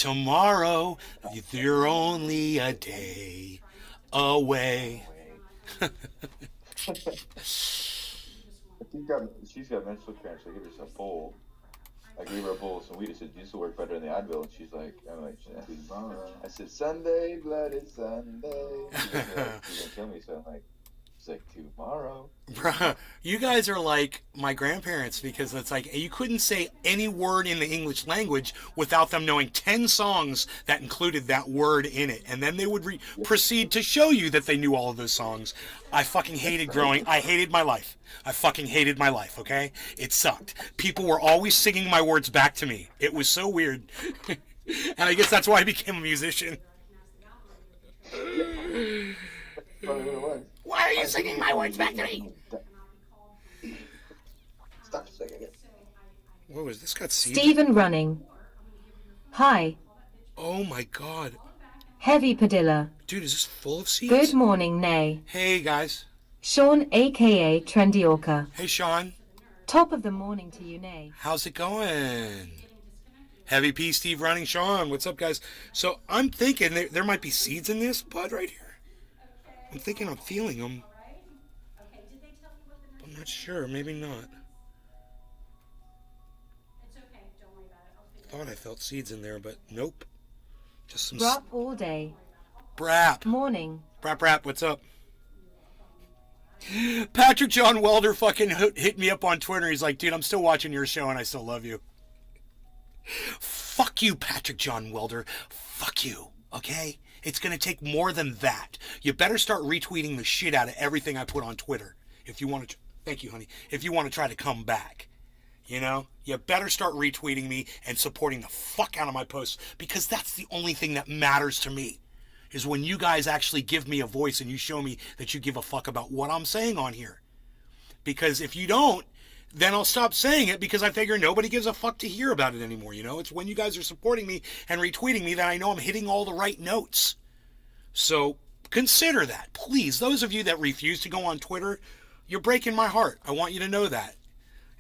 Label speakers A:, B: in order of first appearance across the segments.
A: tomorrow, you're only a day away.
B: I think she's got menstrual cramps. I gave her some bowl. I gave her a bowl of some weed. I said, "This will work better than the Advil." And she's like, "I'm like, I said, Sunday, bloody Sunday." She's gonna kill me. So I'm like, it's like tomorrow.
A: Bruh, you guys are like my grandparents because it's like you couldn't say any word in the English language without them knowing 10 songs that included that word in it. And then they would proceed to show you that they knew all of those songs. I fucking hated I hated my life. I fucking hated my life, okay? It sucked. People were always singing my words back to me. It was so weird. And I guess that's why I became a musician. Why are you singing my words back to me?
B: Stop singing it.
A: What was this? Got seeds?
C: Stephen Running. Hi.
A: Oh my god.
C: Heavy Padilla.
A: Dude, is this full of seeds?
C: Good morning, Nay.
A: Hey guys.
C: Sean, a.k.a. Trendiorca.
A: Hey Sean.
C: Top of the morning to you, Nay.
A: How's it going? Heavy P, Steve Running, Sean. What's up, guys? So I'm thinking there might be seeds in this bud right here. I'm thinking I'm feeling them. I'm not sure. Maybe not. Thought I felt seeds in there, but nope. Just some...
C: Brap all day.
A: Brap.
C: Morning.
A: Brap, what's up? Patrick John Welder fucking hit me up on Twitter. He's like, dude, I'm still watching your show and I still love you. Fuck you, Patrick John Welder. Fuck you, okay? It's going to take more than that. You better start retweeting the shit out of everything I put on Twitter if you want to... Thank you, honey. If you want to try to come back. You know? You better start retweeting me and supporting the fuck out of my posts because that's the only thing that matters to me. Is when you guys actually give me a voice and you show me that you give a fuck about what I'm saying on here. Because if you don't, then I'll stop saying it because I figure nobody gives a fuck to hear about it anymore, you know? It's when you guys are supporting me and retweeting me that I know I'm hitting all the right notes. So consider that, please. Those of you that refuse to go on Twitter, you're breaking my heart. I want you to know that.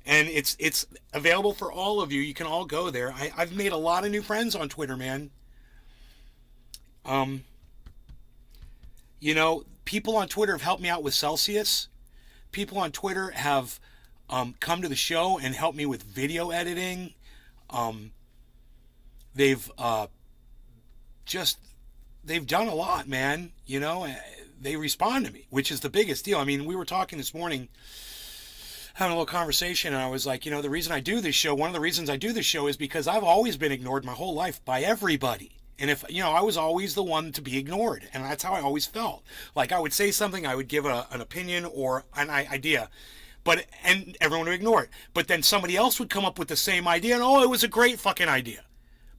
A: And it's available for all of you. You can all go there. I've made a lot of new friends on Twitter, man. You know, people on Twitter have helped me out with Celsius. People on Twitter have come to the show and helped me with video editing. They've done a lot, man. You know, they respond to me, which is the biggest deal. I mean, we were talking this morning, having a little conversation, and I was like, you know, the reason I do this show, one of the reasons I do this show is because I've always been ignored my whole life by everybody. And if, you know, I was always the one to be ignored. And that's how I always felt. Like I would say something, I would give an opinion or an idea, and everyone would ignore it. But then somebody else would come up with the same idea, and it was a great fucking idea.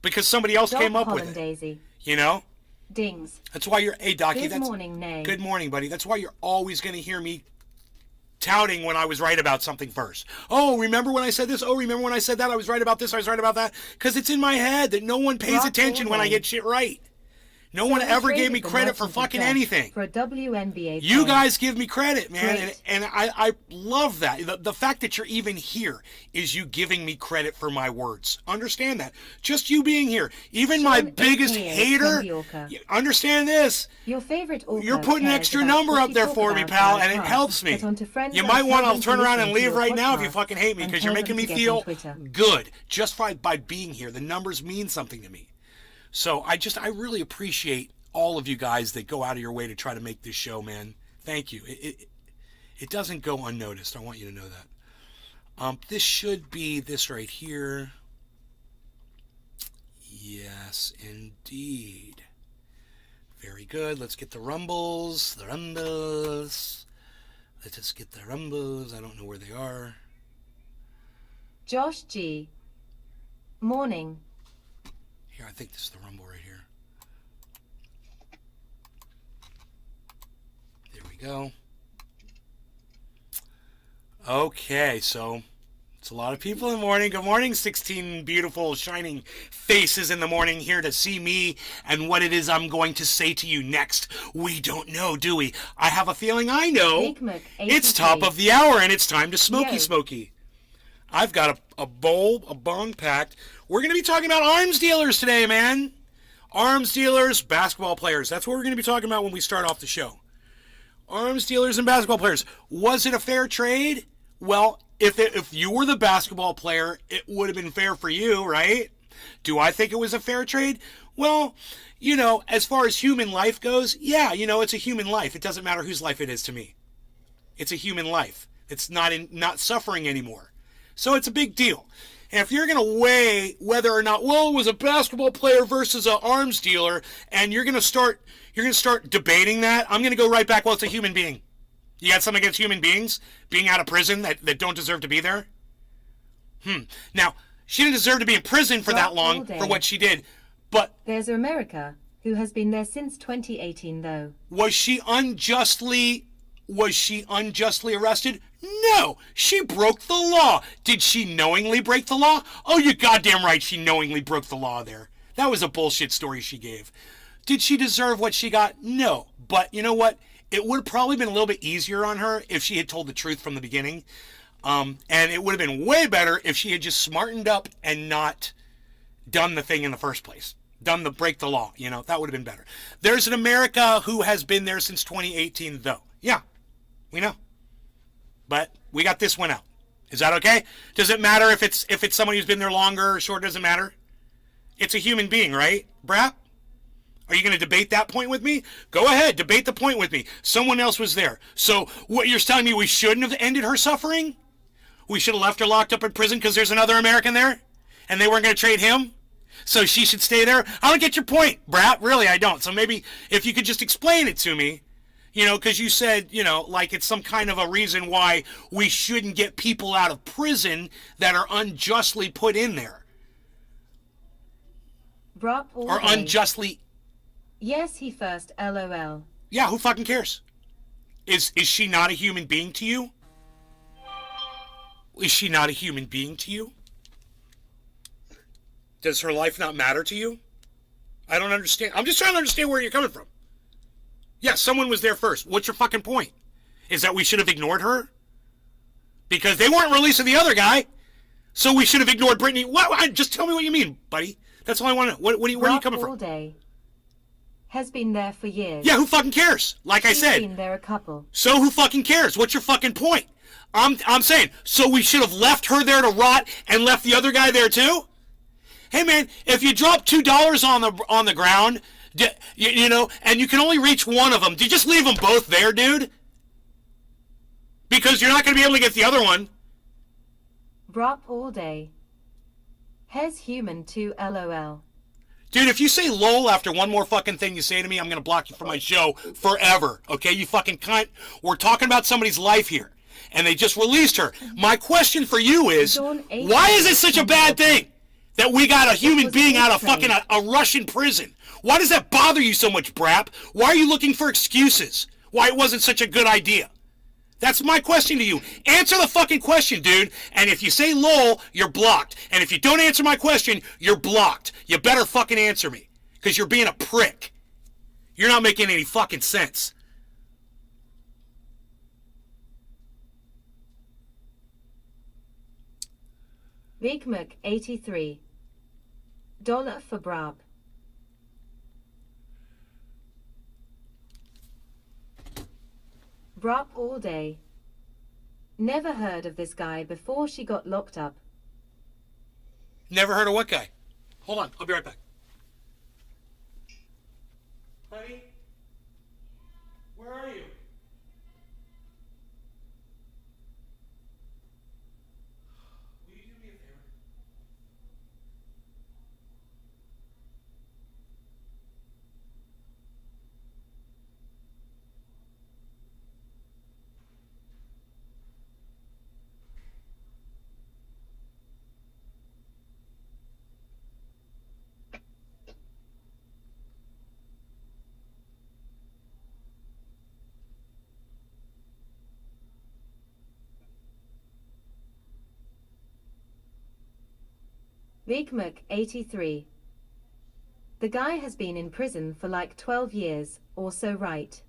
A: Because somebody else came up with it.
C: Daisy.
A: You know?
C: Dings.
A: That's why you're, hey Docky,
C: Good morning, Nay.
A: Good morning, buddy. That's why you're always going to hear me touting when I was right about something first. Oh, remember when I said this? Oh, remember when I said that? I was right about this. I was right about that. Because it's in my head that no one pays attention when I get shit right. No one ever gave me credit for fucking anything.
C: For a WNBA
A: you guys give me credit, man, and I love that. The fact that you're even here is you giving me credit for my words. Understand that. Just you being here. Even my biggest hater, understand this.
C: Your favorite
A: You're putting an extra number up there for me, pal, and it helps me. You might want to turn around and leave right now if you fucking hate me, because you're making me feel good just by being here. The numbers mean something to me. So I really appreciate all of you guys that go out of your way to try to make this show, man. Thank you. It doesn't go unnoticed. I want you to know that. This should be this right here. Yes, indeed. Very good. Let's get the rumbles. The rumbles. Let's just get the rumbles. I don't know where they are.
C: Josh G. Morning.
A: Here, I think this is the rumble right here. There we go. Okay, so it's a lot of people in the morning. Good morning, 16 beautiful, shining faces in the morning here to see me and what it is I'm going to say to you next. We don't know, do we? I have a feeling I know. It's top of the hour and it's time to smoky. I've got a bowl, a bong packed. We're going to be talking about arms dealers today, man. Arms dealers, basketball players. That's what we're going to be talking about when we start off the show. Arms dealers and basketball players. Was it a fair trade? Well, if you were the basketball player, it would have been fair for you, right? Do I think it was a fair trade? Well, you know, as far as human life goes, yeah, you know, it's a human life. It doesn't matter whose life it is to me. It's a human life. It's not suffering anymore. So it's a big deal. And if you're going to weigh whether or not, well, it was a basketball player versus an arms dealer, and you're going to start debating that, I'm going to go right back, well, it's a human being. You got something against human beings being out of prison that don't deserve to be there? Now, she didn't deserve to be in prison for that long for what she did, but...
C: There's America, who has been there since 2018, though.
A: Was she unjustly arrested? No, she broke the law. Did she knowingly break the law? Oh, you goddamn right she knowingly broke the law there. That was a bullshit story she gave. Did she deserve what she got? No. But you know what? It would have probably been a little bit easier on her if she had told the truth from the beginning. And it would have been way better if she had just smartened up and not done the thing in the first place. Done the break the law, you know, that would have been better. There's an America who has been there since 2018, though. Yeah, we know. But we got this one out. Is that okay? Does it matter if it's somebody who's been there longer or short? Doesn't matter. It's a human being, right, Brap? Are you going to debate that point with me? Go ahead, debate the point with me. Someone else was there. So what you're telling me, we shouldn't have ended her suffering? We should have left her locked up in prison because there's another American there? And they weren't going to trade him? So she should stay there? I don't get your point, Brap. Really, I don't. So maybe if you could just explain it to me. You know, because you said, you know, like it's some kind of a reason why we shouldn't get people out of prison that are unjustly put in there.
C: Brop
A: or unjustly.
C: Yes, he first, LOL.
A: Yeah, who fucking cares? Is she not a human being to you? Is she not a human being to you? Does her life not matter to you? I don't understand. I'm just trying to understand where you're coming from. Yeah, someone was there first. What's your fucking point? Is that we should have ignored her? Because they weren't releasing the other guy. So we should have ignored Brittany. What? Just tell me what you mean, buddy. That's all I want to know. Where are you coming from?
C: All day. Has been there for years.
A: Yeah, who fucking cares? Like I said.
C: Been there a couple.
A: So who fucking cares? What's your fucking point? I'm saying, so we should have left her there to rot and left the other guy there too? Hey man, if you drop $2 on the ground, you know, and you can only reach one of them, do you just leave them both there, dude? Because you're not going to be able to get the other one.
C: Brop all day. Has human too, LOL.
A: Dude, if you say lol after one more fucking thing you say to me, I'm going to block you from my show forever. Okay, you fucking cunt. We're talking about somebody's life here. And they just released her. My question for you is, why is it such a bad thing that we got a human being out of fucking a Russian prison? Why does that bother you so much, Brap? Why are you looking for excuses? Why it wasn't such a good idea? That's my question to you. Answer the fucking question, dude. And if you say lol, you're blocked. And if you don't answer my question, you're blocked. You better fucking answer me. Because you're being a prick. You're not making any fucking sense.
C: Big Mac 83. $1 for Brab. Brab all day. Never heard of this guy before she got locked up.
A: Never heard of what guy? Hold on, I'll be right back. Honey? Where are you? Will you do me a favor?
C: Big Mac 83. The guy has been in prison for like 12 years, or so, right?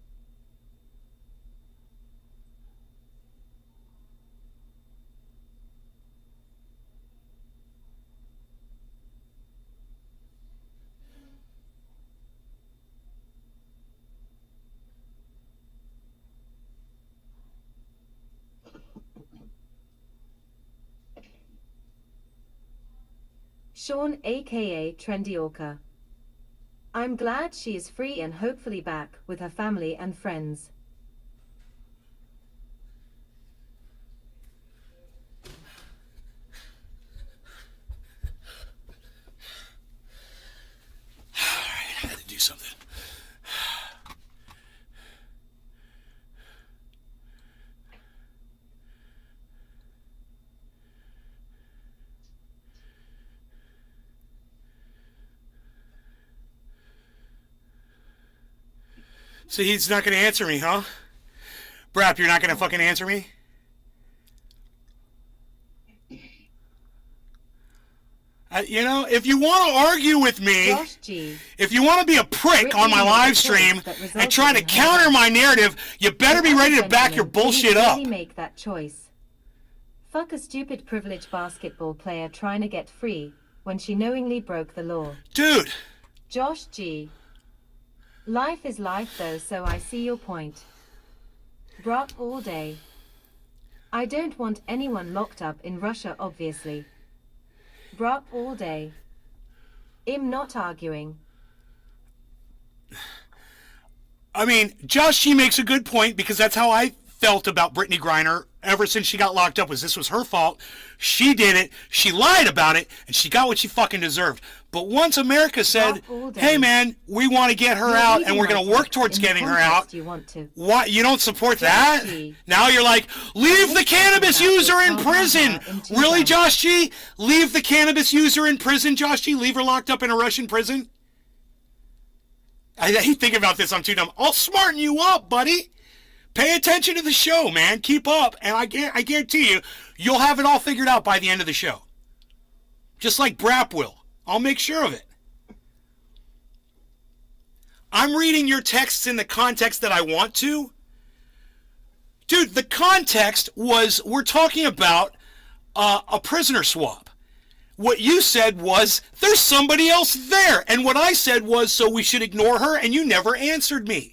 C: Sean aka Trendy Orca. I'm glad she is free and hopefully back with her family and friends.
A: Alright, I had to do something. So he's not going to answer me, huh? Brap, you're not going to fucking answer me? You know, if you want to argue with me,
C: Josh G.
A: if you want to be a prick on my live stream and try to counter my narrative, you better be ready to back your bullshit up.
C: Really make that choice. Fuck a stupid privileged basketball player trying to get free when she knowingly broke the law.
A: Dude.
C: Josh G. Life is life though, so I see your point. Brock all day. I don't want anyone locked up in Russia, obviously. Brock all day. I'm not arguing.
A: I mean, Josh G makes a good point because that's how I felt about Brittany Griner ever since she got locked up. Was this was her fault. She did it. She lied about it, and she got what she fucking deserved. But once America said, "Hey man, we want to get her out, and we're going to work towards getting her out," what, you don't support that? Now you're like, leave the cannabis user in prison. Really, Josh G? Leave the cannabis user in prison, Josh G? Leave her locked up in a Russian prison? I hate thinking about this. I'm too dumb. I'll smarten you up, buddy. Pay attention to the show, man. Keep up, and I guarantee you, you'll have it all figured out by the end of the show. Just like Brap will. I'll make sure of it. I'm reading your texts in the context that I want to. Dude, the context was we're talking about a prisoner swap. What you said was, there's somebody else there. And what I said was, so we should ignore her, and you never answered me.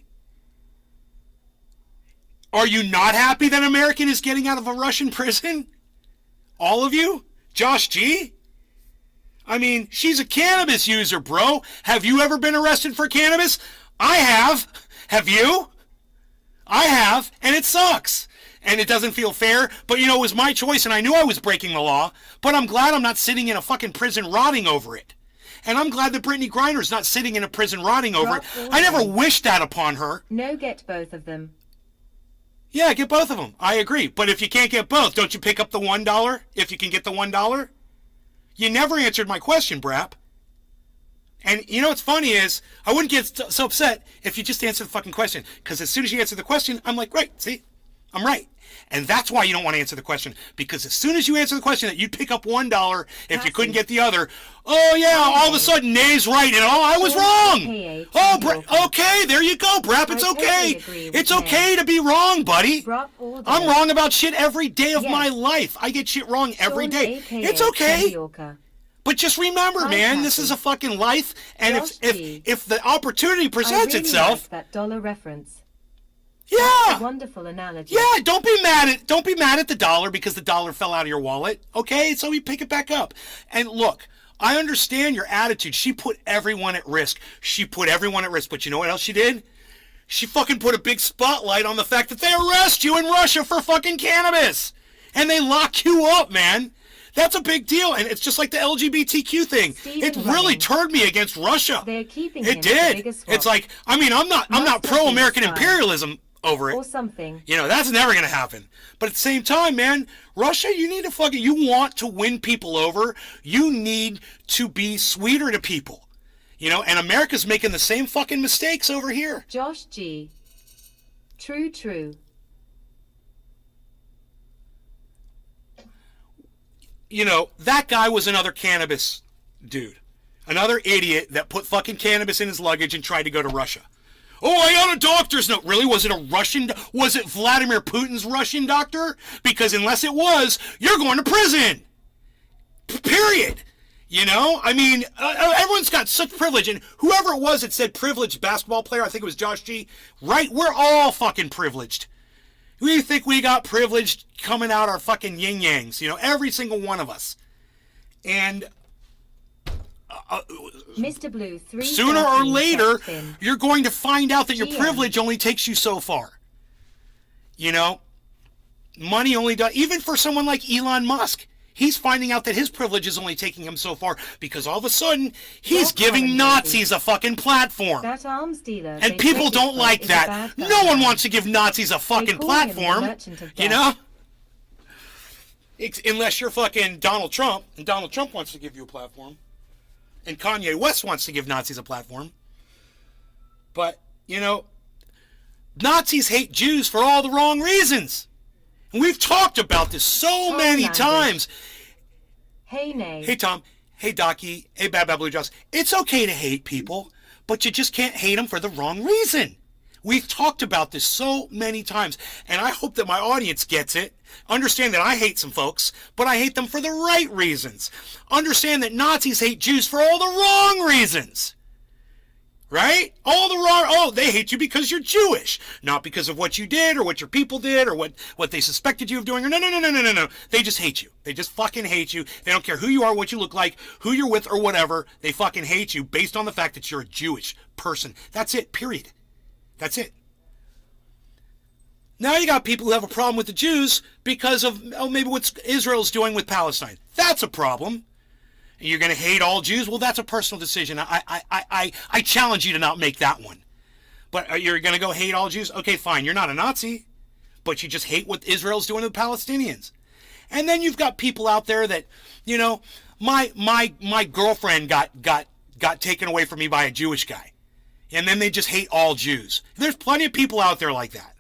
A: Are you not happy that American is getting out of a Russian prison? All of you? Josh G? I mean, she's a cannabis user, bro. Have you ever been arrested for cannabis? I have. Have you? I have, and it sucks. And it doesn't feel fair, but you know, it was my choice, and I knew I was breaking the law, but I'm glad I'm not sitting in a fucking prison rotting over it. And I'm glad that Brittany Griner's not sitting in a prison rotting over it. I never wished that upon her.
C: No, get both of them.
A: Yeah, get both of them. I agree. But if you can't get both, don't you pick up the $1 if you can get the $1? You never answered my question, Brap. And you know what's funny is, I wouldn't get so upset if you just answered the fucking question. Because as soon as you answer the question, I'm like, right, see? I'm right. And that's why you don't want to answer the question. Because as soon as you answer the question that you'd pick up $1 if you couldn't get the other, oh yeah, all of a sudden Nay's right and oh, I was wrong. Oh, okay, there you go, Brap. It's okay. It's okay to be wrong, buddy. I'm wrong about shit every day of my life. I get shit wrong every day. It's okay. But just remember, man, this is a fucking life, and if the opportunity presents itself,
C: that dollar reference.
A: Yeah.
C: Wonderful analogy.
A: Yeah, don't be mad at the dollar because the dollar fell out of your wallet. Okay? So you pick it back up. And look, I understand your attitude. She put everyone at risk. But you know what else she did? She fucking put a big spotlight on the fact that they arrest you in Russia for fucking cannabis. And they lock you up, man. That's a big deal, and it's just like the LGBTQ thing. It really turned me against Russia.
C: They're keeping
A: it did. It's like, I mean, I'm not pro-American imperialism over it.
C: Or something.
A: You know, that's never going to happen. But at the same time, man, Russia, you need to you want to win people over. You need to be sweeter to people. You know, and America's making the same fucking mistakes over here.
C: Josh G. True.
A: You know, that guy was another cannabis dude. Another idiot that put fucking cannabis in his luggage and tried to go to Russia. Oh, I got a doctor's note. Really? Was it a Russian? Was it Vladimir Putin's Russian doctor? Because unless it was, you're going to prison. Period. You know? I mean, everyone's got such privilege. And whoever it was that said privileged basketball player, I think it was Josh G. Right? We're all fucking privileged. We think we got privileged coming out our fucking yin-yangs. You know? Every single one of us. And
C: Mr. Blue, 3
A: sooner or later,
C: steps in.
A: you're going to find out that your
C: GM.
A: privilege only takes you so far. You know, money only does, even for someone like Elon Musk, he's finding out that his privilege is only taking him so far because all of a sudden he's
C: Well,
A: giving
C: Colin,
A: Nazis a fucking platform.
C: That arms dealer.
A: And
C: they
A: people
C: take
A: don't
C: it
A: like
C: is a
A: that.
C: bad guy.
A: No one wants to give Nazis a fucking
C: call him the
A: platform.
C: merchant of
A: You
C: death.
A: know? Unless you're fucking Donald Trump, and Donald Trump wants to give you a platform. And Kanye West wants to give Nazis a platform. But, you know, Nazis hate Jews for all the wrong reasons. And we've talked about this so many
C: language.
A: times.
C: Hey, nay.
A: Hey, Tom. Hey, Docky. Hey, Bad Bad Blue Jaws. It's okay to hate people, but you just can't hate them for the wrong reason. We've talked about this so many times, and I hope that my audience gets it. Understand that I hate some folks, but I hate them for the right reasons. Understand that Nazis hate Jews for all the wrong reasons. Right? All the wrong, oh, they hate you because you're Jewish. Not because of what you did or what your people did or what they suspected you of doing. Or no. They just hate you. They just fucking hate you. They don't care who you are, what you look like, who you're with or whatever. They fucking hate you based on the fact that you're a Jewish person. That's it, period. That's it. Now you got people who have a problem with the Jews because of, maybe what Israel's doing with Palestine. That's a problem. And you're going to hate all Jews? Well, that's a personal decision. I challenge you to not make that one. But you're going to go hate all Jews? Okay, fine. You're not a Nazi, but you just hate what Israel's doing to the Palestinians. And then you've got people out there that, you know, my girlfriend got taken away from me by a Jewish guy. And then they just hate all Jews. There's plenty of people out there like that.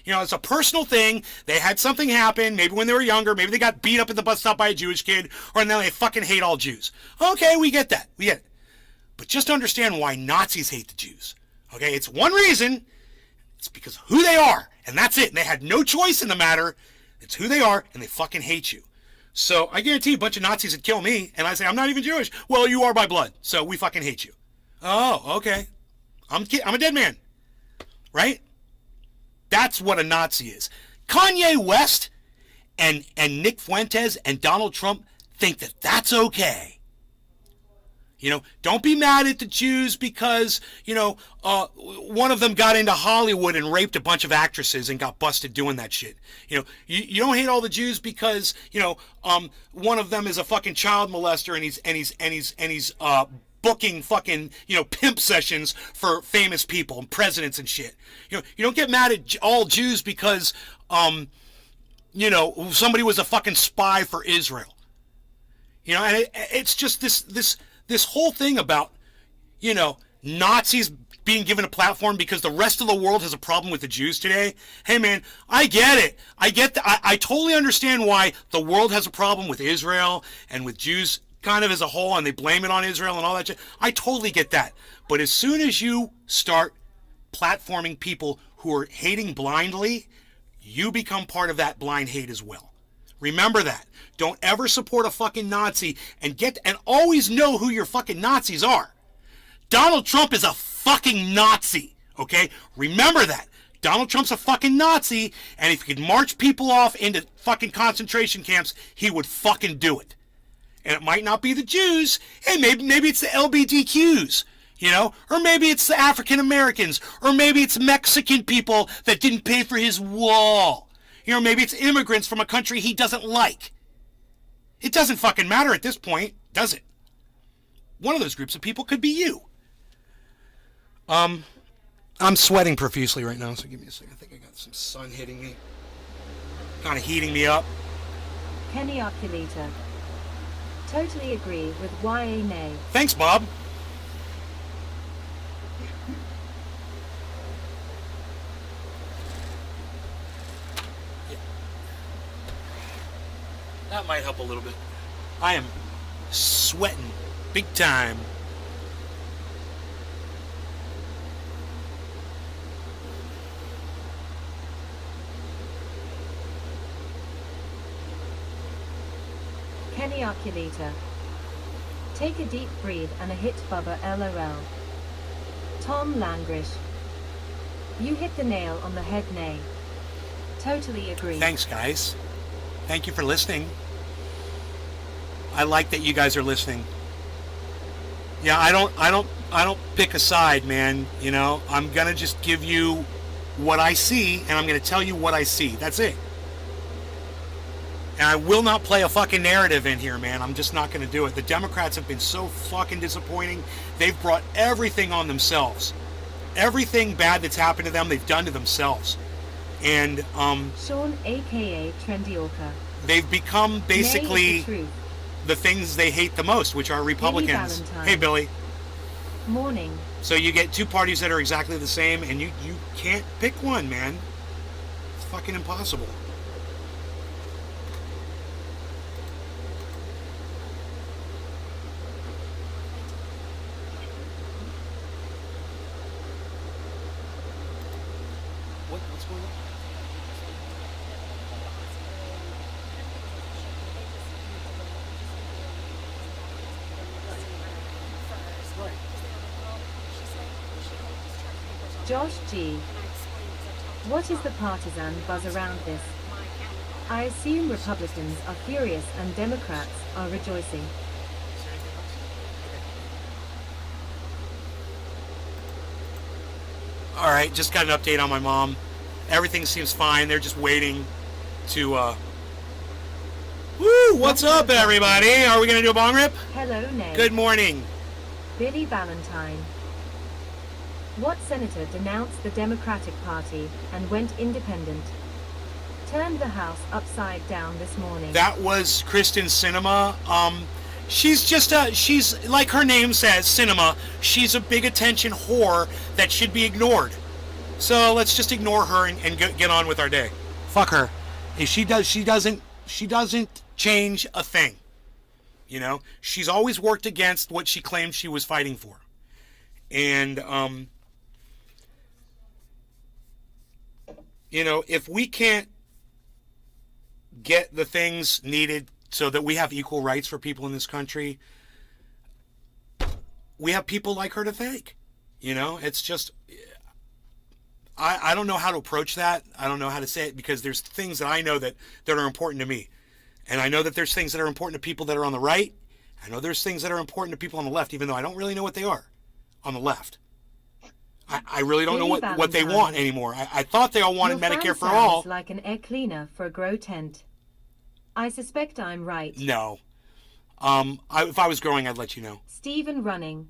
A: You know, it's a personal thing. They had something happen, maybe when they were younger, maybe they got beat up at the bus stop by a Jewish kid, or now they fucking hate all Jews. Okay, we get that. We get it. But just understand why Nazis hate the Jews. Okay, it's one reason. It's because of who they are. And that's it. And they had no choice in the matter. It's who they are, and they fucking hate you. So I guarantee a bunch of Nazis would kill me, and I say, I'm not even Jewish. Well, you are by blood, so we fucking hate you. Oh, okay. I'm a dead man. Right? That's what a Nazi is. Kanye West and Nick Fuentes and Donald Trump think that that's okay. You know, don't be mad at the Jews because, you know, one of them got into Hollywood and raped a bunch of actresses and got busted doing that shit. You know, you don't hate all the Jews because, you know, one of them is a fucking child molester and he's booking fucking, you know, pimp sessions for famous people and presidents and shit. You know, you don't get mad at all Jews because, you know, somebody was a fucking spy for Israel. You know, and it's just this whole thing about, you know, Nazis being given a platform because the rest of the world has a problem with the Jews today. Hey, man, I get it. I totally understand why the world has a problem with Israel and with Jews kind of as a whole, and they blame it on Israel and all that shit. I totally get that. But as soon as you start platforming people who are hating blindly, you become part of that blind hate as well. Remember that. Don't ever support a fucking Nazi and always know who your fucking Nazis are. Donald Trump is a fucking Nazi, okay? Remember that. Donald Trump's a fucking Nazi, and if he could march people off into fucking concentration camps, he would fucking do it. And it might not be the Jews. Hey, maybe it's the LGBTQs, you know? Or maybe it's the African Americans. Or maybe it's Mexican people that didn't pay for his wall. You know, maybe it's immigrants from a country he doesn't like. It doesn't fucking matter at this point, does it? One of those groups of people could be you. I'm sweating profusely right now, so give me a second. I think I got some sun hitting me. Kind of heating me up.
C: Kenny Oculita. Totally agree with YA Nay.
A: Thanks, Bob. That might help a little bit. I am sweating big time.
C: Kenny Oculita. Take a deep breathe and a hit Bubba LOL. Tom Langrish. You hit the nail on the head, Nay. Totally agree.
A: Thanks, guys. Thank you for listening. I like that you guys are listening. Yeah, I don't pick a side, man. You know, I'm gonna just give you what I see, and I'm gonna tell you what I see. That's it. And I will not play a fucking narrative in here, man. I'm just not gonna do it. The Democrats have been so fucking disappointing. They've brought everything on themselves. Everything bad that's happened to them, they've done to themselves. And
C: Sean, aka Trendy Orca.
A: they've become
C: Nay is
A: basically
C: the truth.
A: the things they hate the most, which are Republicans.
C: Valentine.
A: Hey, Billy.
C: Morning.
A: So you get two parties that are exactly the same, and you can't pick one, man. It's fucking impossible. What's going on? Right.
C: Josh G. What is the partisan buzz around this? I assume Republicans are furious and Democrats are rejoicing.
A: All right, just got an update on my mom. Everything seems fine. They're just waiting to. Woo! What's up, everybody? Are we gonna do a bong rip?
C: Hello, Nay.
A: Good morning.
C: Billy Valentine. What senator denounced the Democratic Party and went independent? Turned the House upside down this morning.
A: That was Kristen Cinema. She's just she's like her name says, Cinema. She's a big attention whore that should be ignored. So let's just ignore her and get on with our day. Fuck her. If she doesn't change a thing. You know, she's always worked against what she claimed she was fighting for. And you know, if we can't get the things needed so that we have equal rights for people in this country, we have people like her to thank. You know, it's just, I don't know how to approach that. I don't know how to say it, because there's things that I know that are important to me. And I know that there's things that are important to people that are on the right. I know there's things that are important to people on the left, even though I don't really know what they are on the left. I really don't know what they want anymore. I thought they all wanted
C: Your
A: Medicare
C: fan
A: for all.
C: sounds like an air cleaner for a grow tent. I suspect I'm right.
A: No. If I was growing, I'd let you know.
C: Stephen Running.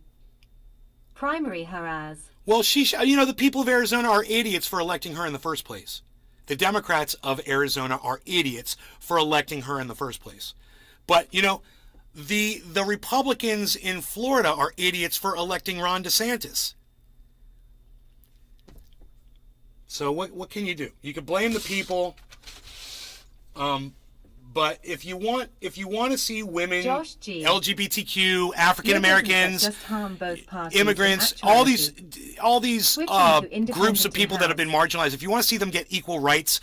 C: Primary harass.
A: Well, the people of Arizona are idiots for electing her in the first place. The Democrats of Arizona are idiots for electing her in the first place. But, you know, the Republicans in Florida are idiots for electing Ron DeSantis. So what can you do? You can blame the people. But if you want to see women,
C: Josh G.
A: LGBTQ, African Americans,
C: Just harm both parties
A: immigrants,
C: in
A: all
C: actuality.
A: these
C: Switching to independent
A: groups of people that have been
C: in-house.
A: marginalized, if you want to see them get equal rights,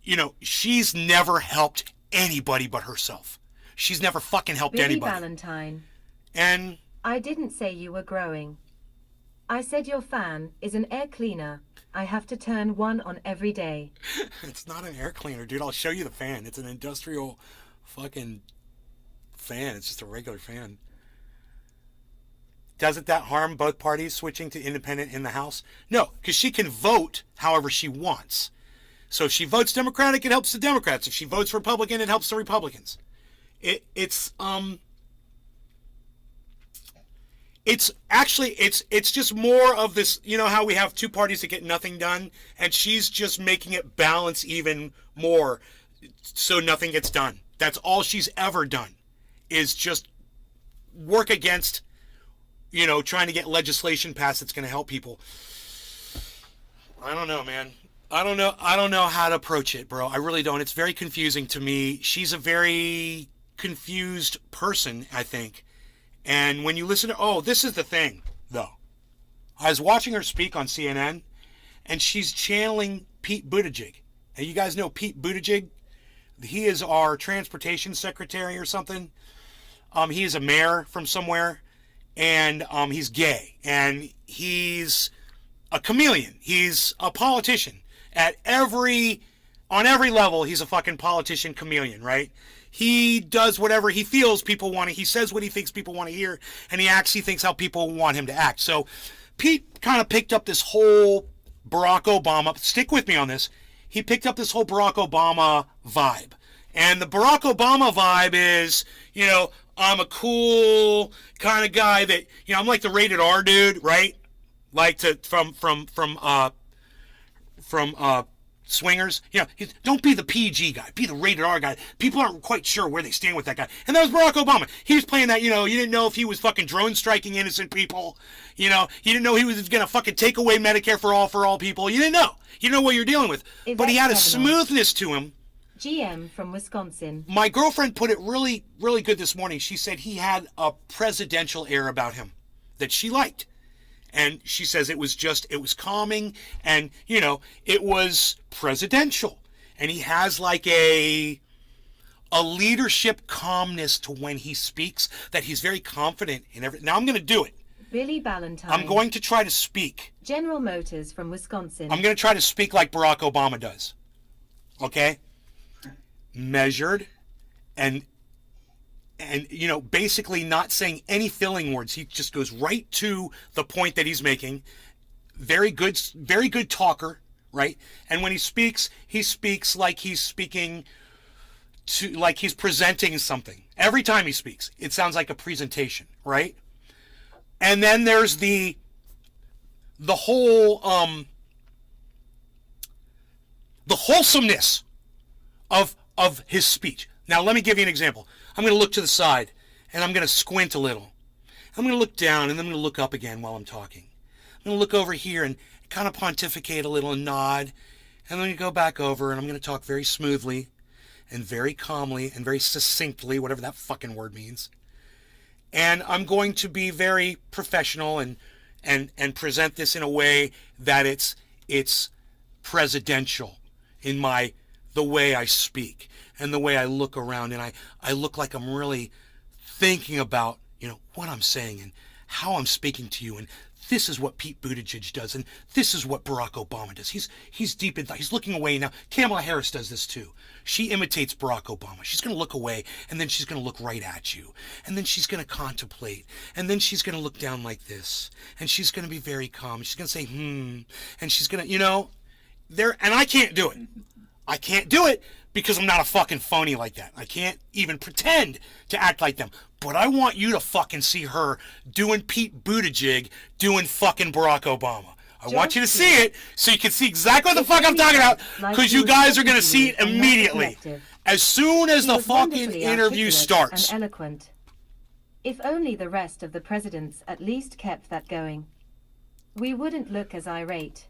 A: you know, she's never helped anybody but herself. She's never fucking helped
C: Billy
A: anybody.
C: Valentine.
A: And
C: I didn't say you were growing. I said your fan is an air cleaner. I have to turn one on every day.
A: it's not an air cleaner, dude. I'll show you the fan. It's an industrial fucking fan. It's just a regular fan. Doesn't that harm both parties switching to independent in the House? No, because she can vote however she wants. So if she votes Democratic, it helps the Democrats. If she votes Republican, it helps the Republicans. It's just more of this, you know, how we have two parties that get nothing done, and she's just making it balance even more so nothing gets done. That's all she's ever done, is just work against, you know, trying to get legislation passed that's going to help people. I don't know, man. I don't know how to approach it, bro. I really don't. It's very confusing to me. She's a very confused person, I think. And when you listen to, this is the thing, though. I was watching her speak on CNN, and she's channeling Pete Buttigieg. And you guys know Pete Buttigieg? He is our transportation secretary or something. He is a mayor from somewhere, and he's gay. And he's a chameleon. He's a politician. On every level, he's a fucking politician chameleon, right? he does whatever he feels people want to, he says what he thinks people want to hear, and he acts, he thinks how people want him to act. So Pete kind of picked up this whole Barack Obama, stick with me on this, he picked up this whole Barack Obama vibe. And the Barack Obama vibe is, you know, I'm a cool kind of guy that, you know, I'm like the rated R dude, right? Like to from Swingers. You know, don't be the PG guy, be the rated R guy. People aren't quite sure where they stand with that guy. And that was Barack Obama. He was playing that, you know, you didn't know if he was fucking drone striking innocent people. You know, you didn't know he was going to fucking take away Medicare for all people. You didn't know. You didn't know what you're dealing with. But he had a smoothness to him.
C: GM from Wisconsin.
A: My girlfriend put it really, really good this morning. She said he had a presidential air about him that she liked. And she says it was calming and, you know, it was presidential. And he has like a leadership calmness to when he speaks, that he's very confident in everything. Now I'm going to do it.
C: Billy Ballantyne.
A: I'm going to try to speak.
C: General Motors from Wisconsin.
A: I'm going to try to speak like Barack Obama does. Okay? Measured and you know, basically not saying any filling words. He just goes right to the point that he's making. Very good talker, right? And when he speaks like he's speaking to, like he's presenting something. Every time he speaks, it sounds like a presentation, right? And then there's the whole the wholesomeness of his speech. Now, let me give you an example. I'm going to look to the side, and I'm going to squint a little. I'm going to look down, and then I'm going to look up again while I'm talking. I'm going to look over here and kind of pontificate a little and nod, and then I'm going to go back over, and I'm going to talk very smoothly and very calmly and very succinctly, whatever that fucking word means. And I'm going to be very professional and present this in a way that it's presidential in the way I speak and the way I look around, and I look like I'm really thinking about, you know, what I'm saying and how I'm speaking to you, and this is what Pete Buttigieg does, and this is what Barack Obama does. He's deep in thought. He's looking away now. Kamala Harris does this too. She imitates Barack Obama. She's going to look away, and then she's going to look right at you, and then she's going to contemplate, and then she's going to look down like this, and she's going to be very calm. She's going to say, and she's going to, you know, and I can't do it. I can't do it because I'm not a fucking phony like that. I can't even pretend to act like them. But I want you to fucking see her doing Pete Buttigieg doing fucking Barack Obama. I want you to see it so you can see exactly what the fuck I'm talking about, because you guys are going to see it immediately. As soon as the fucking interview starts.
C: And eloquent. If only the rest of the presidents at least kept that going, we wouldn't look as irate.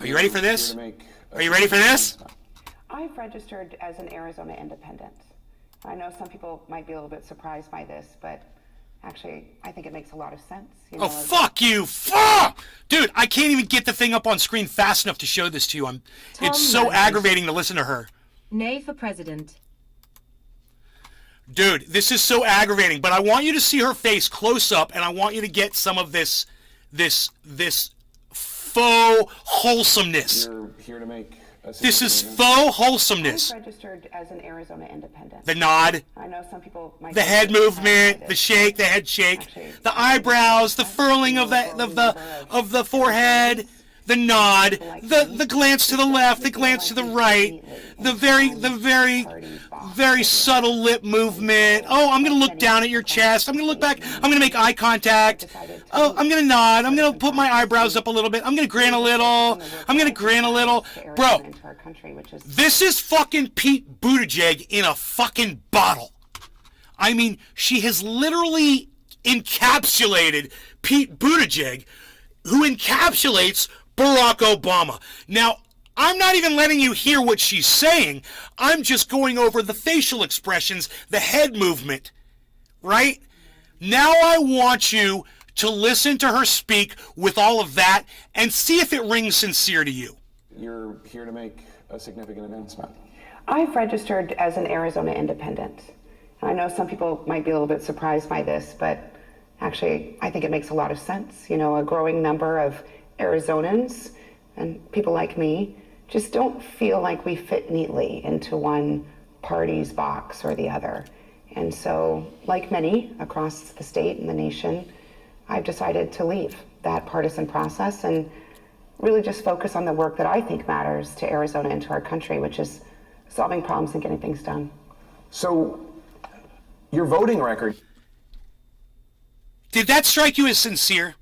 A: Are you ready for this? Are you ready for this?
D: I've registered as an Arizona independent. I know some people might be a little bit surprised by this, but actually, I think it makes a lot of sense. You know,
A: fuck you! Fuck! Dude, I can't even get the thing up on screen fast enough to show this to you. It's so aggravating to listen to her.
C: Nay for president.
A: Dude, this is so aggravating, but I want you to see her face close up, and I want you to get some of this faux wholesomeness.
E: You're here to make
A: this is faux wholesomeness.
D: I've registered as an Arizona independent.
A: The nod.
D: I know some people might
A: the head movement, the shake, the head shake, the eyebrows, the furling of the forehead, the nod, the glance to the left, the glance to the right, the very subtle lip movement. Oh, I'm going to look down at your chest. I'm going to look back. I'm going to make eye contact. Oh, I'm going to nod. I'm going to put my eyebrows up a little bit. I'm going to grin a little. I'm going to grin a little. Bro, this is fucking Pete Buttigieg in a fucking bottle. I mean, she has literally encapsulated Pete Buttigieg, who encapsulates Barack Obama. Now, I'm not even letting you hear what she's saying. I'm just going over the facial expressions, the head movement, right? Now I want you to listen to her speak with all of that and see if it rings sincere to you.
E: You're here to make a significant announcement.
D: I've registered as an Arizona independent. I know some people might be a little bit surprised by this, but actually, I think it makes a lot of sense. You know, a growing number of Arizonans and people like me just don't feel like we fit neatly into one party's box or the other. And so, like many across the state and the nation, I've decided to leave that partisan process and really just focus on the work that I think matters to Arizona and to our country, which is solving problems and getting things done.
E: So, your voting record.
A: Did that strike you as sincere?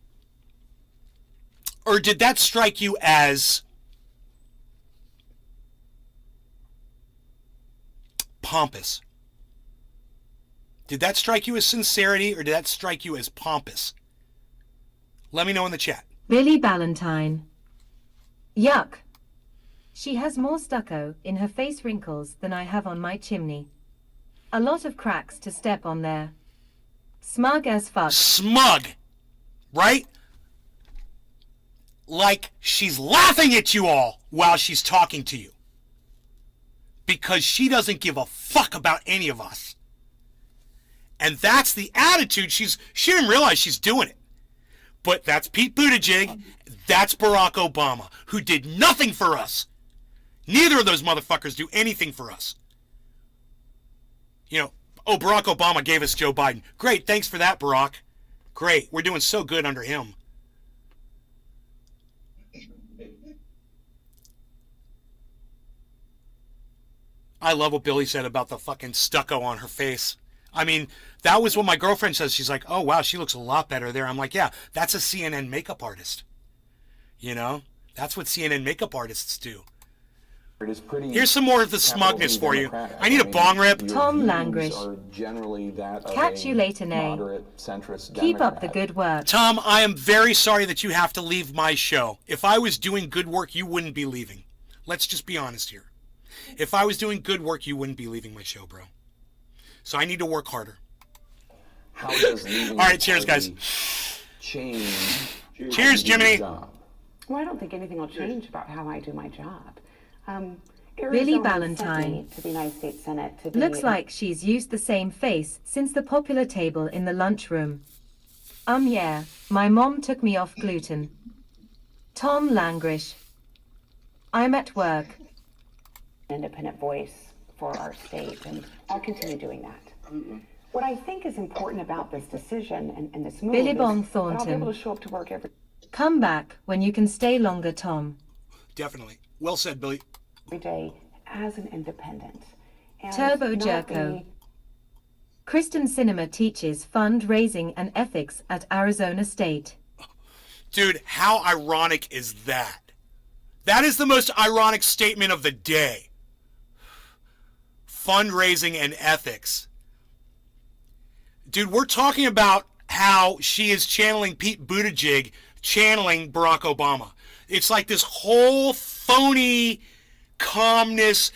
A: Or did that strike you as pompous? Did that strike you as sincerity, or did that strike you as pompous? Let me know in the chat.
C: Billy Ballantyne. Yuck. She has more stucco in her face wrinkles than I have on my chimney. A lot of cracks to step on there. Smug as fuck.
A: Smug, right? Like she's laughing at you all while she's talking to you. Because she doesn't give a fuck about any of us. And that's the attitude she didn't realize she's doing it. But that's Pete Buttigieg, that's Barack Obama, who did nothing for us. Neither of those motherfuckers do anything for us. You know, oh, Barack Obama gave us Joe Biden. Great, thanks for that, Barack. Great, we're doing so good under him. I love what Billy said about the fucking stucco on her face. I mean, that was what my girlfriend says. She's like, oh, wow, she looks a lot better there. I'm like, yeah, that's a CNN makeup artist. You know? That's what CNN makeup artists do.
E: It is pretty.
A: Here's some more of the smugness for you. I need a bong rip.
C: Tom Langrish.
E: Are generally that of
C: Catch
E: a
C: you later, Nay.
E: moderate centrist
C: Keep up the
E: Democrat.
C: good work.
A: Tom, I am very sorry that you have to leave my show. If I was doing good work, you wouldn't be leaving. Let's just be honest here. If I was doing good work, you wouldn't be leaving my show, bro. So I need to work harder.
E: How does leaving
A: All right,
E: the
A: cheers, guys.
E: party change?
A: Cheers,
E: how you do
A: Jiminy.
E: your job?
D: Well, I don't think anything will change about how I do my job.
C: Billy
D: Arizona
C: Ballantyne.
D: sent me to the United States Senate to be
C: Looks like she's used the same face since the popular table in the lunchroom. Yeah, my mom took me off gluten. Tom Langrish. I'm at work.
D: an independent voice for our state, and I'll continue doing that. What I think is important about this decision and this move
C: Billy
D: is
C: Bong
D: that I'll be
C: Thornton.
D: able to show up to work every
C: Come back when you can stay longer, Tom.
A: Definitely. Well said, Billy.
D: day as an independent. And
C: Turbo
D: not
C: Jerko.
D: be-
C: Kristen Cinema teaches fundraising and ethics at Arizona State.
A: Dude, how ironic is that? That is the most ironic statement of the day. Fundraising and ethics. Dude, we're talking about how she is channeling Pete Buttigieg, channeling Barack Obama. It's like this whole phony calmness,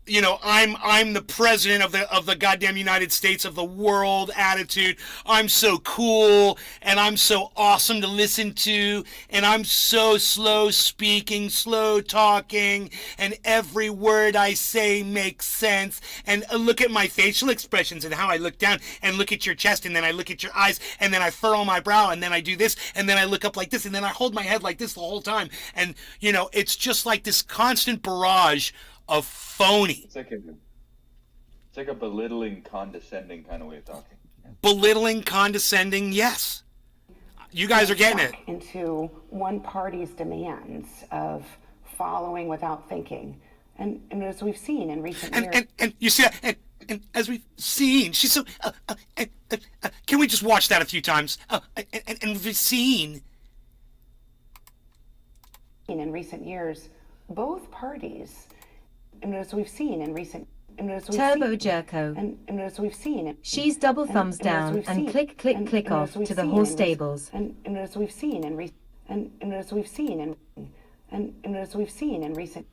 A: you know, I'm the president of the goddamn United States of the world attitude. I'm so cool and I'm so awesome to listen to and I'm so slow speaking, slow talking, and every word I say makes sense. And look at my facial expressions and how I look down and look at your chest and then I look at your eyes and then I furrow my brow and then I do this and then I look up like this and then I hold my head like this the whole time. And you know, it's just like this constant barrage of phony.
B: It's like a belittling, condescending kind of way of talking.
A: Belittling, condescending, yes. You guys are getting it.
D: stuck into one party's demands of following without thinking. And as we've seen in recent years,
A: And you see that, and as we've seen, she's so, can we just watch that a few times? And we've seen.
D: in recent years, both parties, and as we've seen in recent, and as we've
C: Turbo
D: seen,
C: Jerko.
D: and as we've seen,
C: She's double thumbs
D: as
C: down
D: we've
C: and
D: seen-
C: click, click,
D: and-
C: click
D: and
C: off
D: as we've
C: to the
D: seen
C: horse
D: in
C: stables.
D: and as we've seen in recent, and as we've seen in, and as we've seen in recent,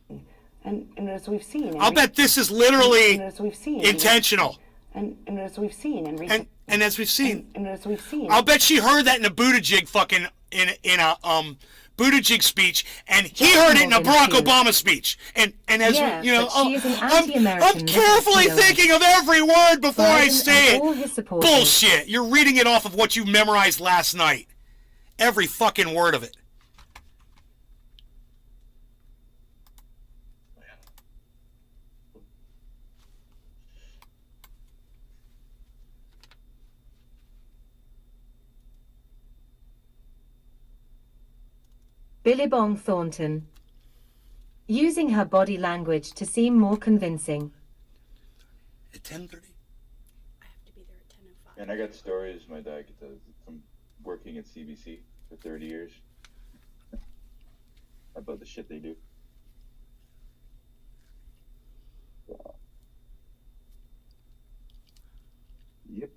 D: and as we've seen. In
A: I'll bet this is literally
D: and as we've seen in
A: intentional.
D: and as we've seen in recent,
A: And as we've seen,
D: and as we've seen,
A: I'll bet she heard that in a Buttigieg fucking, in a Buttigieg speech, and he heard it in a Barack Obama speech. And as
C: Yeah,
A: we, you know,
C: but she is an
A: I'm
C: anti-American
A: carefully
C: liberal.
A: thinking of every word before I
C: Biden
A: say
C: and all
A: it.
C: his supporters.
A: Bullshit. You're reading it off of what you memorized last night. Every fucking word of it.
C: Billabong Thornton. Using her body language to seem more convincing.
A: At 10:30?
F: I have to be there at 10 and 5.
B: And I got stories my dad does from working at CBC for 30 years about the shit they do. So, yep.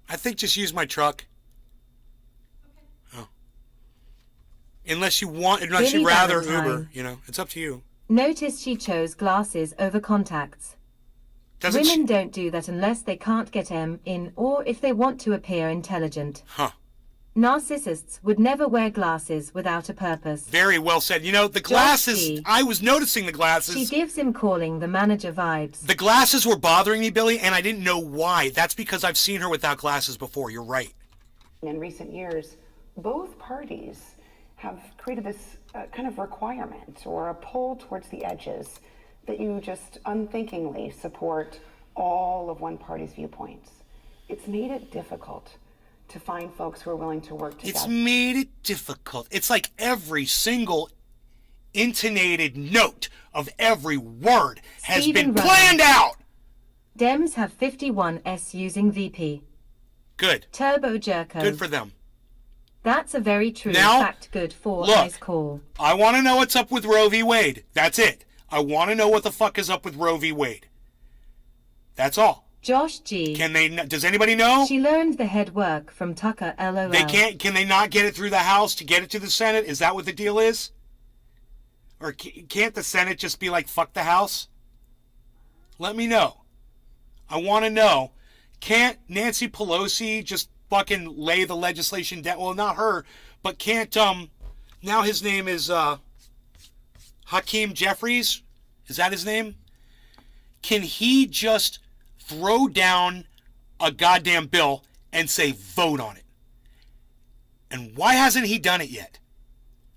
A: I think just use my truck. Oh. Unless you'd
C: Billy
A: rather
C: Valentine.
A: Uber, you know, it's up to you.
C: Notice she chose glasses over contacts.
A: Doesn't
C: Women
A: she?
C: don't do that unless they can't get M in or if they want to appear intelligent.
A: Huh.
C: Narcissists would never wear glasses without a purpose.
A: Very well said. You know, the glasses,
C: G.
A: I was noticing the
C: She
A: glasses.
C: gives him calling the manager vibes.
A: The glasses were bothering me, Billy, and I didn't know why. That's because I've seen her without glasses before. You're right.
D: In recent years, both parties have created this kind of requirement or a pull towards the edges that you just unthinkingly support all of one party's viewpoints. It's made it difficult to find folks who are willing to work together.
A: It's made it difficult. It's like every single intonated note of every word has
C: Stephen
A: been
C: Ryan.
A: planned out.
C: Dems have 51s using VP.
A: Good.
C: Turbo Jerko.
A: Good for them.
C: That's a very true
A: Now,
C: fact. Good for
A: look.
C: nice call.
A: I want to know what's up with Roe v. Wade. That's it. I want to know what the fuck is up with Roe v. Wade. That's all.
C: Josh G.
A: Can they? Does anybody know?
C: She learned the head work from Tucker LOL.
A: They can't. Can they not get it through the House to get it to the Senate? Is that what the deal is? Or can't the Senate just be like, fuck the House? Let me know. I want to know. Can't Nancy Pelosi just fucking lay the legislation down? Well, not her, but can't now his name is Hakeem Jeffries. Is that his name? Can he just throw down a goddamn bill and say vote on it? And why hasn't he done it yet?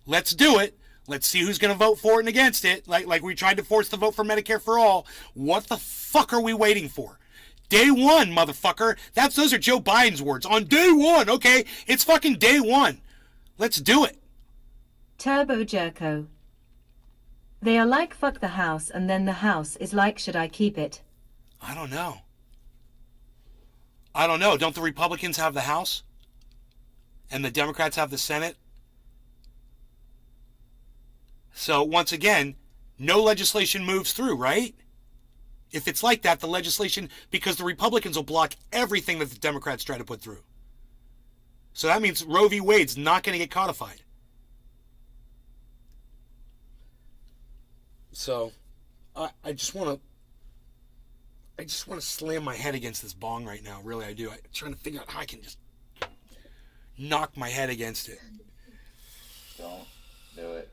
A: Let's do it. Let's see who's going to vote for it and against it. Like we tried to force the vote for Medicare for all. What the fuck are we waiting for? Day one, motherfucker. Those are Joe Biden's words. On day one, okay? It's fucking day one. Let's do it.
C: Turbo Jerko. They are like fuck the house and then the house is like should I keep it?
A: I don't know. I don't know. Don't the Republicans have the House? And the Democrats have the Senate? So once again, no legislation moves through, right? If it's like that, the legislation, because the Republicans will block everything that the Democrats try to put through. So that means Roe v. Wade's not going to get codified. So I just want to slam my head against this bong right now. Really, I do. I'm trying to figure out how I can just knock my head against it.
B: Don't do it.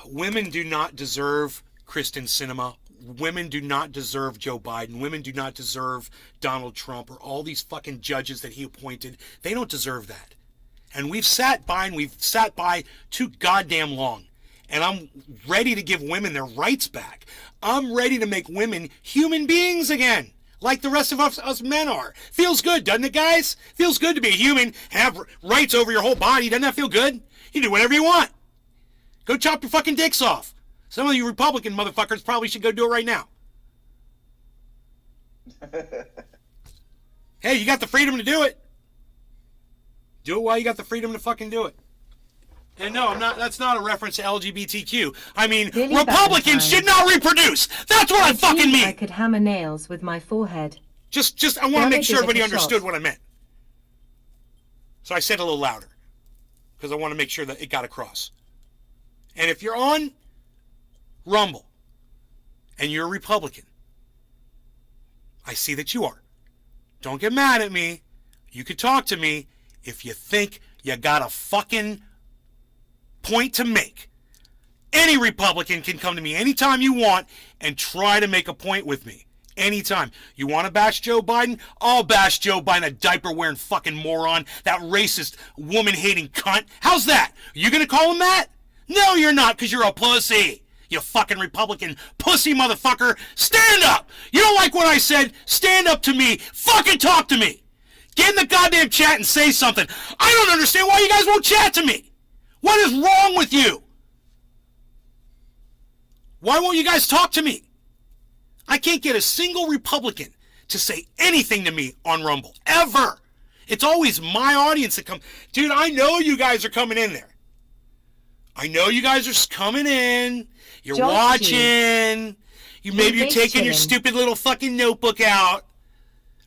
A: Women do not deserve Kristen Sinema. Women do not deserve Joe Biden. Women do not deserve Donald Trump or all these fucking judges that he appointed. They don't deserve that. And we've sat by too goddamn long. And I'm ready to give women their rights back. I'm ready to make women human beings again, like the rest of us men are. Feels good, doesn't it, guys? Feels good to be a human, have rights over your whole body. Doesn't that feel good? You do whatever you want. Go chop your fucking dicks off. Some of you Republican motherfuckers probably should go do it right now. Hey, you got the freedom to do it. Do it while you got the freedom to fucking do it. And no, that's not a reference to LGBTQ. I mean,
C: Billy
A: Republicans
C: Valentine.
A: should not reproduce. That's what I fucking
C: think I
A: mean.
C: could hammer nails with my forehead.
A: Just I want to
C: Gotta
A: make sure
C: give it
A: everybody
C: a
A: understood
C: shot.
A: what I meant. So I said it a little louder. Because I want to make sure that it got across. And if you're on Rumble and you're a Republican, I see that you are. Don't get mad at me. You could talk to me if you think you got a fucking point to make. Any Republican can come to me anytime you want and try to make a point with me. Anytime. You want to bash Joe Biden? I'll bash Joe Biden, a diaper-wearing fucking moron, that racist, woman-hating cunt. How's that? You gonna call him that? No, you're not, because you're a pussy. You fucking Republican pussy motherfucker. Stand up! You don't like what I said? Stand up to me. Fucking talk to me. Get in the goddamn chat and say something. I don't understand why you guys won't chat to me. What is wrong with you? Why won't you guys talk to me? I can't get a single Republican to say anything to me on Rumble, ever. It's always my audience that come. Dude, I know you guys are coming in there. I know you guys are coming in. You're
C: Josh
A: watching. Maybe you're
C: big
A: taking your
C: chillin'.
A: stupid little fucking notebook out,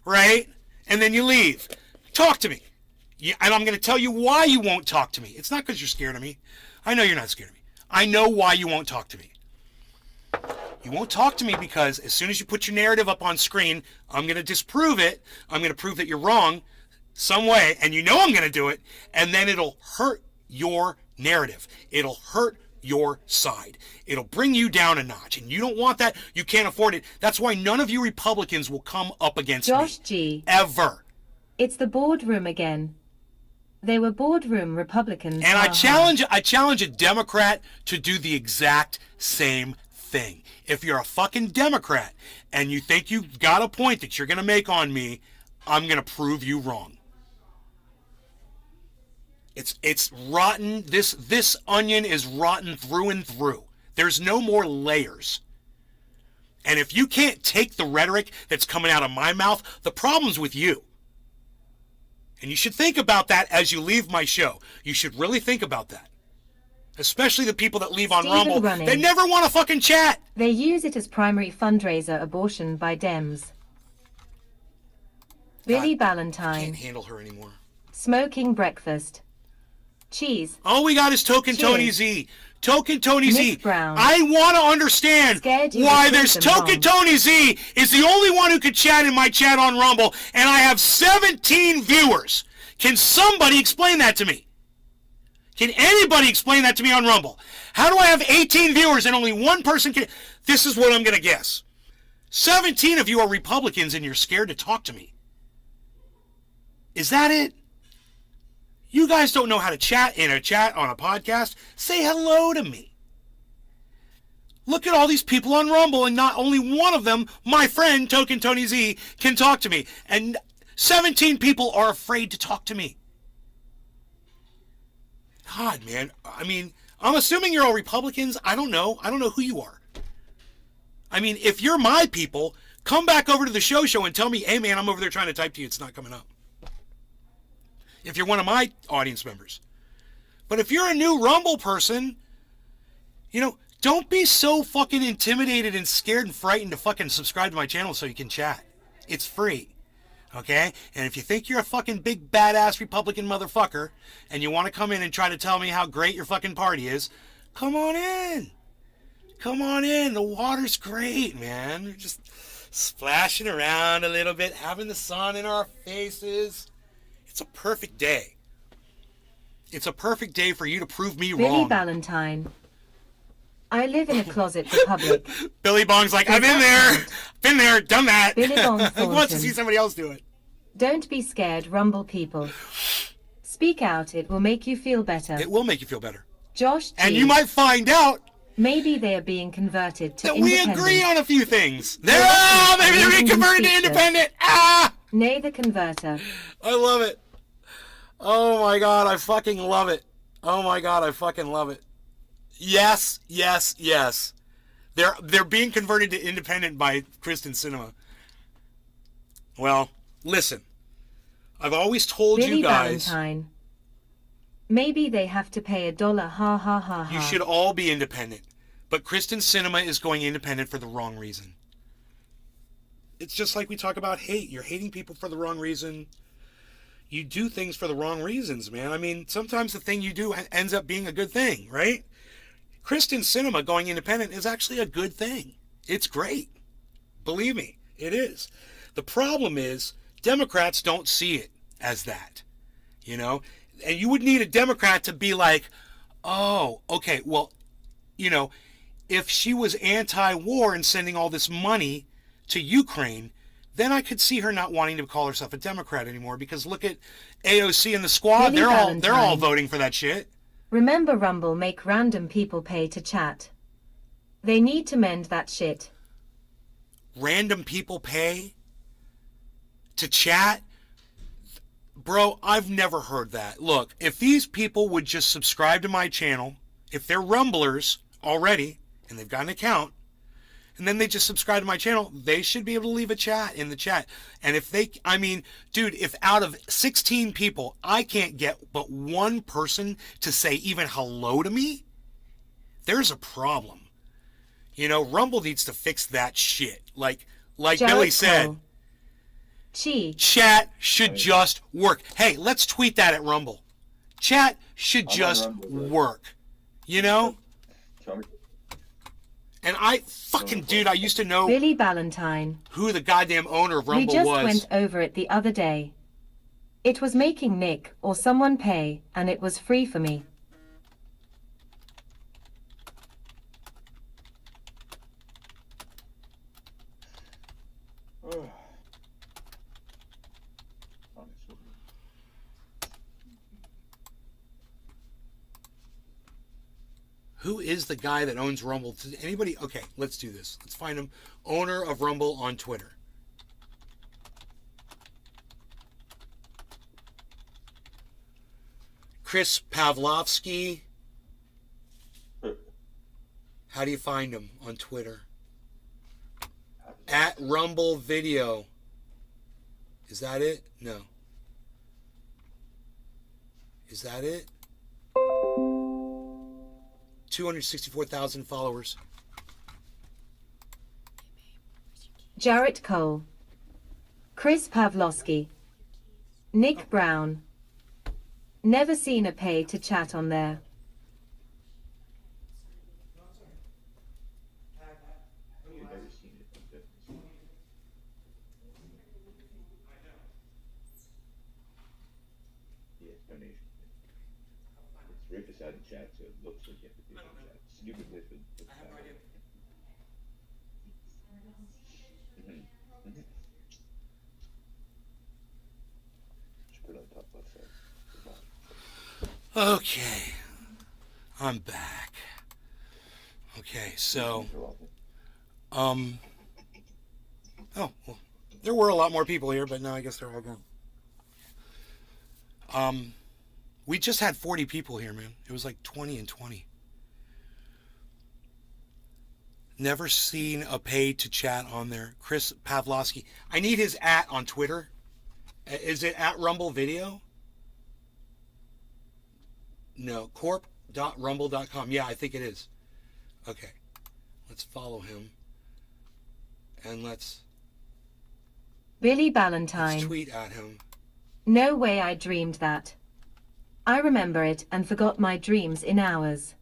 A: right? And then you leave. Talk to me. And I'm going to tell you why you won't talk to me. It's not because you're scared of me. I know you're not scared of me. I know why you won't talk to me. You won't talk to me because as soon as you put your narrative up on screen, I'm going to disprove it. I'm going to prove that you're wrong some way, and you know I'm going to do it, and then it'll hurt your narrative. It'll hurt your side. It'll bring you down a notch, and you don't want that. You can't afford it. That's why none of you Republicans will come up against
C: Josh
A: me.
C: G.
A: Ever.
C: It's the boardroom again. They were boardroom Republicans.
A: And I
C: haha.
A: challenge a Democrat to do the exact same thing. If you're a fucking Democrat and you think you've got a point that you're going to make on me, I'm going to prove you wrong. It's rotten. This onion is rotten through and through. There's no more layers. And if you can't take the rhetoric that's coming out of my mouth, the problem's with you. And you should think about that as you leave my show. You should really think about that. Especially the people that leave on
C: Stephen
A: Rumble.
C: Running.
A: They never want to fucking chat.
C: They use it as primary fundraiser abortion by Dems. Billy
A: God, I
C: Ballantyne.
A: can't handle her anymore.
C: Smoking breakfast. Cheese.
A: All we got is Token Tony
C: Cheers.
A: Z. Token Tony
C: Miss
A: Z.
C: Brown.
A: I want to understand
C: Scared you
A: why
C: would
A: there's
C: prove them
A: Token
C: wrong.
A: Tony Z is the only one who could chat in my chat on Rumble, and I have 17 viewers. Can somebody explain that to me? Can anybody explain that to me on Rumble? How do I have 18 viewers and only one person can... This is what I'm going to guess. 17 of you are Republicans and you're scared to talk to me. Is that it? You guys don't know how to chat in a chat on a podcast? Say hello to me. Look at all these people on Rumble, and not only one of them, my friend Token Tony Z, can talk to me. And 17 people are afraid to talk to me. God, man. I mean, I'm assuming you're all Republicans. I don't know. I don't know who you are. I mean, if you're my people, come back over to the show and tell me, hey, man, I'm over there trying to type to you. It's not coming up. If you're one of my audience members. But if you're a new Rumble person, you know, don't be so fucking intimidated and scared and frightened to fucking subscribe to my channel so you can chat. It's free. Okay? And if you think you're a fucking big badass Republican motherfucker and you want to come in and try to tell me how great your fucking party is, come on in. Come on in. The water's great, man. We're just splashing around a little bit, having the sun in our faces. It's a perfect day. It's a perfect day for you to prove me
C: Billy
A: wrong.
C: Ballantyne. I live in a closet Republic.
A: Billy Bong's like, I've been there. Been there, done that.
C: Billy Bong
A: He wants to
C: Thornton.
A: see somebody else do it.
C: Don't be scared, Rumble people. Speak out, it will make you feel better.
A: It will make you feel better.
C: Josh G.
A: And you might find out
C: Maybe they are being converted to
A: that we
C: independent.
A: agree on a few things. Maybe they're being converted to independent. Ah!
C: Nay, the converter.
A: I love it. Oh my God, I fucking love it. Oh my God, I fucking love it. Yes, yes, yes. They're being converted to independent by Kristen Cinema. Well, listen. I've always told
C: Billy
A: you guys
C: Ballantyne. Maybe they have to pay $1. Ha ha ha ha.
A: you should all be independent. But Kristen Cinema is going independent for the wrong reason. It's just like we talk about hate. You're hating people for the wrong reason. You do things for the wrong reasons, man. I mean, sometimes the thing you do ends up being a good thing, right? Kristen Cinema going independent is actually a good thing. It's great. Believe me, it is. The problem is Democrats don't see it as that, you know? And you would need a Democrat to be like, oh, okay, well, you know, if she was anti-war and sending all this money to Ukraine, then I could see her not wanting to call herself a Democrat anymore, because look at AOC and the squad.
C: Billy
A: They're all
C: Valentine.
A: voting for that shit.
C: Remember Rumble make random people pay to chat. They need to mend that shit.
A: Random people pay to chat. Bro, I've never heard that. Look, if these people would just subscribe to my channel, if they're Rumblers already, and they've got an account, and then they just subscribe to my channel, they should be able to leave a chat in the chat. And if they, I mean, dude, if out of 16 people, I can't get but one person to say even hello to me, there's a problem. You know, Rumble needs to fix that shit. Like
C: Jared
A: Billy said,
C: Cole. Chi.
A: chat should just work. Hey, let's tweet that at Rumble. Chat should
B: I'm on
A: just
B: Rumble, but-
A: work. You know?
B: Tell me.
A: And I fucking, dude, I used to know
C: Billy Valentine.
A: who the goddamn owner of
C: We
A: Rumble
C: just
A: was.
C: went over it the other day. It was making Nick or someone pay, and it was free for me.
A: Who is the guy that owns Rumble? Does anybody? Okay, let's do this. Let's find him. Owner of Rumble on Twitter. Chris Pavlovsky. How do you find him on Twitter? At Rumble Video. Is that it? No. Is that it? 264,000 followers.
C: Jarrett Cole. Chris Pavlovsky. Nick Brown. Never seen a pay to chat on there.
B: You've never seen it. I've definitely seen it. Yeah, it's donation. It's right beside the chat, so it looks like you have to do the chat. It's a stupid place with the chat. Just put it on top left side. The bottom.
A: Okay. I'm back. Okay, so,
B: You're welcome.
A: oh, well, there were a lot more people here, but now I guess they're all gone. We just had 40 people here, man. It was like 20 and 20. Never seen a pay to chat on there. Chris Pavlovsky. I need his @ on Twitter. Is it at Rumble Video? No, corp.rumble.com. Yeah, I think it is. Okay. Let's follow him. And let's
C: Billy Valentine.
A: tweet at him.
C: No way I dreamed that. I remember it and forgot my dreams in hours.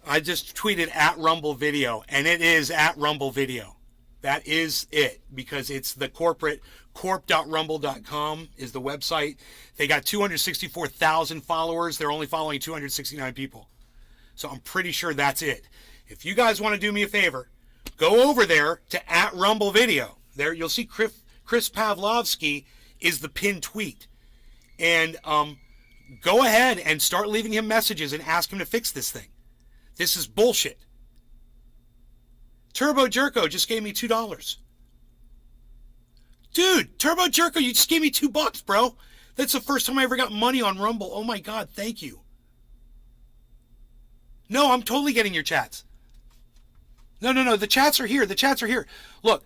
A: I just tweeted at Rumble Video, and it is at Rumble Video. That is it, because it's the corp.rumble.com is the website. They got 264,000 followers. They're only following 269 people. So I'm pretty sure that's it. If you guys want to do me a favor, go over there to at Rumble Video. There you'll see Chris Pavlovsky is the pinned tweet. And go ahead and start leaving him messages and ask him to fix this thing. This is bullshit. Turbo Jerko just gave me $2. Dude, Turbo Jerko, you just gave me $2, bro. That's the first time I ever got money on Rumble. Oh my God, thank you. No, I'm totally getting your chats. No, the chats are here. The chats are here. Look,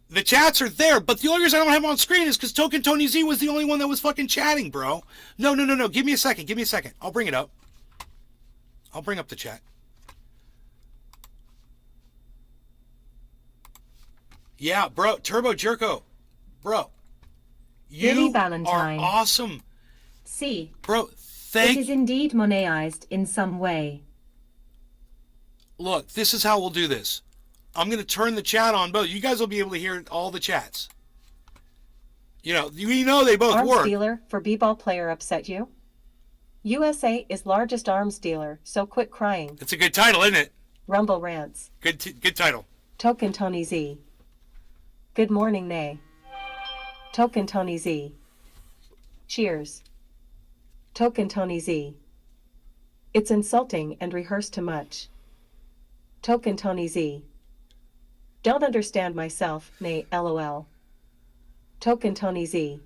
A: the chats are there, but the only reason I don't have them on screen is because Token Tony Z was the only one that was fucking chatting, bro. No. Give me a second. I'll bring it up. I'll bring up the chat. Yeah, bro, Turbo Jerko, bro,
C: Billy
A: you are
C: Valentine.
A: awesome,
C: See,
A: bro.
C: it
A: Thank.
C: is indeed monetized in some way.
A: Look, this is how we'll do this. I'm gonna turn the chat on both. You guys will be able to hear all the chats. You know they both
G: Arms
A: work.
G: dealer for b-ball player upset you? USA is largest arms dealer, so quit crying.
A: It's a good title, isn't it?
G: Rumble Rants.
A: Good title.
G: Token Tony Z. Good morning, Nay. Token Tony Z. Cheers. Token Tony Z. It's insulting and rehearsed too much. Token Tony Z. Don't understand myself, Nay, lol. Token Tony Z.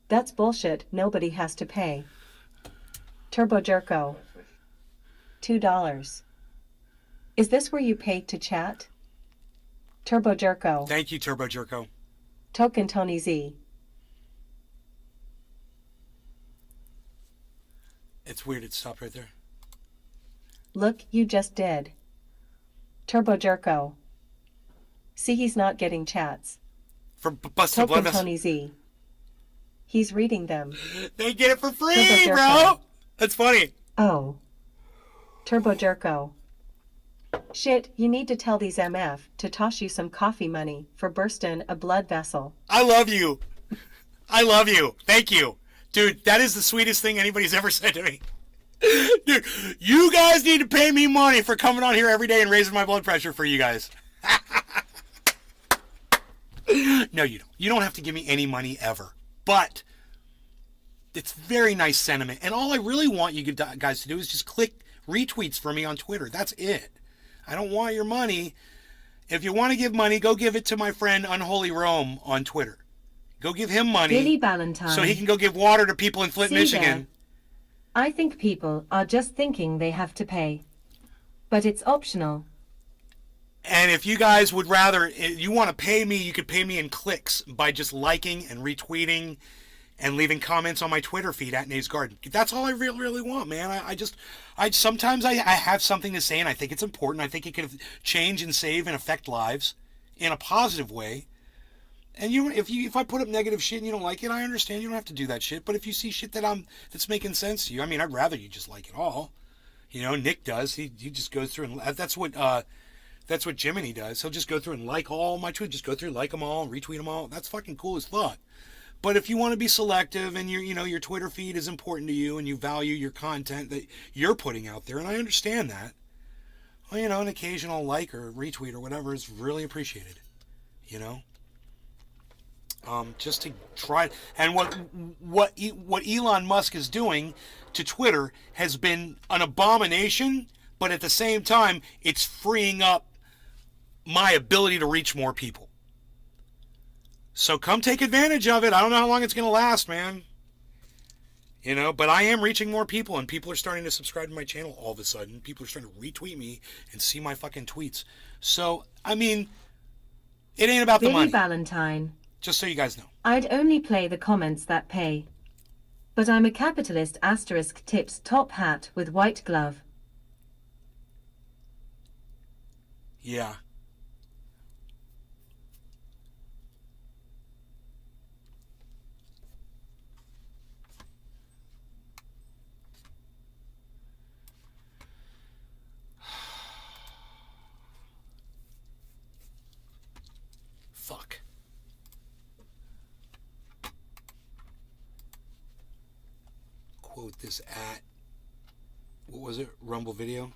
G: That's bullshit, nobody has to pay. Turbo Jerko. $2. Is this where you pay to chat? Turbo Jerko.
A: Thank you, Turbo Jerko.
G: Token Tony Z.
A: It's weird it stopped right there.
G: Look, you just did. Turbo Jerko. See, he's not getting chats.
A: For busted blood
G: Token
A: vessel.
G: Tony Z. He's reading them.
A: They get it for free,
G: Turbo
A: bro.
G: Jerko.
A: That's funny.
G: Oh. Turbo Jerko. Shit, you need to tell these MF to toss you some coffee money for bursting a blood vessel.
A: I love you. I love you. Thank you. Dude, that is the sweetest thing anybody's ever said to me. Dude, you guys need to pay me money for coming on here every day and raising my blood pressure for you guys. No, you don't. You don't have to give me any money ever. But it's very nice sentiment. And all I really want you guys to do is just click retweets for me on Twitter. That's it. I don't want your money. If you want to give money, go give it to my friend Unholy Rome on Twitter. Go give him money
C: Billy Valentine.
A: so he can go give water to people in Flint,
C: See
A: Michigan.
C: there. I think people are just thinking they have to pay. But it's optional.
A: And if you guys would rather, if you want to pay me, you could pay me in clicks by just liking and retweeting and leaving comments on my Twitter feed at Nays Garden. That's all I really want, man. I sometimes I have something to say and I think it's important. I think it could change and save and affect lives in a positive way. And if I put up negative shit and you don't like it, I understand. You don't have to do that shit. But if you see shit that's making sense to you, I mean, I'd rather you just like it all. You know, Nick does. He just goes through and that's what Jiminy does. He'll just go through and like all my tweets. Just go through, like them all, retweet them all. That's fucking cool as fuck. But if you want to be selective and your Twitter feed is important to you and you value your content that you're putting out there, and I understand that, well, an occasional like or retweet or whatever is really appreciated. Just to try. And what Elon Musk is doing to Twitter has been an abomination, but at the same time, it's freeing up my ability to reach more people. So come take advantage of it. I don't know how long it's going to last, man. But I am reaching more people, and people are starting to subscribe to my channel all of a sudden. People are starting to retweet me and see my fucking tweets. So, I mean, it ain't about the
C: Billy
A: money.
C: Valentine.
A: Just so you guys know.
C: I'd only play the comments that pay. But I'm a capitalist * tips top hat with white glove.
A: Yeah. Fuck. Quote this at, what was it? Rumble video?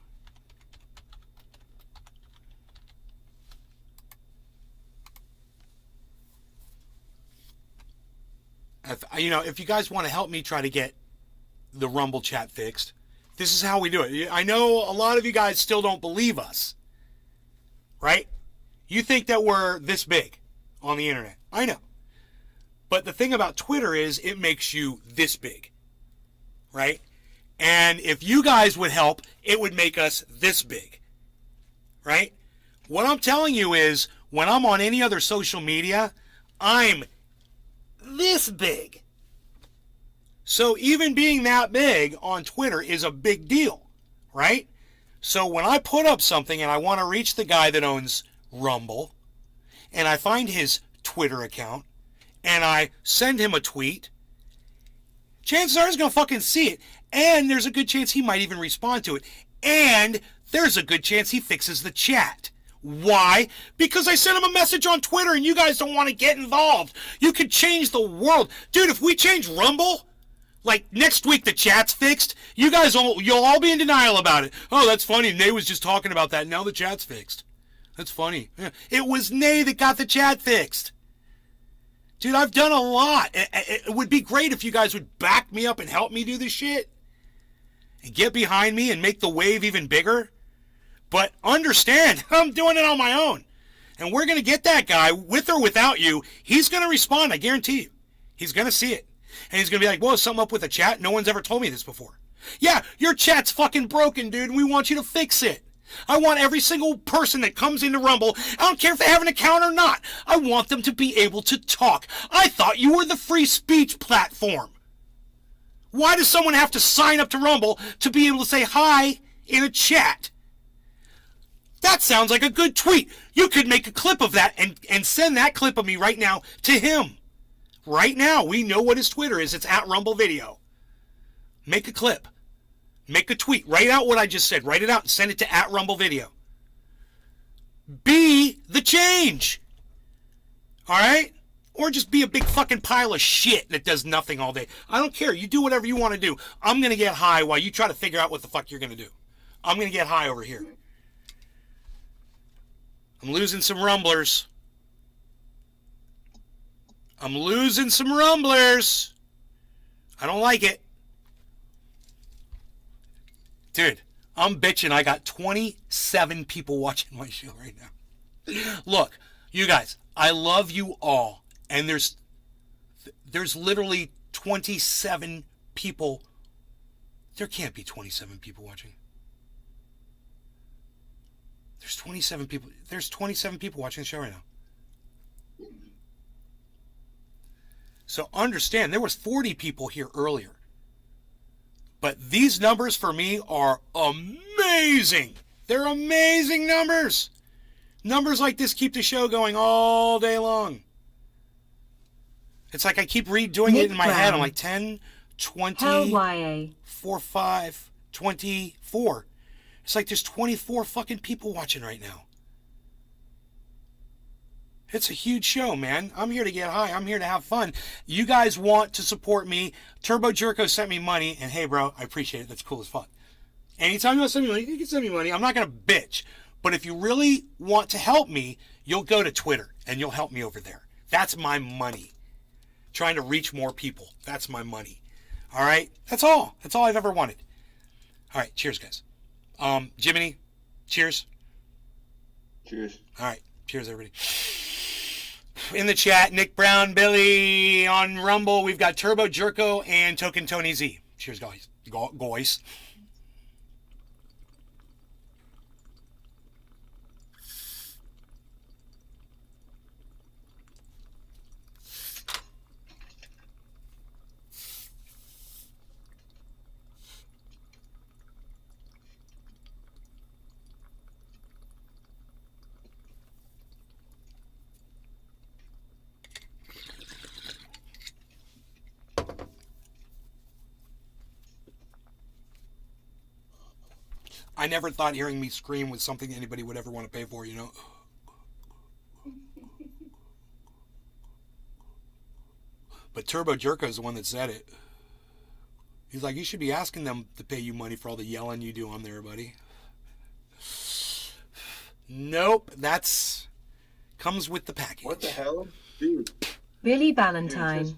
A: If you guys want to help me try to get the Rumble chat fixed, this is how we do it. I know a lot of you guys still don't believe us, right? You think that we're this big on the internet. I know. But the thing about Twitter is it makes you this big, right? And if you guys would help, it would make us this big, right? What I'm telling you is when I'm on any other social media, I'm this big. So even being that big on Twitter is a big deal, right? So when I put up something and I want to reach the guy that owns Rumble, and I find his Twitter account, and I send him a tweet, chances are he's going to fucking see it, and there's a good chance he might even respond to it, and there's a good chance he fixes the chat. Why? Because I sent him a message on Twitter and you guys don't want to get involved. You could change the world. Dude, if we change Rumble, Like, next week the chat's fixed. You'll all be in denial about it. Oh, that's funny. Nay was just talking about that. Now the chat's fixed. That's funny. Yeah. It was Nay that got the chat fixed. Dude, I've done a lot. It would be great if you guys would back me up and help me do this shit. And get behind me and make the wave even bigger. But understand, I'm doing it on my own. And we're going to get that guy, with or without you. He's going to respond, I guarantee you. He's going to see it. And he's going to be like, whoa, something up with the chat? No one's ever told me this before. Yeah, your chat's fucking broken, dude, and we want you to fix it. I want every single person that comes into Rumble, I don't care if they have an account or not, I want them to be able to talk. I thought you were the free speech platform. Why does someone have to sign up to Rumble to be able to say hi in a chat? That sounds like a good tweet. You could make a clip of that and send that clip of me right now to him. Right now, we know what his Twitter is. It's at Rumble Video. Make a clip. Make a tweet. Write out what I just said. Write it out and send it to at Rumble Video. Be the change. All right? Or just be a big fucking pile of shit that does nothing all day. I don't care. You do whatever you want to do. I'm going to get high while you try to figure out what the fuck you're going to do. I'm going to get high over here. I'm losing some rumblers. I'm losing some rumblers. I don't like it. Dude, I'm bitching. I got 27 people watching my show right now. Look, you guys, I love you all. And there's literally 27 people. There can't be 27 people watching. There's 27 people. There's 27 people watching the show right now. So understand, there was 40 people here earlier. But these numbers for me are amazing. They're amazing numbers. Numbers like this keep the show going all day long. It's like I keep redoing it in my head. I'm like 10, 20,
C: Hell YA.
A: 4, 5, 24. It's like there's 24 fucking people watching right now. It's a huge show, man. I'm here to get high. I'm here to have fun. You guys want to support me. Turbo Jerko sent me money, and hey, bro, I appreciate it. That's cool as fuck. Anytime you want to send me money, you can send me money. I'm not going to bitch. But if you really want to help me, you'll go to Twitter, and you'll help me over there. That's my money. Trying to reach more people. That's my money. All right? That's all. That's all I've ever wanted. All right. Cheers, guys. Jiminy, cheers.
B: Cheers.
A: All right. Cheers, everybody. In the chat, Nick Brown, Billy on Rumble. We've got Turbo Jerko and Token Tony Z. Cheers, guys. Guys. I never thought hearing me scream was something anybody would ever want to pay for, you know? But Turbo Jerko is the one that said it. He's like, you should be asking them to pay you money for all the yelling you do on there, buddy. Nope, that's comes with the package.
B: What the hell? Dude.
C: Billy
B: Dude,
C: Valentine.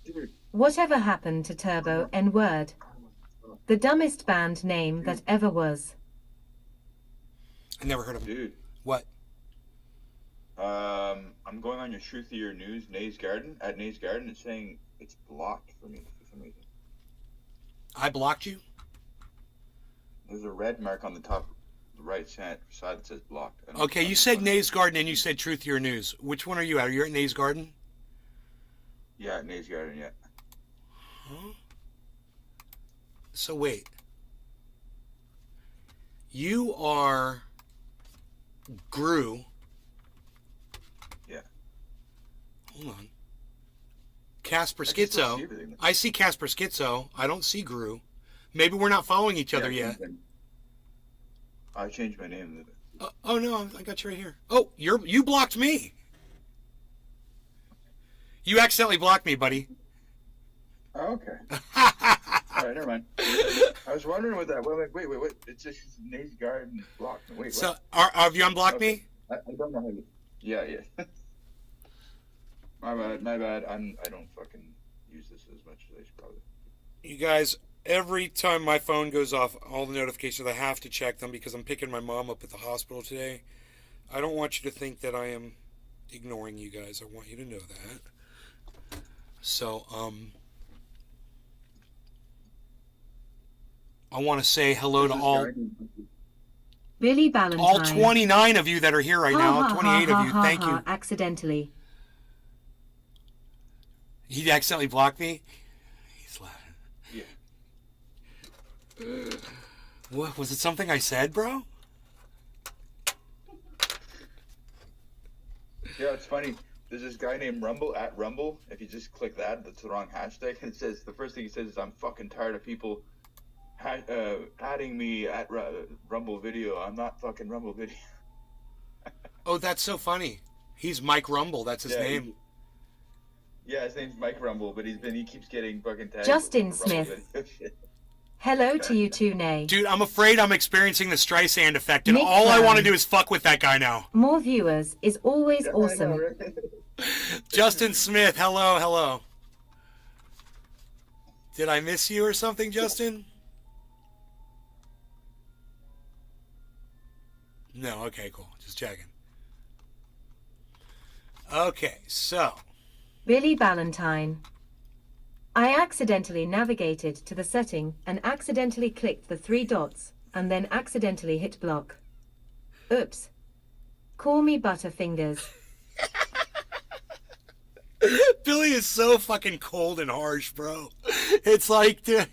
B: dude.
C: Whatever happened to Turbo N-word? The dumbest band name that ever was.
A: I never heard of him.
B: Dude.
A: What?
B: I'm going on your Truthier News, Nays Garden, at Nays Garden. It's saying it's blocked for me for some reason.
A: I blocked you?
B: There's a red mark on the top right side that says blocked.
A: Okay, you said Nays Garden and you said Truth Your News. Which one are you at? Are you at Nays Garden?
B: Yeah, at Nays Garden, yeah.
A: Huh? So wait. You are Gru.
B: Yeah.
A: Hold on. Casper
B: I can still see
A: Schizo.
B: everything.
A: I see Casper Schizo. I don't see Gru. Maybe we're not following each other
B: Yeah,
A: yet.
B: I changed my name.
A: Oh no, I got you right here. Oh, you blocked me. You accidentally blocked me, buddy.
B: Oh, okay. All right, never mind. I was wondering what that. Well, like, wait. It's just Nate's guard and blocked me. Wait.
A: So,
B: What?
A: have you unblocked
B: Okay.
A: me?
B: I don't know how to. Yeah. My bad. I don't fucking use this as much as I should probably.
A: You guys, every time my phone goes off, all the notifications, I have to check them because I'm picking my mom up at the hospital today. I don't want you to think that I am ignoring you guys. I want you to know that. So, I want to say hello to all
C: Billy Ballantyne.
A: all 29 of you that are here right now. 28 of you. Thank you.
C: Accidentally.
A: He accidentally blocked me. He's laughing.
B: Yeah.
A: What was it? Something I said, bro?
B: Yeah, it's funny. There's this guy named Rumble at Rumble. If you just click that, that's the wrong hashtag. And it says the first thing he says is, "I'm fucking tired of people adding me at Rumble Video. I'm not fucking Rumble Video."
A: Oh, that's so funny. He's Mike Rumble. That's his
B: Yeah,
A: name.
B: Yeah, his name's Mike Rumble, but he keeps getting fucking tagged.
C: Justin
B: with Rumble
C: Smith.
B: Video shit.
C: Hello to you too, Nay.
A: Dude, I'm afraid I'm experiencing the Streisand effect, and
C: Nick
A: all I want to
C: Brown.
A: do is fuck with that guy now.
C: More viewers is always
B: Yeah, I
C: awesome.
B: know, right?
A: Justin Smith, hello. Did I miss you or something, Justin? No, okay, cool. Just checking. Okay, so.
C: Billy Ballantyne. I accidentally navigated to the setting and accidentally clicked the 3 dots and then accidentally hit block. Oops. Call me Butterfingers.
A: Billy is so fucking cold and harsh, bro. It's like, dude.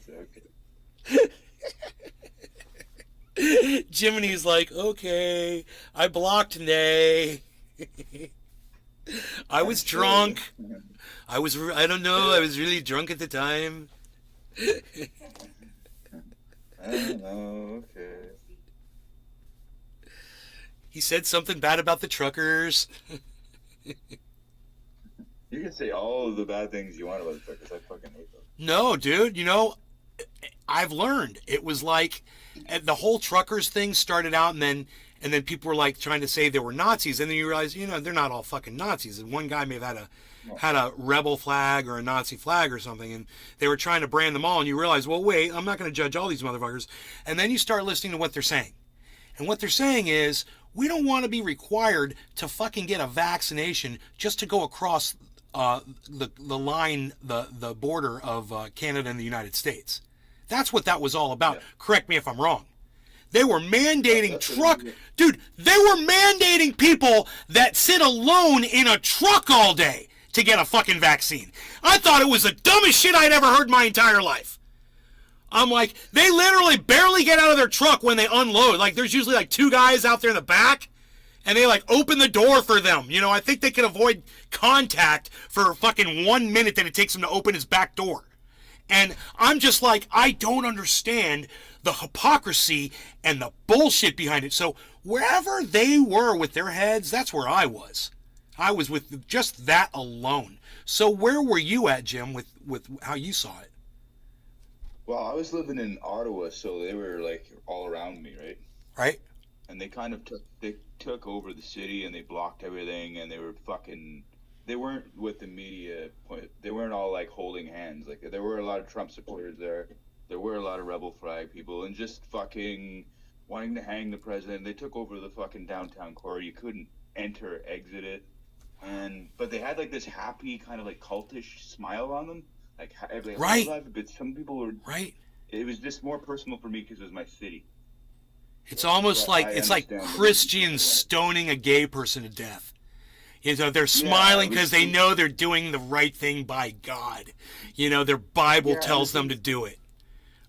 A: Jiminy's like, okay, I blocked Nay. I was drunk. I don't know, I was really drunk at the time.
B: I don't know. Okay.
A: He said something bad about the truckers.
B: You can say all of the bad things you want about the truckers. I fucking hate them.
A: No, dude, you know, I've learned. It was like the whole truckers thing started out, and then people were like trying to say they were Nazis, and then you realize, you know, they're not all fucking Nazis. And one guy may have had a rebel flag or a Nazi flag or something, and they were trying to brand them all, and you realize, well, wait, I'm not going to judge all these motherfuckers. And then you start listening to what they're saying. And what they're saying is, we don't want to be required to fucking get a vaccination just to go across the line, the border of Canada and the United States. That's what that was all about.
B: Yeah.
A: Correct me if I'm wrong. They were mandating dude, they were mandating people that sit alone in a truck all day to get a fucking vaccine. I thought it was the dumbest shit I'd ever heard in my entire life. I'm like, they literally barely get out of their truck when they unload. Like, there's usually like 2 guys out there in the back, and they like open the door for them. You know, I think they can avoid contact for fucking 1 minute that it takes them to open his back door. And I'm just like, I don't understand the hypocrisy and the bullshit behind it. So wherever they were with their heads, that's where I was. I was with just that alone. So where were you at, Jim, with how you saw it?
B: Well, I was living in Ottawa, so they were like all around me, right?
A: Right?
B: And they kind of took over the city, and they blocked everything, and they weren't with the media point. They weren't all like holding hands. Like, there were a lot of Trump supporters there. There were a lot of rebel flag people, and just fucking wanting to hang the president. They took over the fucking downtown core. You couldn't enter or exit it. But they had like this happy kind of like cultish smile on them. Like,
A: Right.
B: But some people were.
A: Right?
B: It was just more personal for me because it was my city.
A: It's almost
B: Yeah,
A: like
B: I
A: it's like
B: understand.
A: Christians stoning a gay person to death. You know, they're smiling
B: it
A: because
B: was-
A: they know they're doing the right thing by God. You know, their Bible
B: Yeah,
A: tells
B: and
A: them to do it.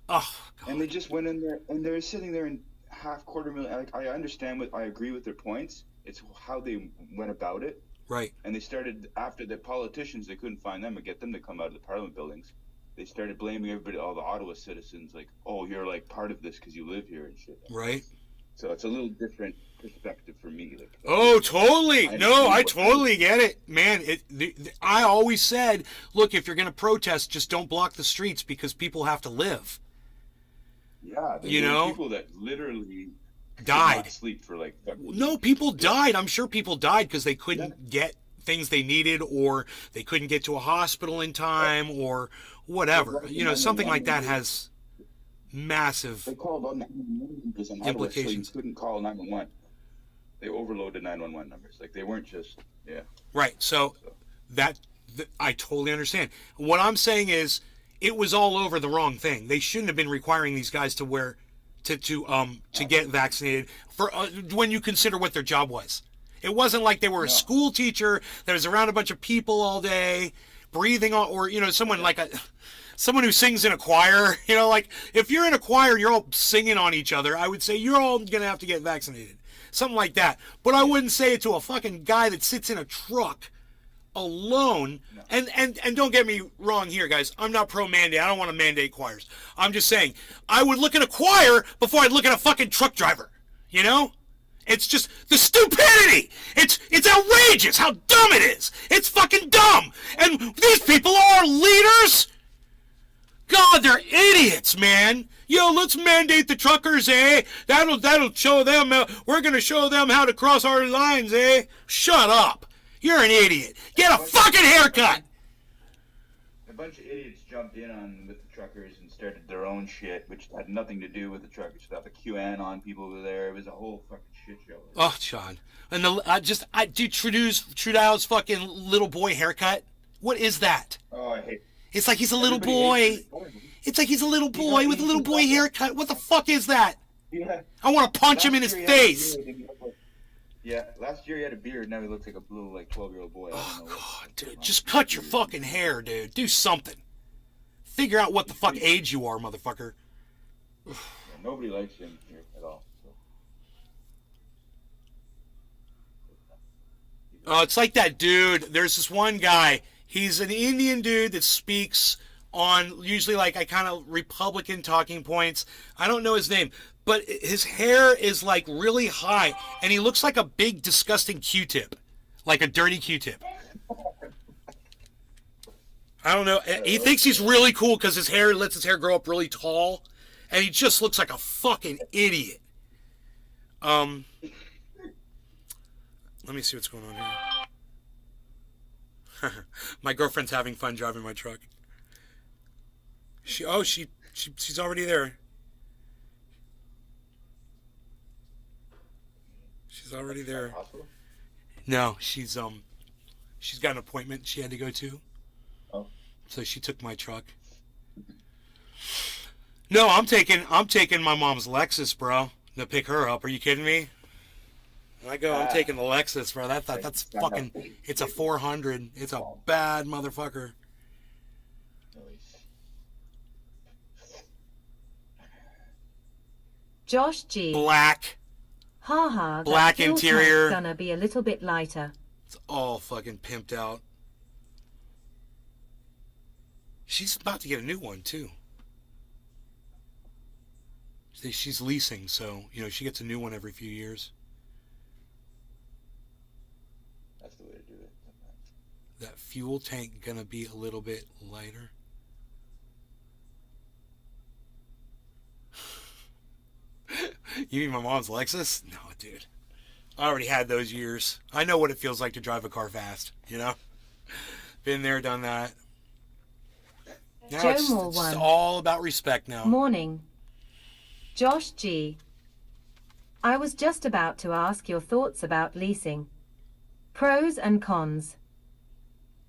A: Oh, God.
B: And they just went in there, and they're sitting there in $250,000. Like, I understand I agree with their points. It's how they went about it.
A: Right.
B: And they started, after the politicians, they couldn't find them and get them to come out of the parliament buildings. They started blaming everybody, all the Ottawa citizens, like, oh, you're like part of this because you live here and shit.
A: Right.
B: So it's a little different perspective for me. Like,
A: Oh, totally.
B: I
A: No, I
B: understand what-
A: totally get it, man. I always said, look, if you're going to protest, just don't block the streets because people have to live.
B: Yeah,
A: You
B: there were
A: know?
B: people that literally could
A: Died.
B: not sleep for like
A: No, people died. I'm sure people died because they couldn't get things they needed, or they couldn't get to a hospital in time, or whatever. You know, something like that has massive.
B: They called on 911 numbers in Ottawa,
A: Implications.
B: so you couldn't call 911. They overloaded 911 numbers. Like they weren't just
A: Right. So I totally understand. What I'm saying is, it was all over the wrong thing. They shouldn't have been requiring these guys to wear to get vaccinated for when you consider what their job was. It wasn't like they were a school teacher that was around a bunch of people all day, breathing on, or someone who sings in a choir. You know, like if you're in a choir, you're all singing on each other. I would say you're all gonna have to get vaccinated, something like that. But I wouldn't say it to a fucking guy that sits in a truck alone. And don't get me wrong here, guys. I'm not pro mandate. I don't want to mandate choirs. I'm just saying I would look at a choir before I'd look at a fucking truck driver. You know? It's just the stupidity. It's outrageous how dumb it is. It's fucking dumb. And these people are leaders. God, they're idiots, man. Yo, let's mandate the truckers, eh? That'll show them. We're gonna show them how to cross our lines, eh? Shut up. You're an idiot. Get a fucking haircut.
B: a bunch of idiots jumped in on with the truckers and started their own shit, which had nothing to do with the truckers stuff. The QAnon people were there. It was a whole fucking shit show.
A: Oh, John. And dude, Trudeau's fucking little boy haircut. What is that?
B: Oh, I hate.
A: It's like he's a little
B: Everybody hates
A: boy.
B: it.
A: It's like he's a little boy with a little boy haircut. What the fuck is that?
B: Yeah.
A: I want to punch him in his
B: Last year he had a
A: face.
B: beard and he looked like- Yeah, last year he had a beard. Now he looks like a little 12-year-old boy. I
A: Oh,
B: don't know what-
A: God, dude. Just cut your fucking hair, dude. Do something. Figure out what the fuck age you are, motherfucker.
B: Yeah, nobody likes him here at all. So.
A: Oh, it's like that dude. There's this one guy. He's an Indian dude that speaks on usually like a kind of Republican talking points. I don't know his name, but his hair is like really high, and he looks like a big, disgusting Q-tip, like a dirty Q-tip. I don't know. He thinks he's really cool because his hair lets his hair grow up really tall, and he just looks like a fucking idiot. Let me see what's going on here. My girlfriend's having fun driving my truck. She's already there. She's already there.
B: Hospital?
A: No, she's got an appointment she had to go to.
B: Oh.
A: So she took my truck. No, I'm taking my mom's Lexus, bro, to pick her up. Are you kidding me? When I go, I'm taking the Lexus, bro. That's fucking. It's a 400. It's a bad motherfucker.
B: Nice.
C: Josh G.
A: Black.
C: Haha, that
A: Black
C: fuel
A: interior.
C: tank's gonna be a little bit lighter.
A: It's all fucking pimped out. She's about to get a new one too. She's leasing, so she gets a new one every few years.
B: That's the way to do it.
A: That fuel tank gonna be a little bit lighter. You mean my mom's Lexus? No, dude. I already had those years. I know what it feels like to drive a car fast, Been there, done that. Now
C: Joe
A: it's
C: Moore one.
A: all about respect now.
C: Morning. Josh G. I was just about to ask your thoughts about leasing. Pros and cons.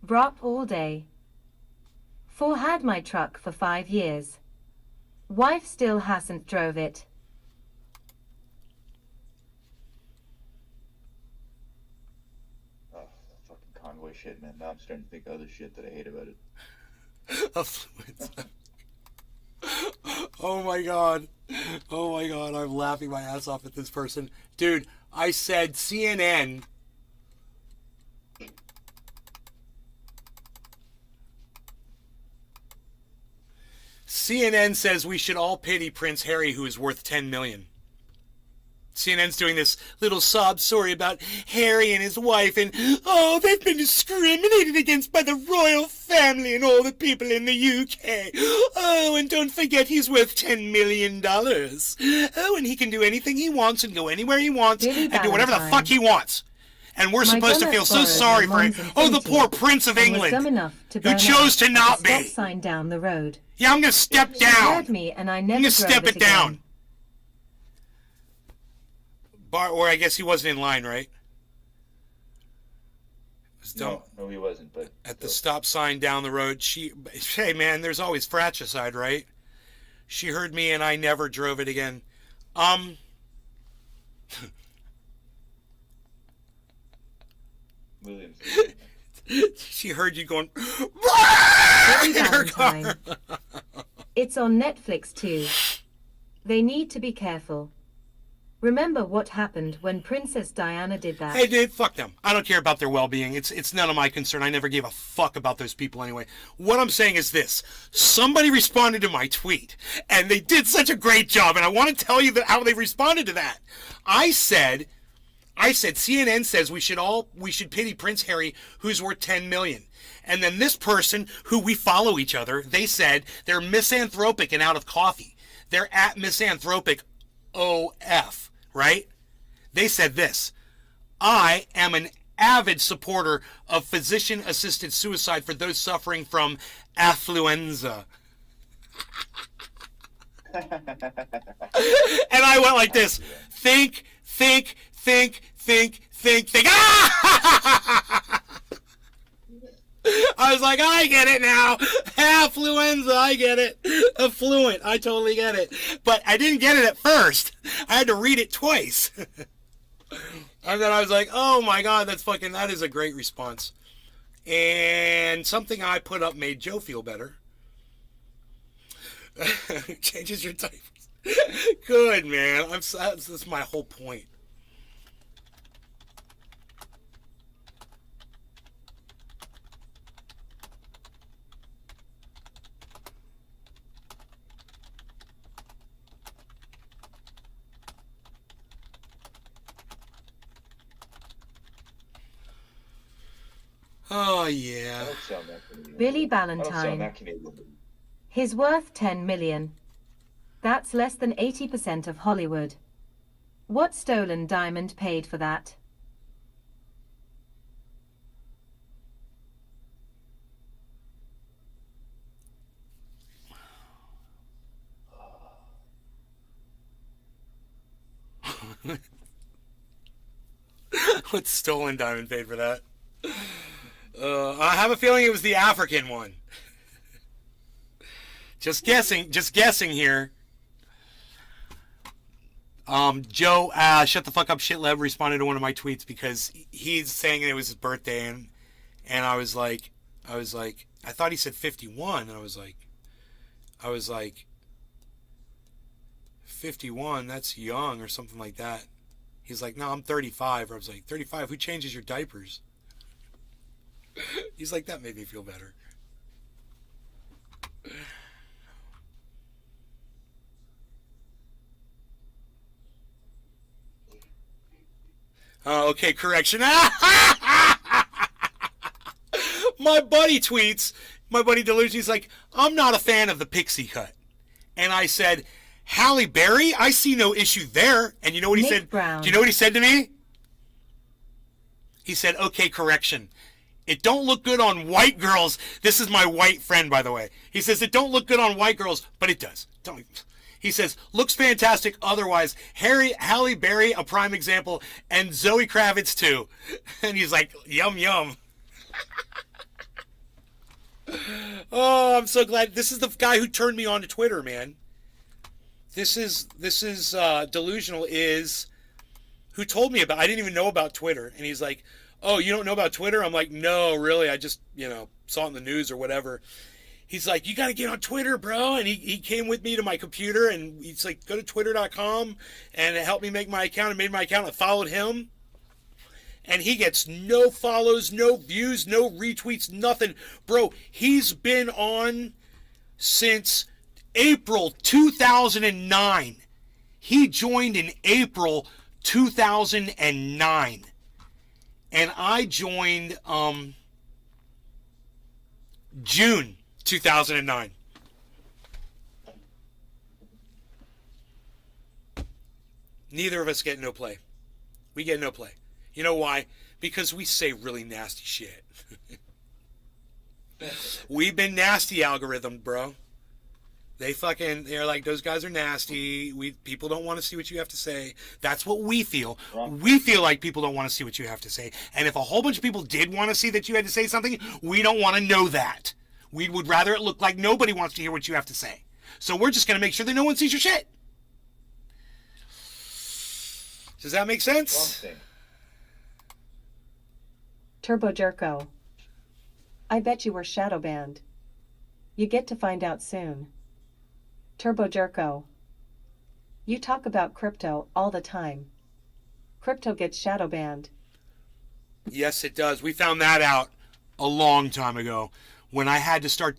C: Brop all day. Had my truck for 5 years. Wife still hasn't drove it.
B: Oh, fucking convoy shit, man. Now I'm starting to think of other shit that I hate about it.
A: Affluence. Oh my god. Oh my god, I'm laughing my ass off at this person. Dude, I said CNN. CNN says we should all pity Prince Harry, who is worth $10 million. CNN's doing this little sob story about Harry and his wife, and oh, they've been discriminated against by the royal family and all the people in the UK. Oh, and don't forget he's worth $10 million. Oh, and he can do anything he wants and go anywhere he wants
C: Billy
A: and do whatever the
C: Valentine.
A: fuck he wants. And we're
C: My
A: supposed to
C: dumbass
A: feel so
C: borrowed
A: sorry
C: my
A: for him.
C: mom's
A: Oh, the
C: Infiniti
A: poor Prince of
C: and was dumb
A: England,
C: enough to
A: who
C: burn
A: chose
C: out
A: to
C: at
A: not
C: the stop
A: be.
C: sign down the road.
A: Yeah, I'm gonna step
C: She heard
A: down.
C: me, and I
A: I'm
C: never
A: gonna
C: drove
A: step it down.
C: again.
A: Or I guess he wasn't in line, right? Was dumb.
B: No, he wasn't. But
A: At the stop sign down the road, hey man, there's always fratricide, right? She heard me and I never drove it again.
B: Williams.
A: She heard you going
C: Billy
A: in her car.
C: Valentine. It's on Netflix too. They need to be careful. Remember what happened when Princess Diana did that?
A: Hey dude, fuck them. I don't care about their well-being. It's none of my concern. I never gave a fuck about those people anyway. What I'm saying is this. Somebody responded to my tweet, and they did such a great job, and I want to tell you how they responded to that. I said CNN says we should pity Prince Harry, who's worth 10 million. And then this person, who we follow each other, they said they're misanthropic and out of coffee. They're at misanthropic OF, right? They said this: I am an avid supporter of physician-assisted suicide for those suffering from affluenza. And I went like this: think. Ah! I was like, I get it now. Affluenza, I get it. Affluent, I totally get it. But I didn't get it at first. I had to read it twice. And then I was like, oh my God, that is a great response. And something I put up made Joe feel better. Changes your diapers. Good, man. That's my whole point. Oh, yeah.
B: I don't sound that Canadian.
C: Billy
B: I don't sound
C: Valentine.
B: that Canadian.
C: He's worth 10 million. That's less than 80% of Hollywood. What stolen diamond paid for that?
A: What stolen diamond paid for that? I have a feeling it was the African one. Just guessing here. Joe, shut the fuck up, shitleb, responded to one of my tweets because he's saying it was his birthday, and I was like, I thought he said 51, and I was like, 51, that's young or something like that. He's like, no, I'm 35. Or I was like, 35, who changes your diapers? He's like, that made me feel better. Okay, correction. My buddy tweets, my buddy Delusion, he's like, I'm not a fan of the pixie cut. And I said, Halle Berry, I see no issue there. And you know what he
C: Nick
A: said?
C: Brown.
A: Do you know what he said to me? He said, okay, correction. It don't look good on white girls. This is my white friend, by the way. He says, it don't look good on white girls, but it does. He says, looks fantastic otherwise. Halle Berry, a prime example, and Zoe Kravitz, too. And he's like, yum, yum. Oh, I'm so glad. This is the guy who turned me on to Twitter, man. This is Delusional is who told me about. I didn't even know about Twitter, and he's like, "Oh, you don't know about Twitter?" I'm like, "No, really. I just saw it in the news or whatever." He's like, "You got to get on Twitter, bro." And he came with me to my computer, and he's like, "Go to twitter.com," and it helped me make my account. I made my account. I followed him, and he gets no follows, no views, no retweets, nothing, bro. He's been on since April 2009. He joined in April 2009. And I joined June 2009. Neither of us get no play. We get no play. You know why? Because we say really nasty shit. We've been nasty algorithm, bro. They're like, those guys are nasty. People don't want to see what you have to say. That's what we feel. We feel like people don't want to see what you have to say. And if a whole bunch of people did want to see that you had to say something, we don't want to know that. We would rather it look like nobody wants to hear what you have to say. So we're just going to make sure that no one sees your shit. Does that make sense?
G: Turbo Jerko. I bet you were shadow banned. You get to find out soon. Turbo Jerko. You talk about crypto all the time. Crypto gets shadow banned.
A: Yes, it does. We found that out a long time ago when I had to start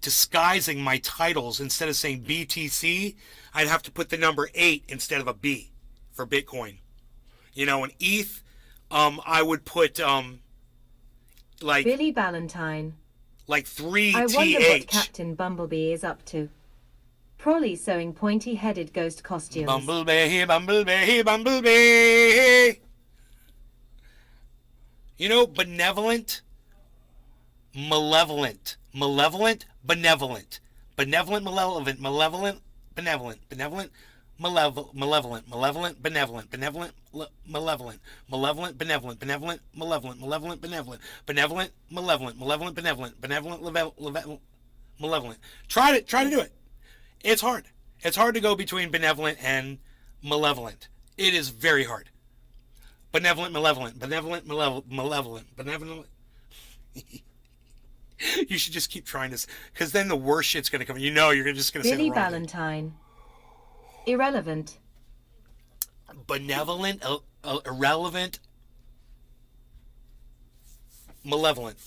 A: disguising my titles. Instead of saying BTC, I'd have to put the number 8 instead of a B for Bitcoin. You know, in ETH, I would put like
C: Billy Ballantyne.
A: like 3
C: I wonder
A: TH.
C: what Captain Bumblebee is up to. Probably sewing pointy-headed ghost costumes.
A: Bumblebee, Bumblebee, Bumblebee. You know, benevolent, malevolent, malevolent, benevolent, benevolent, malevolent, malevolent, benevolent, benevolent, malevolent, malevolent, benevolent, benevolent, malevolent, malevolent, benevolent, benevolent, malevolent, malevolent, benevolent, benevolent, malevolent, malevolent, benevolent, benevolent, malevolent. Try to do it. It's hard. It's hard to go between benevolent and malevolent. It is very hard. Benevolent, malevolent, benevolent, malevolent, benevolent. You should just keep trying this, because then the worst shit's going to come. You know, you're just going to say
C: Billy
A: the wrong thing.
C: Ballantyne. Irrelevant.
A: Benevolent, irrelevant, malevolent.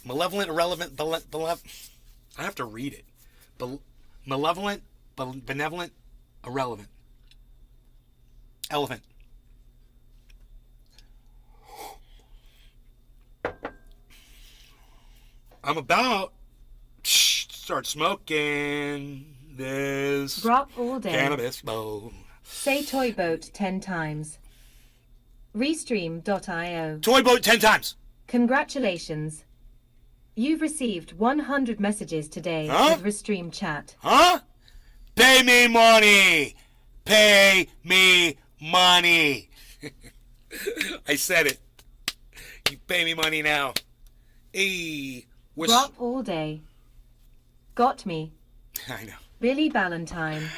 A: Malevolent, irrelevant, I have to read it. Malevolent, benevolent, irrelevant. Elephant. I'm about to start smoking this
C: Brock all day.
A: cannabis bowl.
C: Say toy boat 10 times. Restream.io.
A: Toy boat 10 times.
C: Congratulations. You've received 100 messages today
A: Huh?
C: with Restream chat.
A: Huh? Pay me money. Pay me money. I said it. You pay me money now. Hey.
C: Brock all day. Got me.
A: I know.
C: Billy Ballantyne.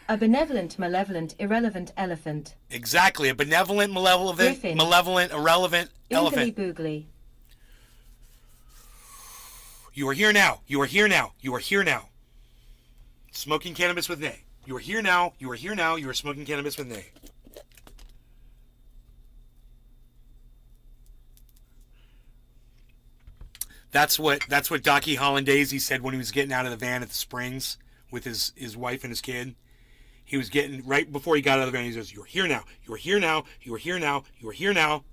C: A benevolent, malevolent, irrelevant elephant.
A: Exactly. A benevolent, malevolent,
C: Griffin.
A: malevolent, irrelevant
C: Oogly
A: elephant.
C: boogly.
A: You are here now. You are here now. You are here now. Smoking cannabis with Nay. You are here now. You are here now. You are smoking cannabis with Nay. That's what Docky Hollandaise said when he was getting out of the van at the Springs with his wife and his kid. He was getting, right before he got out of the van, he says, "You are here now. You are here now. You are here now. You are here now."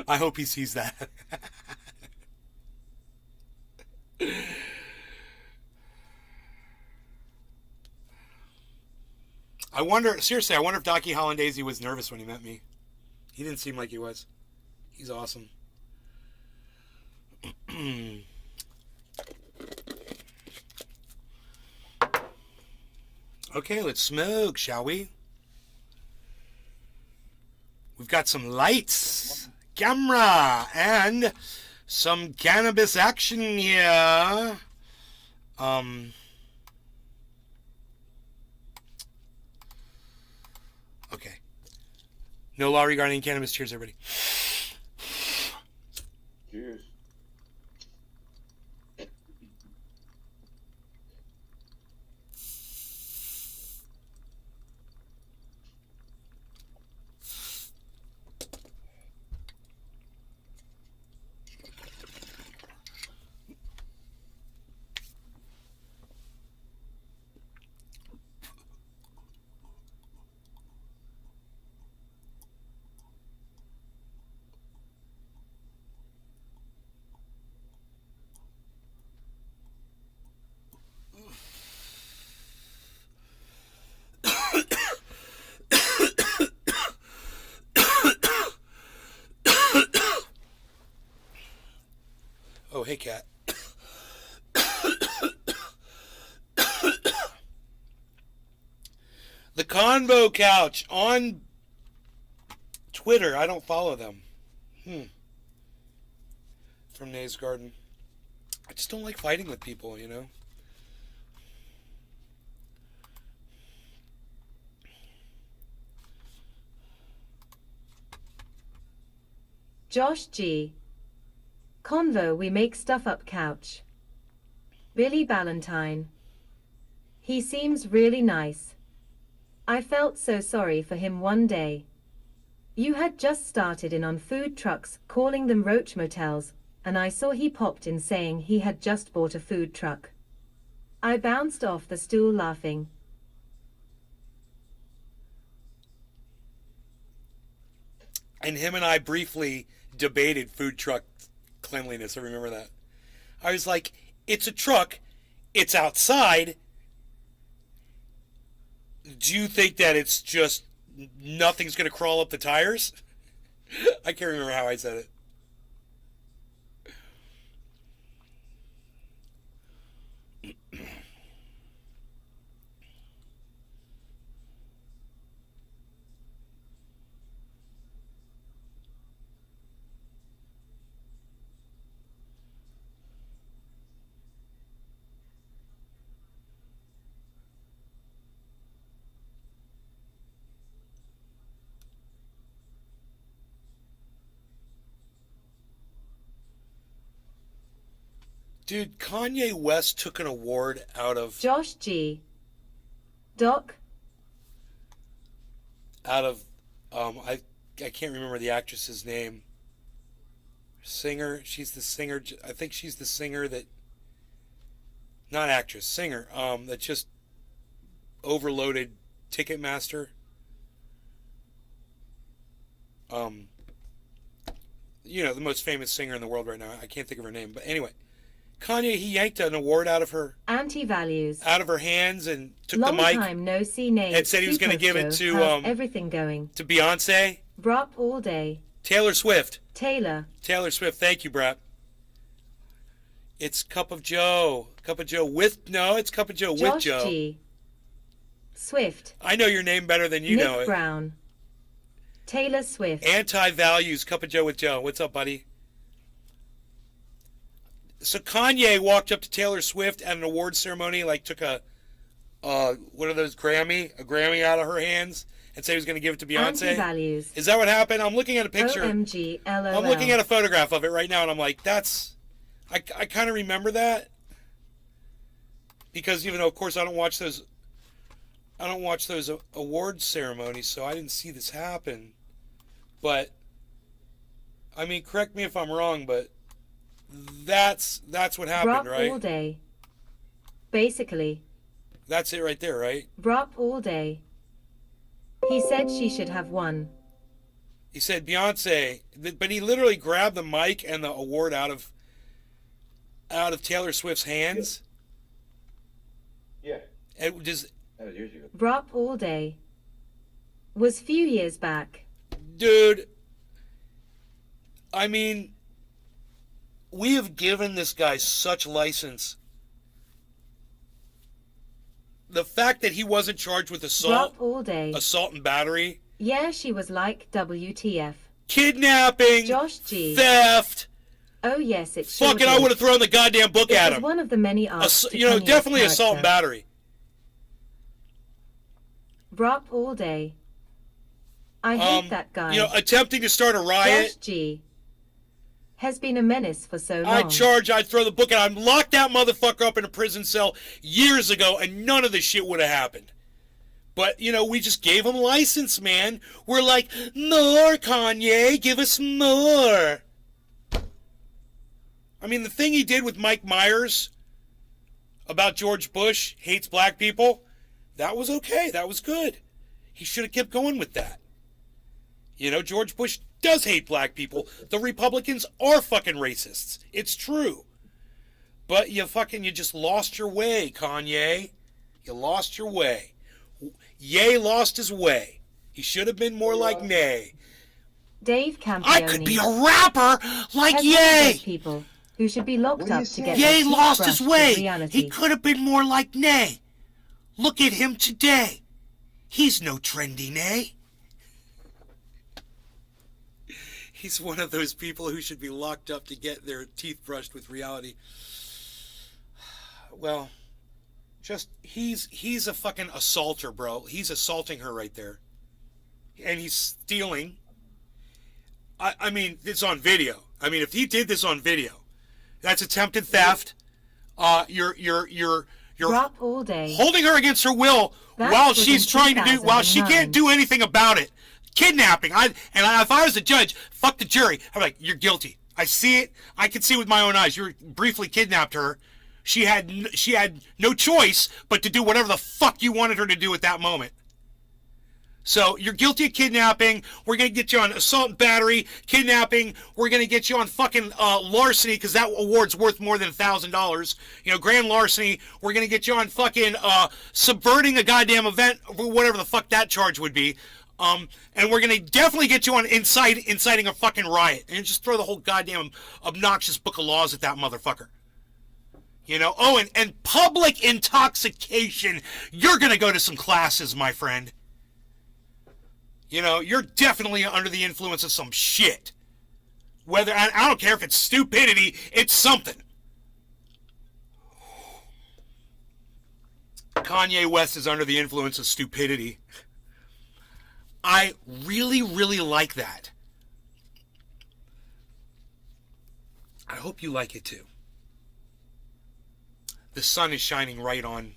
A: I hope he sees that. I wonder if Docky Hollandaise was nervous when he met me. He didn't seem like he was. He's awesome. Okay, let's smoke, shall we? We've got some lights, camera, and some cannabis action here. Okay. No law regarding cannabis. Cheers, everybody.
B: Cheers.
A: Oh, hey, Kat. The Convo Couch on Twitter. I don't follow them. From Nays Garden. I just don't like fighting with people, you know?
C: Josh G. Convo we make stuff up couch. Billy Ballantyne. He seems really nice. I felt so sorry for him one day. You had just started in on food trucks, calling them roach motels, and I saw he popped in saying he had just bought a food truck. I bounced off the stool laughing.
A: And him and I briefly debated food truck cleanliness. I remember that. I was like, it's a truck. It's outside. Do you think that it's just nothing's going to crawl up the tires? I can't remember how I said it. Dude, Kanye West took an award out of
C: Josh G. Doc.
A: I can't remember the actress's name. Singer, she's the singer. I think she's the singer that, not actress, singer. That just overloaded Ticketmaster. You know, the most famous singer in the world right now. I can't think of her name, but anyway. Kanye, he yanked an award out of her
C: Anti-values.
A: hands and took
C: Long
A: the mic
C: time no see Nate.
A: and said he was going to give it to
C: everything going.
A: to Beyonce.
C: Brop all day.
A: Taylor Swift.
C: Taylor.
A: Taylor Swift. Thank you, Brap. It's Cup of Joe. Cup of Joe with it's Cup of Joe with
C: Josh
A: Joe.
C: G. Swift.
A: I know your name better than you
C: Nick
A: know it.
C: Brown. Taylor Swift.
A: Anti-values. Cup of Joe with Joe. What's up, buddy? So Kanye walked up to Taylor Swift at an award ceremony, like took a what are those, a Grammy out of her hands and said he was going to give it to Beyonce.
C: Anti-values.
A: Is that what happened? I'm looking at a picture.
C: OMG, LOL.
A: I'm looking at a photograph of it right now, and I'm like, I kind of remember that because even though, of course, I don't watch those award ceremonies, so I didn't see this happen. But I mean, correct me if I'm wrong, but that's what happened,
C: Brop
A: right?
C: all day. Basically.
A: That's it right there, right?
C: Brop all day. He said she should have won.
A: He said Beyonce, but he literally grabbed the mic and the award out of Taylor Swift's hands.
B: Yeah.
A: It just,
B: That was years ago.
C: Brop all day. Was few years back.
A: dude, I mean, we have given this guy such license. The fact that he wasn't charged with
C: Brop all day.
A: assault and battery,
C: Yeah, she was like WTF.
A: kidnapping,
C: Josh G.
A: theft,
C: Oh yes, it sure
A: fucking, I
C: did.
A: would have thrown the goddamn book
C: It
A: at
C: was
A: him.
C: one of the many arcs to Kanye's
A: Definitely assault and
C: character.
A: battery.
C: Brop all day. I hate that guy.
A: Attempting to start a riot.
C: Josh G. has been a menace for so long.
A: I'd throw the book at him. Lock that motherfucker up in a prison cell years ago, and none of this shit would have happened. But, we just gave him license, man. We're like, more, Kanye, give us more. I mean, the thing he did with Mike Myers about George Bush hates black people, that was okay. That was good. He should have kept going with that. George Bush does hate black people. The Republicans are fucking racists. It's true. But you just lost your way, Kanye. You lost your way. Ye lost his way. He should have been more like Nay.
C: Dave Campioni.
A: I could be a rapper like
C: has
A: Ye.
C: people. who should be locked
B: What are you
C: up to get
B: saying?
C: their
A: Ye
C: teeth
A: lost his
C: brushed with
A: way.
C: reality.
A: He could have been more like Nay. Look at him today. He's no trendy Nay. He's one of those people who should be locked up to get their teeth brushed with reality. Well, just he's a fucking assaulter, bro. He's assaulting her right there. And he's stealing. I mean, it's on video. I mean, if he did this on video, that's attempted theft. You're
C: Drop all day.
A: holding her against her will
C: That
A: while
C: was
A: she's
C: in
A: trying to do, while she
C: 2009.
A: can't do anything about it. Kidnapping. If I was a judge, fuck the jury. I'm like, you're guilty. I see it. I can see with my own eyes. You briefly kidnapped her. She had no choice but to do whatever the fuck you wanted her to do at that moment. So you're guilty of kidnapping. We're going to get you on assault and battery, kidnapping. We're going to get you on fucking larceny because that award's worth more than $1,000. You know, grand larceny. We're going to get you on fucking subverting a goddamn event, whatever the fuck that charge would be. And we're going to definitely get you on inciting a fucking riot. And just throw the whole goddamn obnoxious book of laws at that motherfucker. You know? Oh, and public intoxication. You're going to go to some classes, my friend. You know, you're definitely under the influence of some shit. Whether, I don't care if it's stupidity, it's something. Kanye West is under the influence of stupidity. I really, really like that. I hope you like it too. The sun is shining right on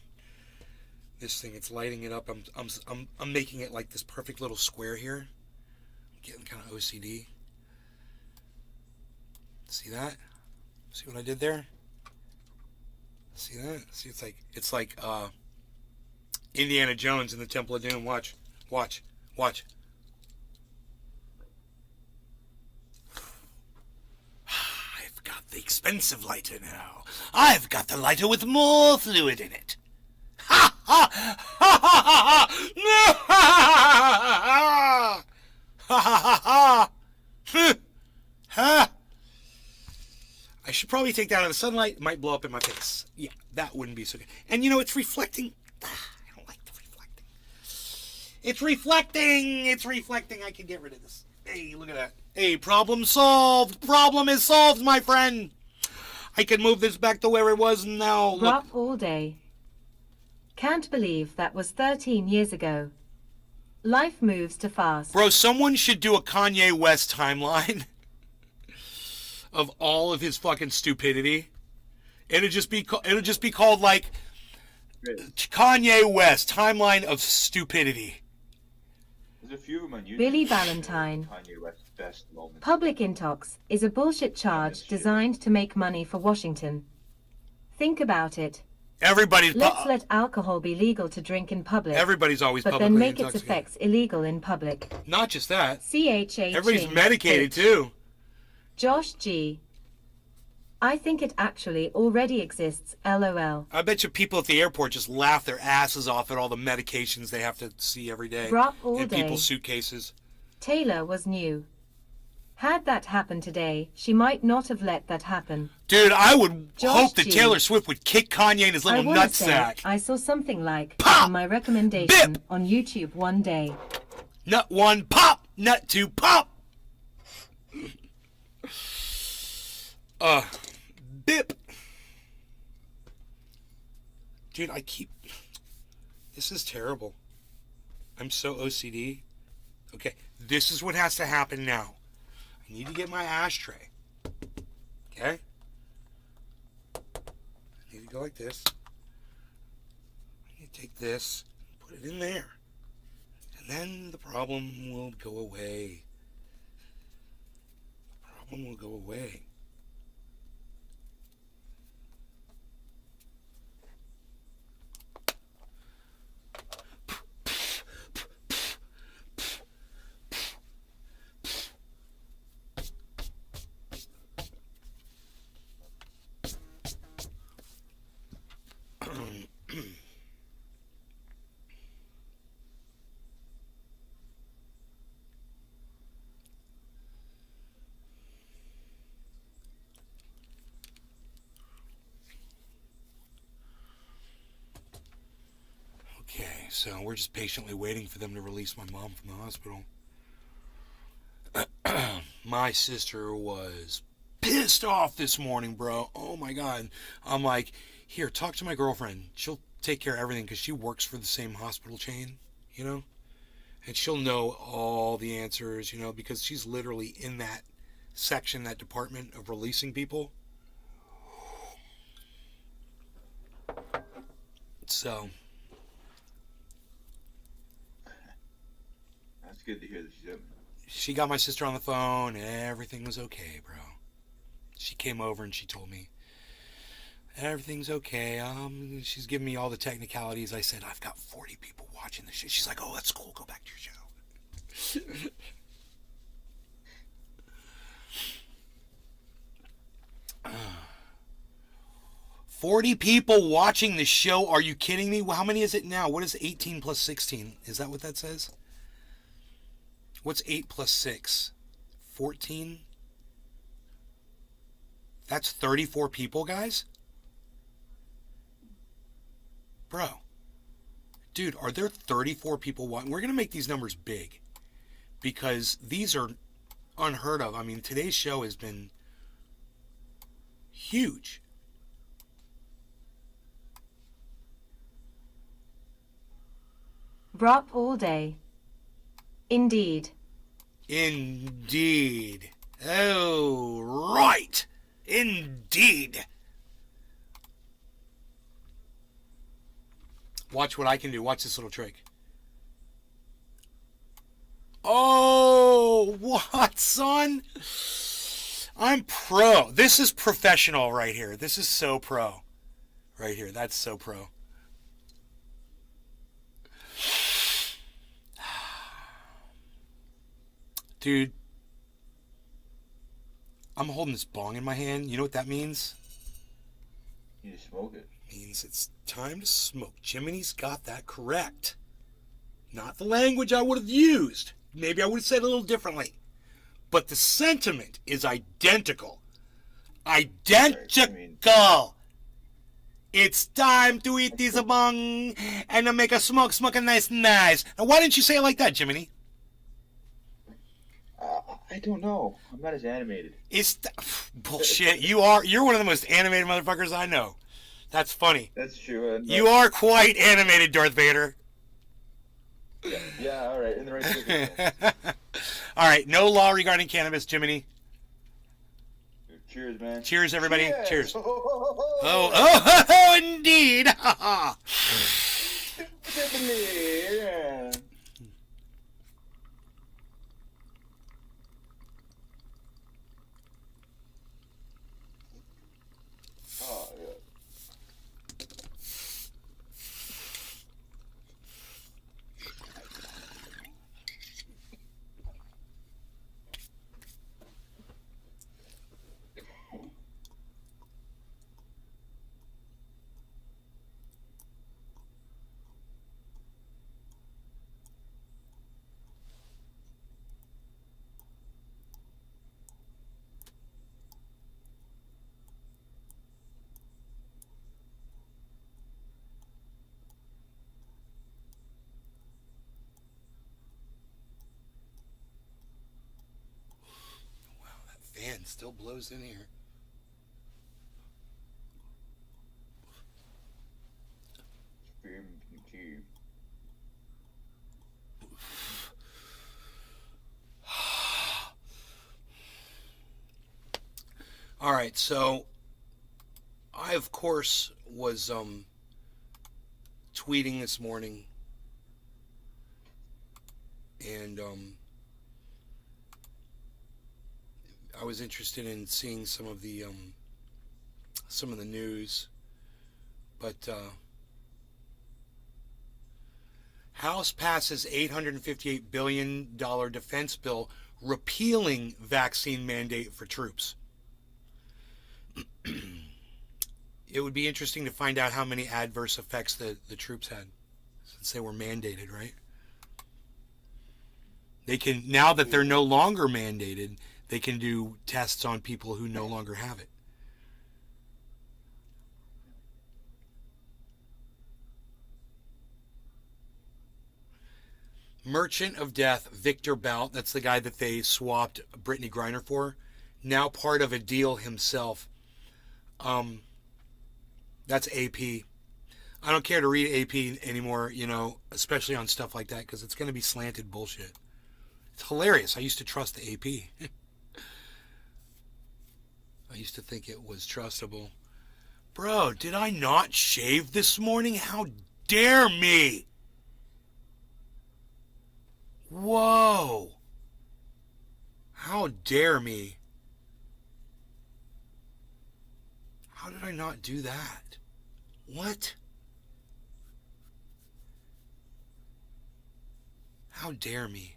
A: this thing. It's lighting it up. I'm making it like this perfect little square here. I'm getting kind of OCD. See that? See what I did there? See that? See, it's like Indiana Jones in the Temple of Doom. Watch. I've got the expensive lighter now. I've got the lighter with more fluid in it. Ha ha ha ha ha ha ha ha ha. I should probably take that out of the sunlight. It might blow up in my face. Yeah, that wouldn't be so good. And you know, it's reflecting. I don't like the reflecting. It's reflecting. It's reflecting. I can get rid of this. Hey, look at that. Hey, problem solved. Problem is solved, my friend. I can move this back to where it was now. Look.
C: Drop all day. Can't believe that was 13 years ago. Life moves too fast.
A: Bro, someone should do a Kanye West timeline of all of his fucking stupidity. It'll just be called like Kanye West timeline of stupidity.
B: There's a few of them on YouTube.
C: Billy Valentine.
B: Kanye West's best moments.
C: Public intox is a bullshit charge designed to make money for Washington. Think about it.
A: Everybody's
C: Let's let alcohol be legal to drink in public,
A: everybody's always
C: but
A: publicly
C: then make its
A: intoxicated.
C: effects illegal in public.
A: Not just that.
C: CHH.
A: Everybody's medicated too.
C: Josh G. I think it actually already exists, LOL.
A: I bet you people at the airport just laugh their asses off at all the medications they have to see every day
C: Drop all
A: in
C: day.
A: people's suitcases.
C: Taylor was new. Had that happened today, she might not have let that happen.
A: Dude, I would
C: Josh
A: hope that
C: G.
A: Taylor Swift would kick Kanye in his
C: I
A: little
C: wanna say
A: nutsack.
C: I saw something like
A: Pop!
C: on my recommendation
A: Bip!
C: on YouTube one day.
A: Nut one, pop! Nut two, pop! Bip! Dude, this is terrible. I'm so OCD. Okay, this is what has to happen now. I need to get my ashtray. Okay? I need to go like this. I need to take this, put it in there. And then the problem will go away. The problem will go away. So we're just patiently waiting for them to release my mom from the hospital. My sister was pissed off this morning, bro. Oh my God. I'm like, here, talk to my girlfriend. She'll take care of everything because she works for the same hospital chain, you know? And she'll know all the answers, you know, because she's literally in that section, that department of releasing people. So,
B: That's good to hear that she's up.
A: she got my sister on the phone and everything was okay, bro. She came over and she told me everything's okay. She's giving me all the technicalities. I said, I've got 40 people watching this shit. She's like, oh, that's cool. Go back to your show. 40 people watching the show. Are you kidding me? How many is it now? What is 18 plus 16? Is that what that says? What's 8 plus 6? 14? That's 34 people, guys? Bro. Dude, are there 34 people watching? We're going to make these numbers big. Because these are unheard of. I mean, today's show has been huge.
C: Brop all day. Indeed.
A: Indeed. Oh, right. Indeed. Watch what I can do. Watch this little trick. Oh, what, son? I'm pro. This is professional right here. This is so pro. Right here. That's so pro. Dude, I'm holding this bong in my hand. You know what that means?
B: You just smoke it.
A: It means it's time to smoke. Jiminy's got that correct. Not the language I would have used. Maybe I would have said it a little differently. But the sentiment is identical. Identical. It's time to eat this bong and to make a smoke a nice. Now, why didn't you say it like that, Jiminy?
B: I don't know. I'm not as animated.
A: Bullshit. You're one of the most animated motherfuckers I know. That's funny.
B: That's true.
A: You are quite animated, Darth Vader.
B: Yeah, all right. In the right circle.
A: All right. No law regarding cannabis, Jiminy.
B: Cheers, man.
A: Cheers, everybody. Cheers.
B: Oh,
A: Oh, indeed.
B: yeah. Oh, yeah.
A: Fan still blows in here.
B: Tea.
A: All right, so I of course was tweeting this morning, and I was interested in seeing some of the news, but House passes $858 billion defense bill repealing vaccine mandate for troops. It would be interesting to find out how many adverse effects the troops had, since they were mandated, right? They can, now that they're no longer mandated, they can do tests on people who no longer have it. Merchant of Death, Victor Bout, that's the guy that they swapped Brittany Griner for, now part of a deal himself. That's AP. I don't care to read AP anymore, you know, especially on stuff like that, because it's going to be slanted bullshit. It's hilarious. I used to trust the AP. I used to think it was trustable. Bro, did I not shave this morning? How dare me? Whoa. How dare me? How did I not do that? What? How dare me?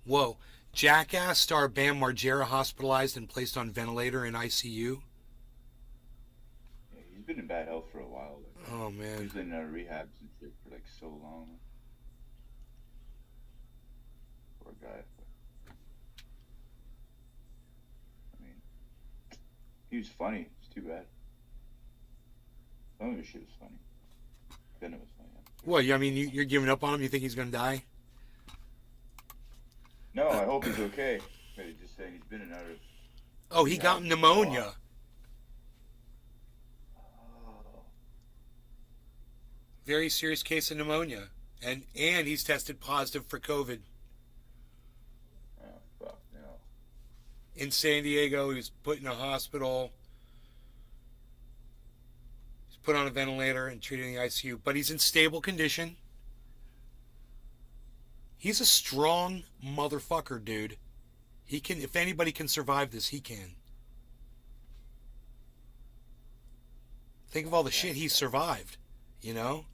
A: Whoa. Jackass star Bam Margera hospitalized and placed on ventilator in ICU.
B: Yeah, he's been in bad health for a while. Like,
A: Oh, man.
B: he's been in rehabs and shit for like so long. Poor guy. I mean, he was funny. It's too bad. Some of his shit was funny. Then it was funny.
A: What, I mean, you're giving up on him? You think he's going to die?
B: No, I hope he's okay. But he's just saying he's been in and out of.
A: Oh, he got pneumonia. Very serious case of pneumonia. And he's tested positive for COVID.
B: Oh, fuck, no.
A: In San Diego, he was put in a hospital. He's put on a ventilator and treated in the ICU. But he's in stable condition. He's a strong motherfucker, dude. He can, if anybody can survive this, he can. Think of all the shit he survived, you know?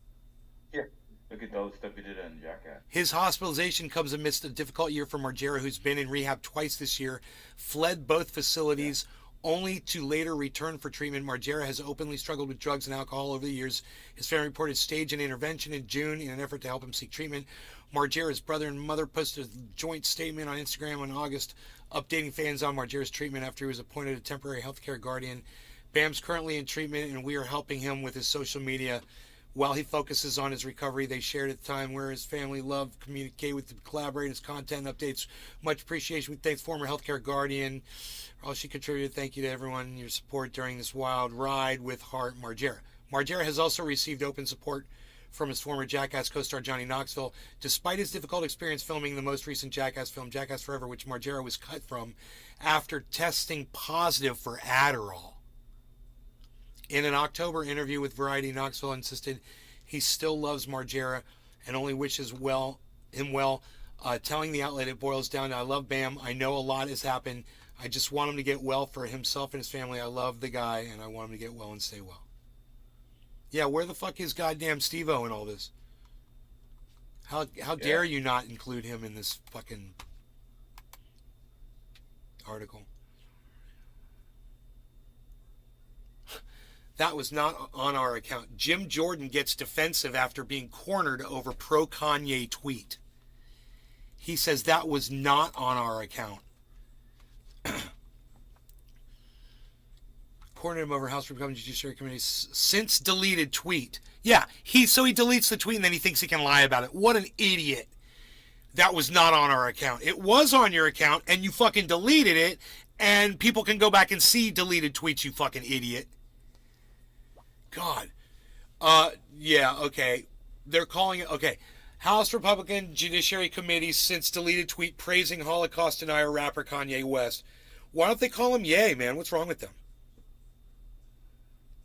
B: Yeah. Look at all the stuff he did on Jackass.
A: His hospitalization comes amidst a difficult year for Margera, who's been in rehab twice this year, fled both facilities, only to later return for treatment. Margera has openly struggled with drugs and alcohol over the years. His family reported stage an intervention in June in an effort to help him seek treatment. Margera's brother and mother posted a joint statement on Instagram in August, updating fans on Margera's treatment after he was appointed a temporary healthcare guardian. Bam's currently in treatment, and we are helping him with his social media while he focuses on his recovery. They shared at the time where his family loved, communicate with, collaborate, his content updates. Much appreciation. We thank former healthcare guardian for all she contributed. Thank you to everyone and your support during this wild ride with Heart, Margera. Margera has also received open support from his former Jackass co-star Johnny Knoxville, despite his difficult experience filming the most recent Jackass film, Jackass Forever, which Margera was cut from after testing positive for Adderall. In an October interview with Variety, Knoxville insisted he still loves Margera and only wishes him well, telling the outlet it boils down to, I love Bam, I know a lot has happened, I just want him to get well for himself and his family. I love the guy and I want him to get well and stay well. Yeah, where the fuck is goddamn Steve-O in all this? How dare you not include him in this fucking article? That was not on our account. Jim Jordan gets defensive after being cornered over pro-Kanye tweet. He says that was not on our account. Cornered him over House Republican Judiciary Committee since deleted tweet. Yeah, he deletes the tweet and then he thinks he can lie about it. What an idiot. That was not on our account. It was on your account and you fucking deleted it and people can go back and see deleted tweets, you fucking idiot. God. Yeah, okay. They're calling it, okay. House Republican Judiciary Committee since deleted tweet praising Holocaust denier rapper Kanye West. Why don't they call him Ye, man? What's wrong with them?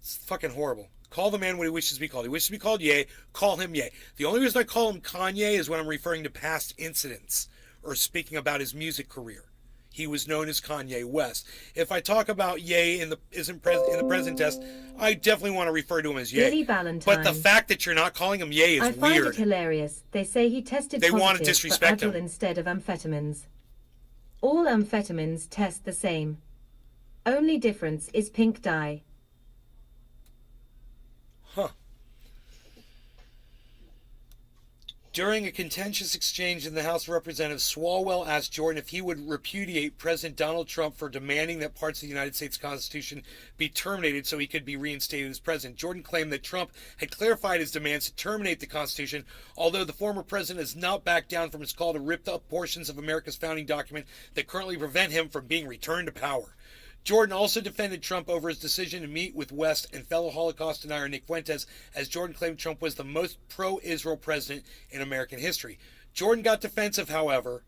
A: It's fucking horrible. Call the man what he wishes to be called. He wishes to be called Ye. Call him Ye. The only reason I call him Kanye is when I'm referring to past incidents or speaking about his music career. He was known as Kanye West. If I talk about Ye in the present test, I definitely want to refer to him as Ye.
C: Lily Valentine.
A: But the fact that you're not calling him Ye is
C: I find
A: weird.
C: it hilarious. They say he tested
A: They want to
C: positive for
A: disrespect
C: Adderall
A: him.
C: instead of amphetamines. All amphetamines test the same. Only difference is pink dye.
A: Huh. During a contentious exchange in the House of Representatives, Swalwell asked Jordan if he would repudiate President Donald Trump for demanding that parts of the United States Constitution be terminated so he could be reinstated as president. Jordan claimed that Trump had clarified his demands to terminate the Constitution, although the former president has not backed down from his call to rip up portions of America's founding document that currently prevent him from being returned to power. Jordan also defended Trump over his decision to meet with West and fellow Holocaust denier Nick Fuentes, as Jordan claimed Trump was the most pro-Israel president in American history. Jordan got defensive, however,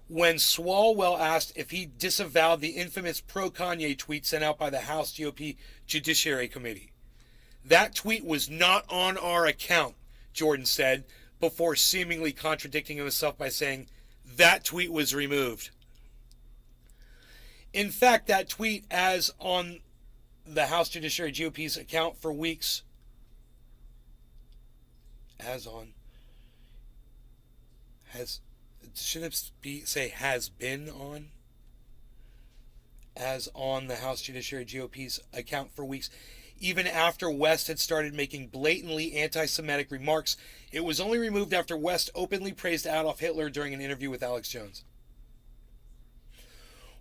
A: when Swalwell asked if he disavowed the infamous pro-Kanye tweet sent out by the House GOP Judiciary Committee. That tweet was not on our account, Jordan said, before seemingly contradicting himself by saying that tweet was removed. In fact, that tweet, as on the House Judiciary GOP's account for weeks, shouldn't it say has been on? As on the House Judiciary GOP's account for weeks, even after West had started making blatantly anti-Semitic remarks. It was only removed after West openly praised Adolf Hitler during an interview with Alex Jones.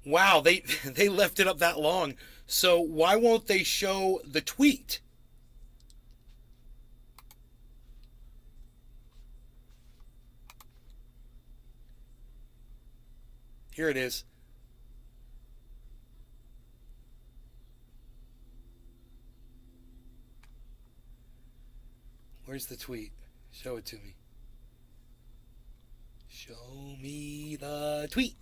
A: Wow, they left it up that long. So why won't they show the tweet? Here it is. Where's the tweet? Show it to me. Show me the tweet.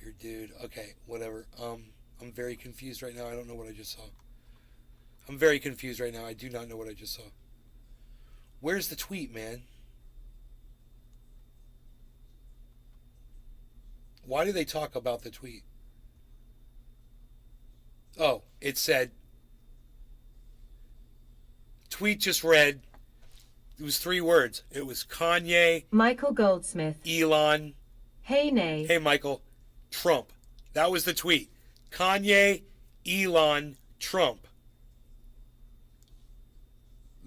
A: Weird dude. Okay, whatever. I'm very confused right now. I don't know what I just saw. I'm very confused right now. I do not know what I just saw. Where's the tweet, man? Why do they talk about the tweet? Oh, it said, tweet just read, it was 3 words. It was Kanye,
C: Michael Goldsmith.
A: Elon,
C: Hey Nay.
A: hey Michael, Trump. That was the tweet. Kanye, Elon, Trump.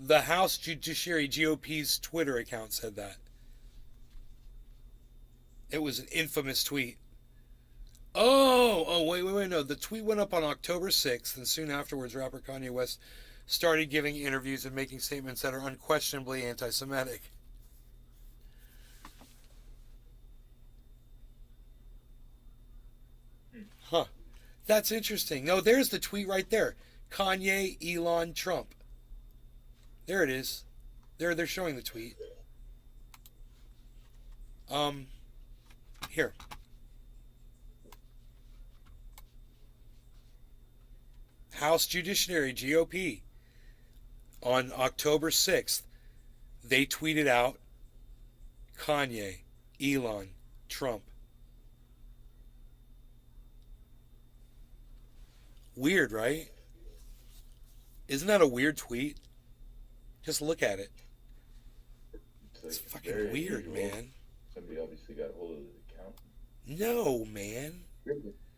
A: The House Judiciary GOP's Twitter account said that. It was an infamous tweet. Wait, no. The tweet went up on October 6th, and soon afterwards, rapper Kanye West started giving interviews and making statements that are unquestionably anti-Semitic. Huh. That's interesting. No, there's the tweet right there. Kanye, Elon, Trump. There it is. They're showing the tweet. Here. House Judiciary, GOP. On October 6th, they tweeted out Kanye, Elon, Trump. Weird, right? Isn't that a weird tweet? Just look at it. It's fucking weird, man.
B: Somebody obviously got a hold of the account.
A: No, man.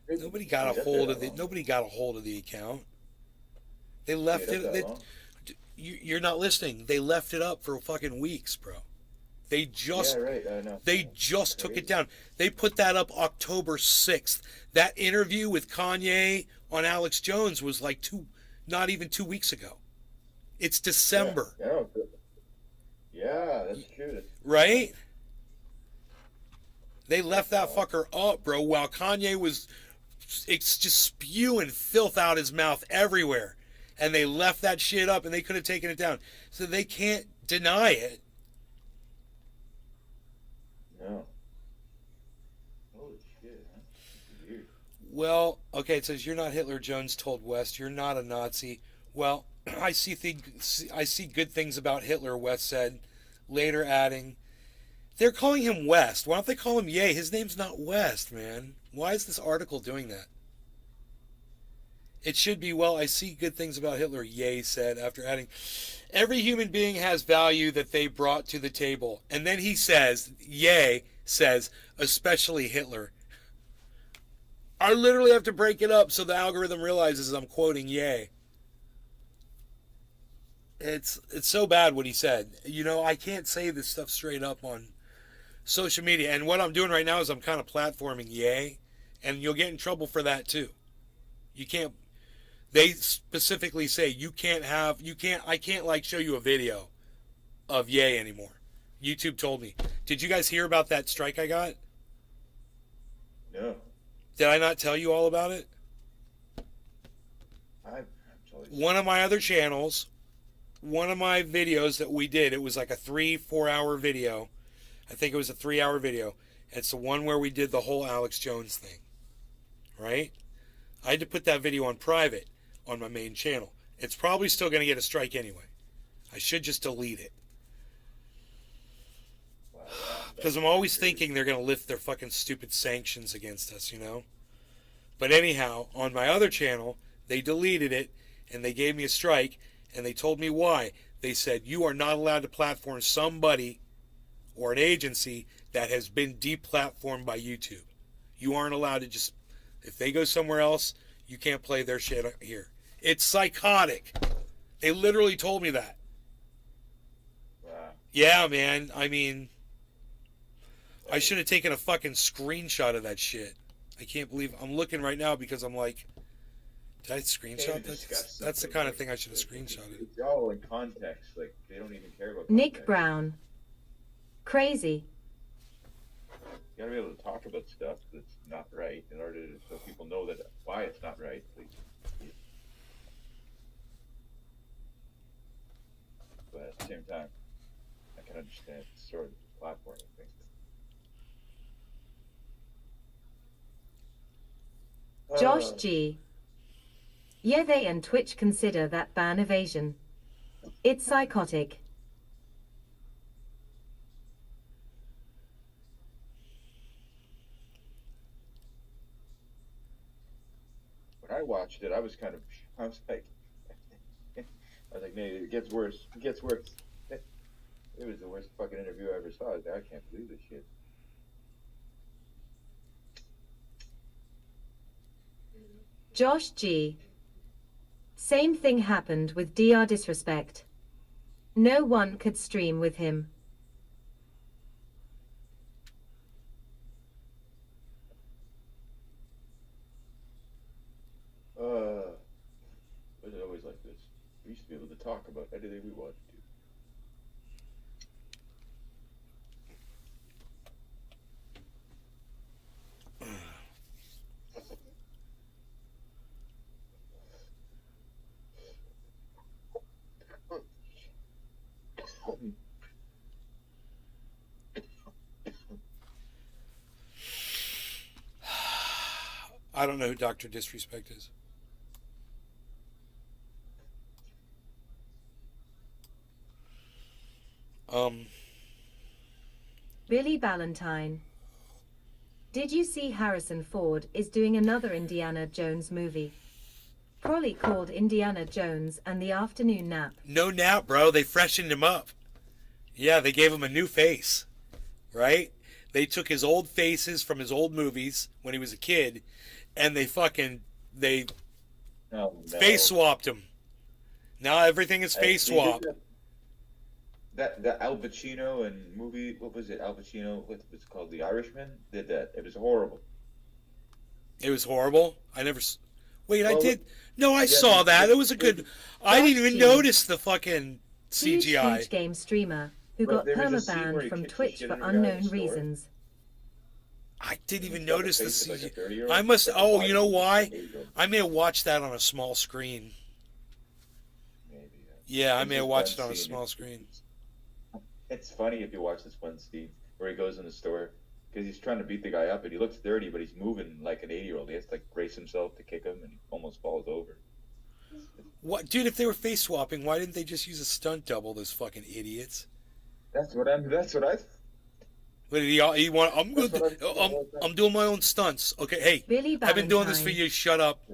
A: Nobody got a hold of the account. They left it. You're not listening. They left it up for fucking weeks, bro. They just took it down. They put that up October 6th. That interview with Kanye on Alex Jones was like not even 2 weeks ago. It's December.
B: Yeah, that's true.
A: Right? They left that fucker up, bro, while Kanye was just spewing filth out his mouth everywhere. And they left that shit up, and they could have taken it down. So they can't deny it.
B: No. Holy shit, huh? Weird.
A: Well, okay, it says, you're not Hitler, Jones told West. You're not a Nazi. Well, I see good things about Hitler, West said, later adding, they're calling him West. Why don't they call him Ye? His name's not West, man. Why is this article doing that? It should be, well, I see good things about Hitler, Ye said, after adding, every human being has value that they brought to the table. And then he says, Ye says, especially Hitler. I literally have to break it up so the algorithm realizes I'm quoting Ye. It's so bad what he said. You know, I can't say this stuff straight up on social media. And what I'm doing right now is I'm kind of platforming Ye, and you'll get in trouble for that too. You can't. They specifically say I can't like show you a video of Ye anymore. YouTube told me. Did you guys hear about that strike I got?
B: No.
A: Did I not tell you all about it?
B: I'm totally
A: One of my other channels, one of my videos that we did, it was like a 3-4 hour video. I think it was a 3-hour video. It's the one where we did the whole Alex Jones thing. Right? I had to put that video on private on my main channel. It's probably still going to get a strike anyway. I should just delete it. Because I'm always thinking they're going to lift their fucking stupid sanctions against us, you know? But anyhow, on my other channel, they deleted it, and they gave me a strike, and they told me why. They said, you are not allowed to platform somebody or an agency that has been deplatformed by YouTube. You aren't allowed to just, if they go somewhere else, you can't play their shit here. It's psychotic. They literally told me that.
B: Wow.
A: Yeah, man. I mean, I should have taken a fucking screenshot of that shit. I can't believe I'm looking right now because I'm like, did I screenshot that? That's the kind of thing I should have screenshotted.
B: It's all in context. Like, they don't even care about
C: Nick
B: context.
C: Brown. Crazy.
B: You gotta be able to talk about stuff that's not right in order to, so people know that why it's not right. Please. But at the same time, I can understand sort of the platforming thing.
C: Josh G. Yeah, they and Twitch consider that ban evasion. It's psychotic.
B: When I watched it, I was like, man, it gets worse. It gets worse. It was the worst fucking interview I ever saw. I was like, I can't believe this shit.
C: Josh G. Same thing happened with DR Disrespect. No one could stream with him.
B: Was it always like this? We used to be able to talk about anything we wanted to.
A: I don't know who Dr. Disrespect is.
C: Billy Ballantyne. Did you see Harrison Ford is doing another Indiana Jones movie? Probably called Indiana Jones and the Afternoon Nap.
A: No nap, bro. They freshened him up. Yeah, they gave him a new face. Right? They took his old faces from his old movies when he was a kid, and they
B: Oh, no.
A: face swapped him. Now everything is face
B: They did
A: swapped.
B: That Al Pacino and movie, what was it? Al Pacino, what was it called? The Irishman did that. It was horrible.
A: It was horrible. I never. Wait, I
B: Well,
A: did. No, I
B: yeah,
A: saw that. It was a good. I didn't even
C: Huge.
A: notice the fucking
C: Huge
A: CGI.
C: game streamer who
B: But
C: got
B: there was a scene where
C: permabanned
B: he
C: from
B: kicks the
C: Twitch
B: shit
C: for
B: out of a guy in the
C: unknown
B: store.
C: reasons.
A: I didn't even
B: He's got the
A: notice the
B: face of like a
A: CGI.
B: 30-year-old.
A: I must.
B: Like a
A: Oh, you know why?
B: There you go.
A: I may have watched that on a small screen.
B: Maybe.
A: Yeah, I
B: There's
A: may have
B: this
A: watched it
B: one
A: on a
B: scene.
A: small screen.
B: It's funny if you watch this one scene where he goes in the store because he's trying to beat the guy up and he looks dirty, but he's moving like an 80-year-old. He has to like brace himself to kick him and he almost falls over.
A: What, dude? If they were face swapping, why didn't they just use a stunt double? Those fucking idiots.
B: That's what I.
A: What did he want? I'm
B: That's
A: good.
B: what I-
A: I'm doing my own stunts. Okay, hey,
C: Billy
A: I've been doing this for
C: Ballantyne.
A: years. Shut up.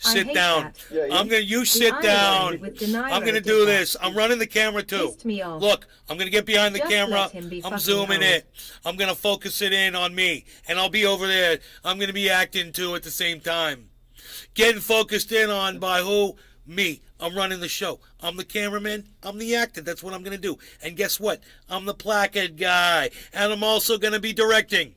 C: I
A: Sit
C: hate
A: down.
C: that.
B: Yeah,
A: You
C: The
A: sit
C: irony
A: down.
C: with Deniro
A: I'm gonna
C: did
A: do
C: that.
A: this. I'm running the camera too.
C: Pissed me off.
A: Look, I'm gonna get behind the
C: Just
A: camera.
C: let him be
A: I'm
C: fucking
A: zooming
C: old.
A: it. I'm gonna focus it in on me, and I'll be over there. I'm gonna be acting too at the same time. Getting focused in on by who? Me. I'm running the show. I'm the cameraman. I'm the actor. That's what I'm gonna do. And guess what? I'm the placard guy, and I'm also gonna be directing.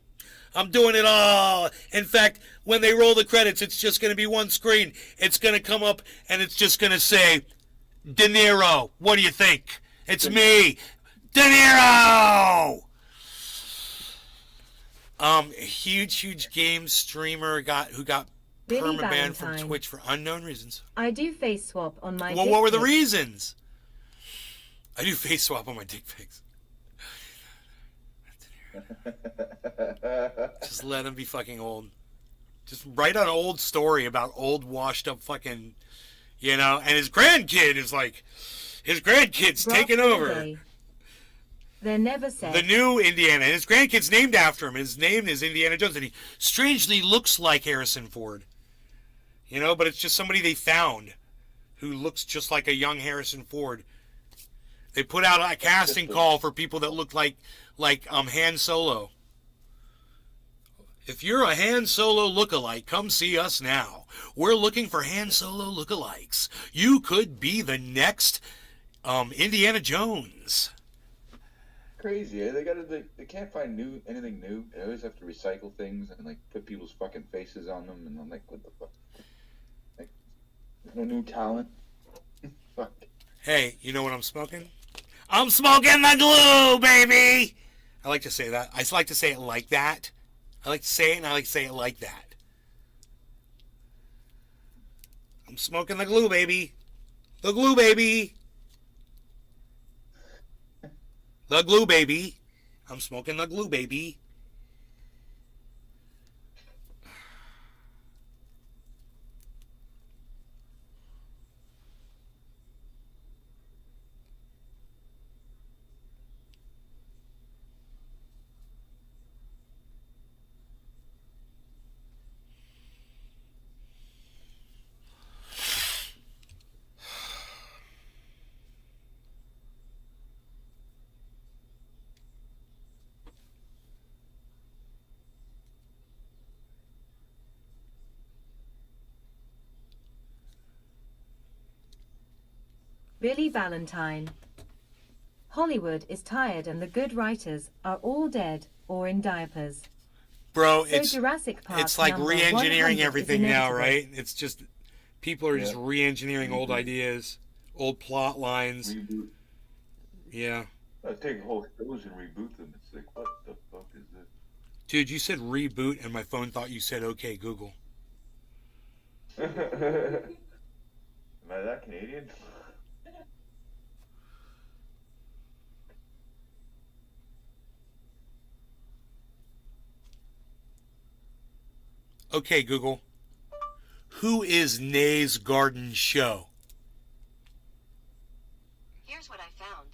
A: I'm doing it all. In fact, when they roll the credits, it's just going to be one screen. It's going to come up and it's just going to say, De Niro. What do you think? It's me, De Niro. Huge game streamer who got
C: Billy
A: permabanned from
C: Valentine.
A: Twitch for unknown reasons.
C: I do face swap on my
A: Well,
C: dick
A: what were the
C: pic.
A: reasons? I do face swap on my dick pics. Just let him be fucking old. Just write an old story about old washed up fucking, and his grandkid is like, his grandkid's
C: Brock
A: taking over.
C: Day. They're never said.
A: The new Indiana. And his grandkid's named after him. His name is Indiana Jones. And he strangely looks like Harrison Ford. But it's just somebody they found who looks just like a young Harrison Ford. They put out a casting call for people that look like Han Solo. If you're a Han Solo lookalike, come see us now. We're looking for Han Solo lookalikes. You could be the next Indiana Jones.
B: Crazy, eh? They can't find anything new. They always have to recycle things and put people's fucking faces on them, and I'm like, what the fuck? There's no new talent. Fuck.
A: Hey, you know what I'm smoking? I'm smoking the glue, baby! I like to say that. I like to say it like that. I like to say it, and I like to say it like that. I'm smoking the glue, baby. The glue, baby. The glue, baby. I'm smoking the glue, baby.
C: Billy Valentine. Hollywood is tired and the good writers are all dead or in diapers.
A: Bro,
C: So Jurassic Park
A: it's like
C: number
A: re-engineering
C: 100 is
A: everything now,
C: inevitable.
A: right? It's just people are just
B: Yeah.
A: re-engineering old ideas, old plot lines.
B: Reboot.
A: Yeah.
B: I take whole shows and reboot them. It's like, what the fuck is this?
A: Dude, you said reboot and my phone thought you said okay Google.
B: Am I that Canadian?
A: Okay, Google. Who is Nay's Garden Show?
G: Here's what I found.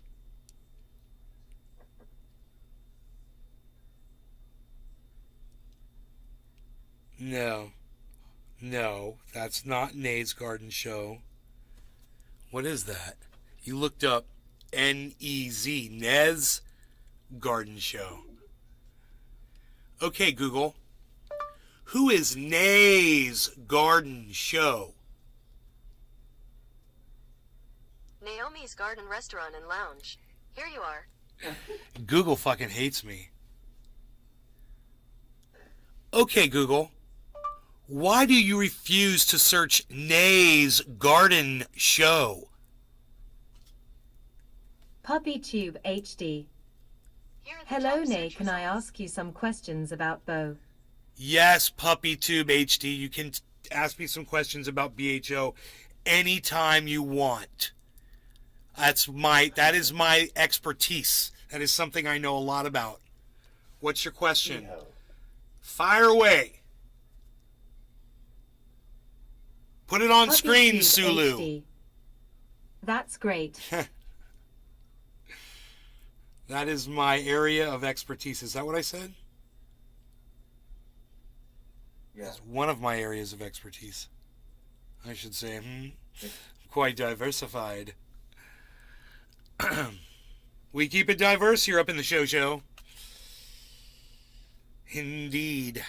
A: No, that's not Nay's Garden Show. What is that? You looked up N-E-Z, Nez Garden Show. Okay, Google. Who is Nay's Garden Show?
G: Naomi's Garden Restaurant and Lounge. Here you are.
A: Google fucking hates me. Okay, Google. Why do you refuse to search Nay's Garden Show?
C: PuppyTube HD.
G: Here are the
C: Hello,
G: top
C: Nay.
G: search
C: Can I
G: results.
C: ask you some questions about Bo?
A: Yes, PuppyTube HD. You can ask me some questions about BHO anytime you want. That is my expertise. That is something I know a lot about. What's your question? Fire away. Put it on screen,
C: PuppyTube
A: Sulu.
C: HD. That's great.
A: That is my area of expertise. Is that what I said?
B: Yeah.
A: It's one of my areas of expertise. I should say. Quite diversified. We keep it diverse here up in the show. Indeed.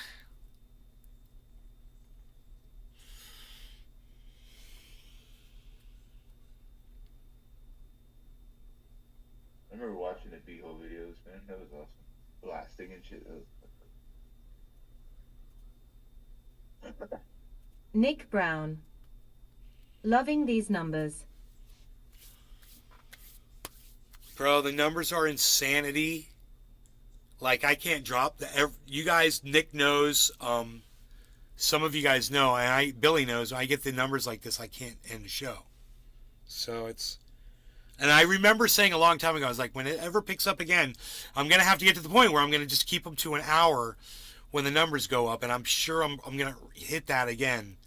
B: I remember watching the Beehole videos, man. That was awesome. Blasting and shit.
C: Nick Brown. Loving these numbers.
A: Bro, the numbers are insanity. Like, I can't drop the. You guys, Nick knows. Some of you guys know, and Billy knows. When I get the numbers like this, I can't end the show. So it's. And I remember saying a long time ago, I was like, when it ever picks up again, I'm gonna have to get to the point where I'm gonna just keep them to an hour when the numbers go up, and I'm sure I'm gonna hit that again.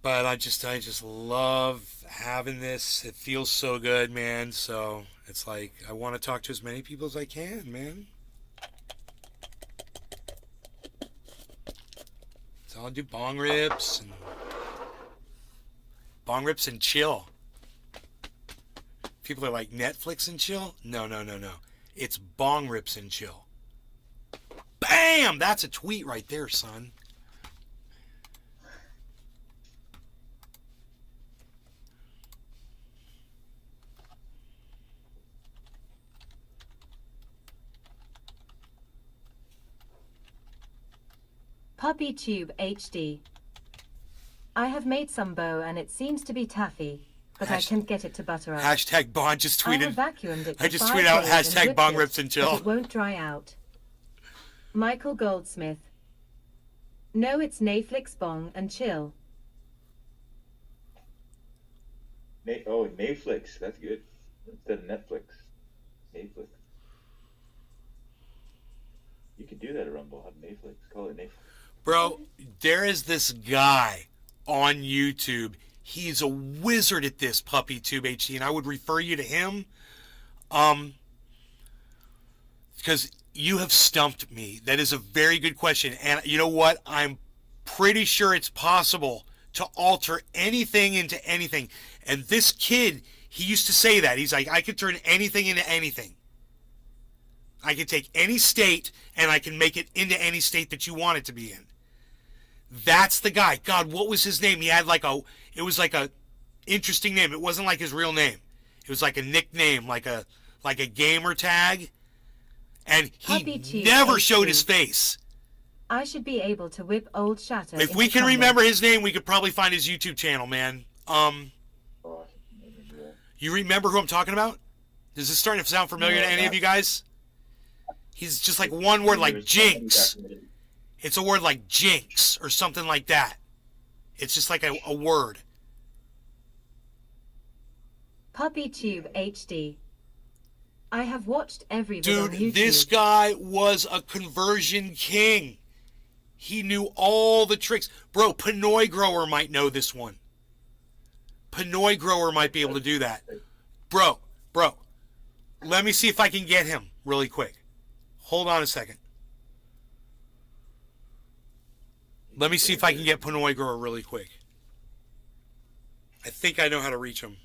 A: But I just love having this. It feels so good, man. So it's like I want to talk to as many people as I can, man. So I'll do bong rips and chill. People are like, Netflix and chill? No. It's bong rips and chill. Bam! That's a tweet right there, son.
C: PuppyTube HD. I have made some bow and it seems to be taffy, but I can't get it to butter up.
A: Hashtag Bond just
C: I have
A: tweeted.
C: vacuumed it
A: I
C: for
A: just
C: 5
A: tweeted out
C: days and
A: hashtag
C: whipped
A: bong
C: it,
A: rips and
C: but
A: chill.
C: it won't dry out. Michael Goldsmith. No, it's Netflix bong and chill.
B: Netflix. That's good. Instead of Netflix. Netflix. You could do that at Rumble. Have Netflix. Call it Netflix.
A: Bro, there is this guy on YouTube. He's a wizard at this, PuppyTube HD, and I would refer you to him. Because you have stumped me. That is a very good question. And you know what? I'm pretty sure it's possible to alter anything into anything. And this kid, he used to say that. He's like, I could turn anything into anything. I can take any state and I can make it into any state that you want it to be in. That's the guy. God, what was his name? He had it was like a interesting name. It wasn't like his real name. It was like a nickname, like a gamer tag. And he never showed his face.
C: I should be able to whip old Shatter.
A: If we can remember his name, we could probably find his YouTube channel, man. You remember who I'm talking about? Is this starting to sound familiar to any of you guys? He's just like one word, like jinx. It's a word like jinx or something like that. It's just like a word.
C: PuppyTube HD. I have watched every video on YouTube.
A: Dude, this guy was a conversion king. He knew all the tricks. Bro, Pinoy Grower might know this one. Pinoy Grower might be able to do that. Bro, let me see if I can get him really quick. Hold on a second. Let me see if I can get Pinoy Grower really quick. I think I know how to reach him.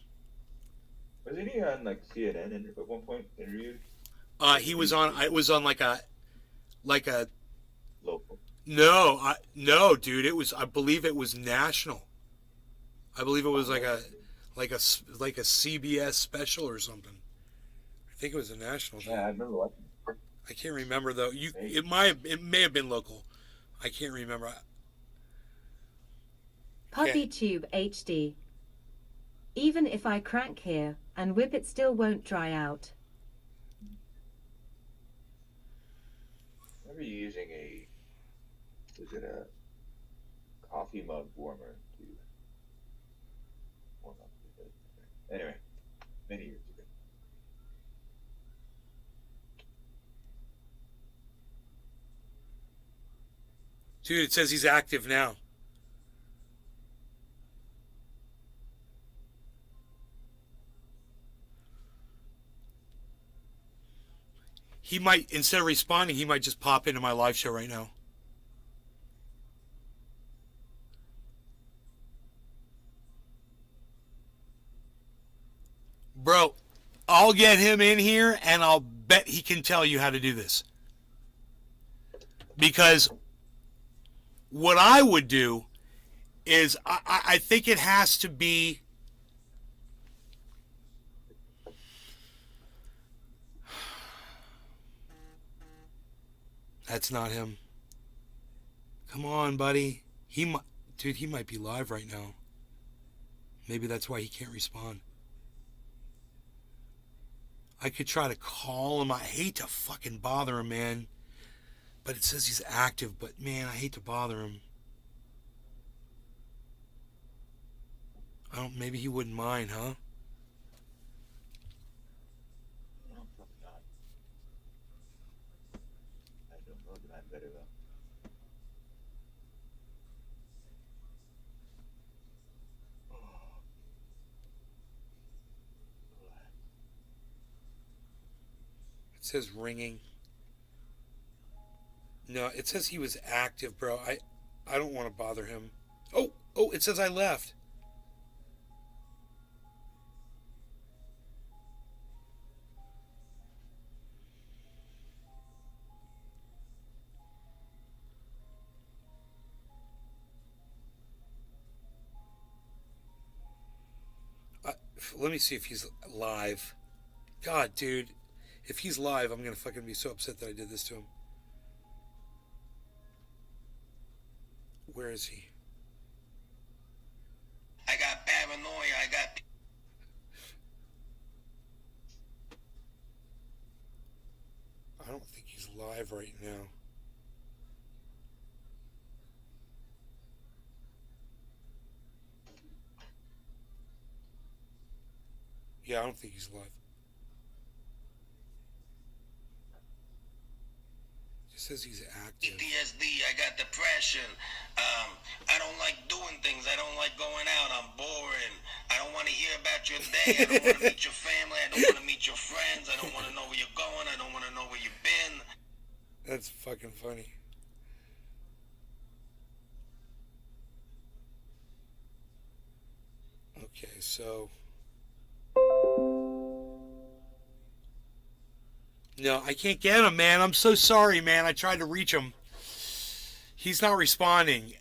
B: Wasn't he on like CNN at one point interviewed?
A: He was on. It was on like a
B: Local.
A: No, dude. It was. I believe it was national. I believe it was like a CBS special or something. I think it was a national thing.
B: Yeah, I remember watching.
A: I can't remember though. It may have been local. I can't remember.
C: PuppyTube HD. Even if I crank here and whip, it still won't dry out.
B: I remember you using was it a coffee mug warmer to warm up the bed? Anyway, many years ago.
A: Dude, it says he's active now. He might, instead of responding, he might just pop into my live show right now. Bro, I'll get him in here and I'll bet he can tell you how to do this. Because what I would do is I think it has to be that's not him. Come on, buddy. Dude, he might be live right now. Maybe that's why he can't respond. I could try to call him. I hate to fucking bother him, man. But it says he's active, but man, I hate to bother him. Maybe he wouldn't mind, huh?
B: No, probably not. I don't know that I'm better though.
A: It says ringing. No, it says he was active, bro. I don't want to bother him. Oh, it says I left. Let me see if he's live. God, dude. If he's live, I'm going to fucking be so upset that I did this to him. Where is he?
H: I got paranoia.
A: I don't think he's live right now. Yeah, I don't think he's live. It says he's active.
H: PTSD. I got depression. I don't like doing things. I don't like going out. I'm boring. I don't want to hear about your day. I don't want to meet your family. I don't want to meet your friends. I don't want to know where you're going. I don't want to know where you've been.
A: That's fucking funny. Okay, so... No, I can't get him, man. I'm so sorry, man. I tried to reach him. He's not responding.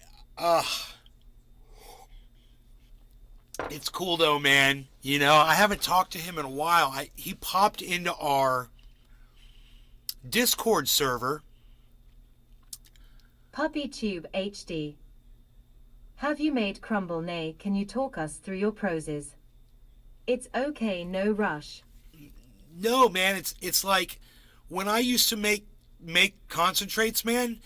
A: It's cool, though, man. You know, I haven't talked to him in a while. He popped into our Discord server.
C: PuppyTube HD. Have you made crumble? Nay, can you talk us through your proses? It's okay, no rush.
A: No, man, it's like when I used to make concentrates, man,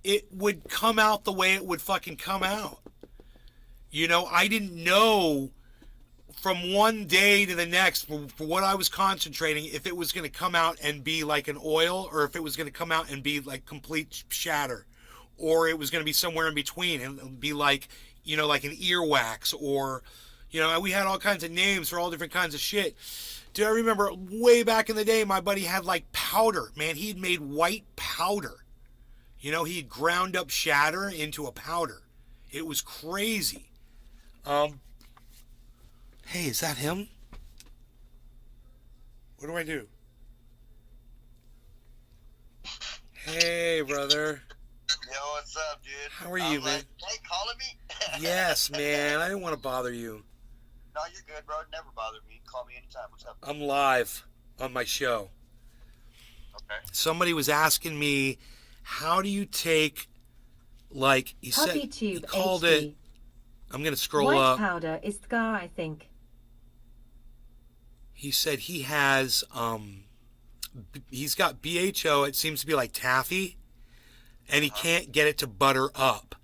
A: it would come out the way it would fucking come out. You know, I didn't know from one day to the next for what I was concentrating if it was going to come out and be like an oil or if it was going to come out and be like complete shatter or it was going to be somewhere in between and be like, you know, like an earwax or, you know, we had all kinds of names for all different kinds of shit. Dude, I remember way back in the day, my buddy had like powder. Man, he'd made white powder. You know, he had ground up shatter into a powder. It was crazy. Hey, is that him? What do I do? Hey, brother.
H: Yo, what's up, dude?
A: How are you, man?
H: Hey, calling me?
A: Yes, man. I didn't want to bother you.
H: No, you're good, bro. Never bother me. Call me anytime. What's up?
A: I'm live on my show.
H: Okay.
A: Somebody was asking me, how do you take, like, he said, he
C: PuppyTube
A: called
C: HD.
A: it, I'm going to scroll
C: White
A: up.
C: powder is scar, I think.
A: He said he has, he's got BHO, it seems to be like taffy, and he can't get it to butter up.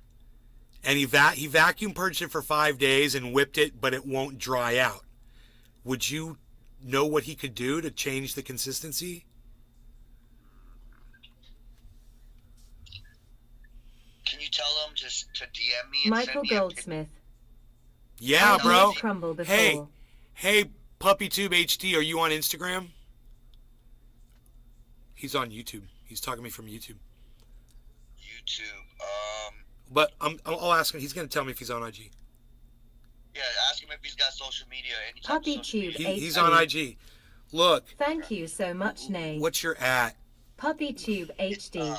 A: And he vacuum purged it for 5 days and whipped it, but it won't dry out. Would you know what he could do to change the consistency?
H: Can you tell them just to DM me and
C: Michael
H: send me a
C: Goldsmith.
A: Yeah,
C: I've
A: bro.
C: made crumble before.
A: Hey, PuppyTube HD, are you on Instagram? He's on YouTube. He's talking to me from YouTube.
H: YouTube.
A: But I'll ask him. He's going to tell me if he's on IG.
H: Yeah, ask him if he's got social media. Any type of
C: Puppy
H: social
C: Tube
H: media.
A: He's
C: HD.
A: on IG. Look,
C: Thank you so much, Nay.
A: what's your at?
C: Puppy Tube HD.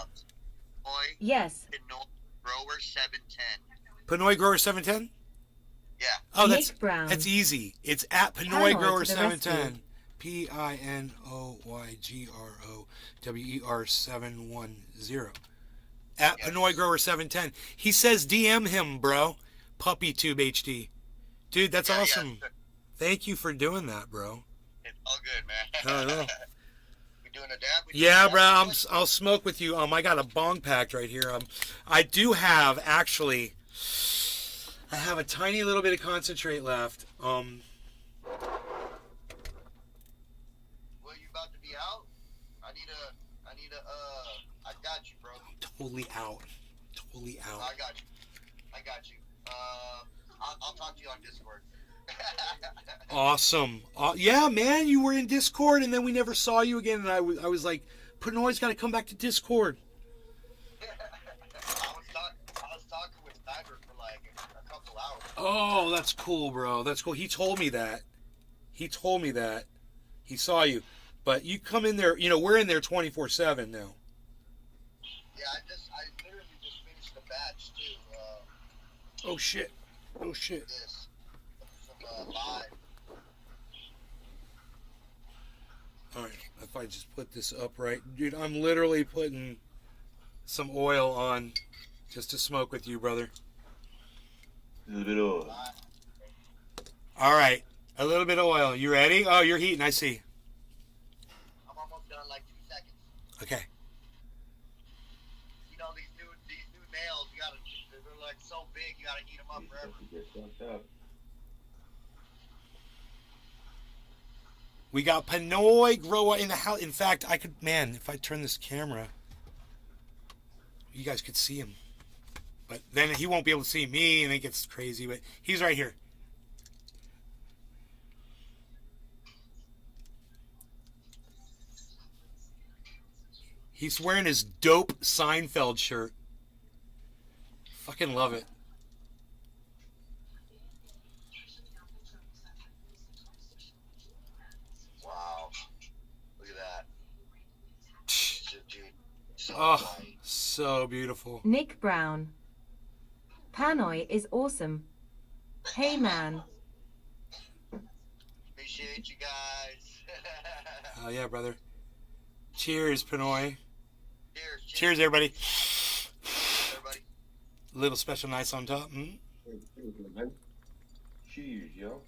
H: Boy,
C: Yes.
H: Pinoy Grower 710.
A: Pinoy Grower 710?
H: Yeah.
A: Oh, that's
C: Nick Brown.
A: that's easy. It's at Pinoy
C: Panoy
A: Grower
C: to the
A: 710. PINOYGROWER 710. At
H: Yes.
A: Pinoy Grower 710. He says DM him, bro. Puppy Tube HD. Dude, that's
H: Yeah,
A: awesome.
H: yeah.
A: Thank you for doing that, bro.
H: It's all good, man.
A: I know.
H: We doing a dab? We doing
A: Yeah,
H: a
A: bro.
H: dab?
A: I'll smoke with you. I got a bong packed right here. I do have actually. I have a tiny little bit of concentrate left.
H: Well, you about to be out? I got you, bro.
A: Totally out. Totally out.
H: I got you. I'll talk to you on Discord.
A: Awesome. Yeah, man, you were in Discord, and then we never saw you again. And I was like, Pinoy's got to come back to Discord.
H: I was talking with Sniper for like a couple hours.
A: Oh, that's cool, bro. That's cool. He told me that. He saw you, but you come in there. You know, we're in there 24/7 now.
H: Yeah, I literally just finished the batch too.
A: Oh shit.
H: This some live.
A: All right, if I just put this upright, dude, I'm literally putting some oil on just to smoke with you, brother.
B: A little bit of.
A: All right, a little bit of oil. You ready? Oh, you're heating. I see.
H: I'm almost done, like 2 seconds.
A: Okay.
H: You know these new nails, they're like so big, you gotta heat them up forever.
B: Get fucked up.
A: We got Pinoy Grower in the house. In fact, if I turn this camera, you guys could see him. But then he won't be able to see me, and it gets crazy. But he's right here. He's wearing his dope Seinfeld shirt. Fucking love it.
H: Wow. Look at that. Dude, so
A: Oh,
H: white.
A: so beautiful.
C: Nick Brown. Panoy is awesome. Hey man.
H: Appreciate you guys.
A: Oh yeah, brother. Cheers, Pinoy.
H: Cheers.
A: Cheers, everybody.
H: everybody.
A: Little special nice on top.
B: Cheers, yo.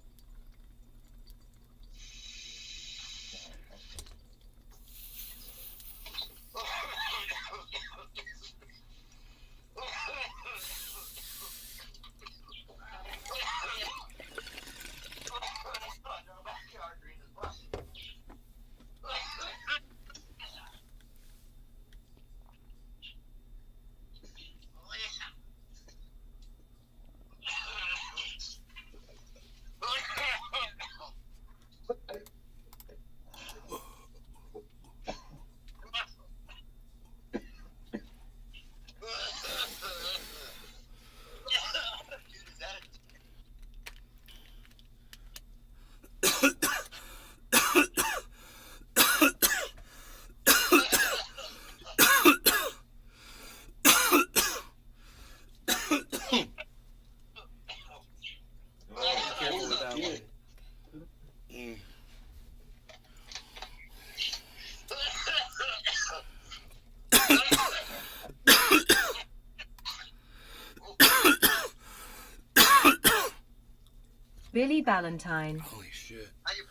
C: Billy Ballantyne.
A: Holy shit.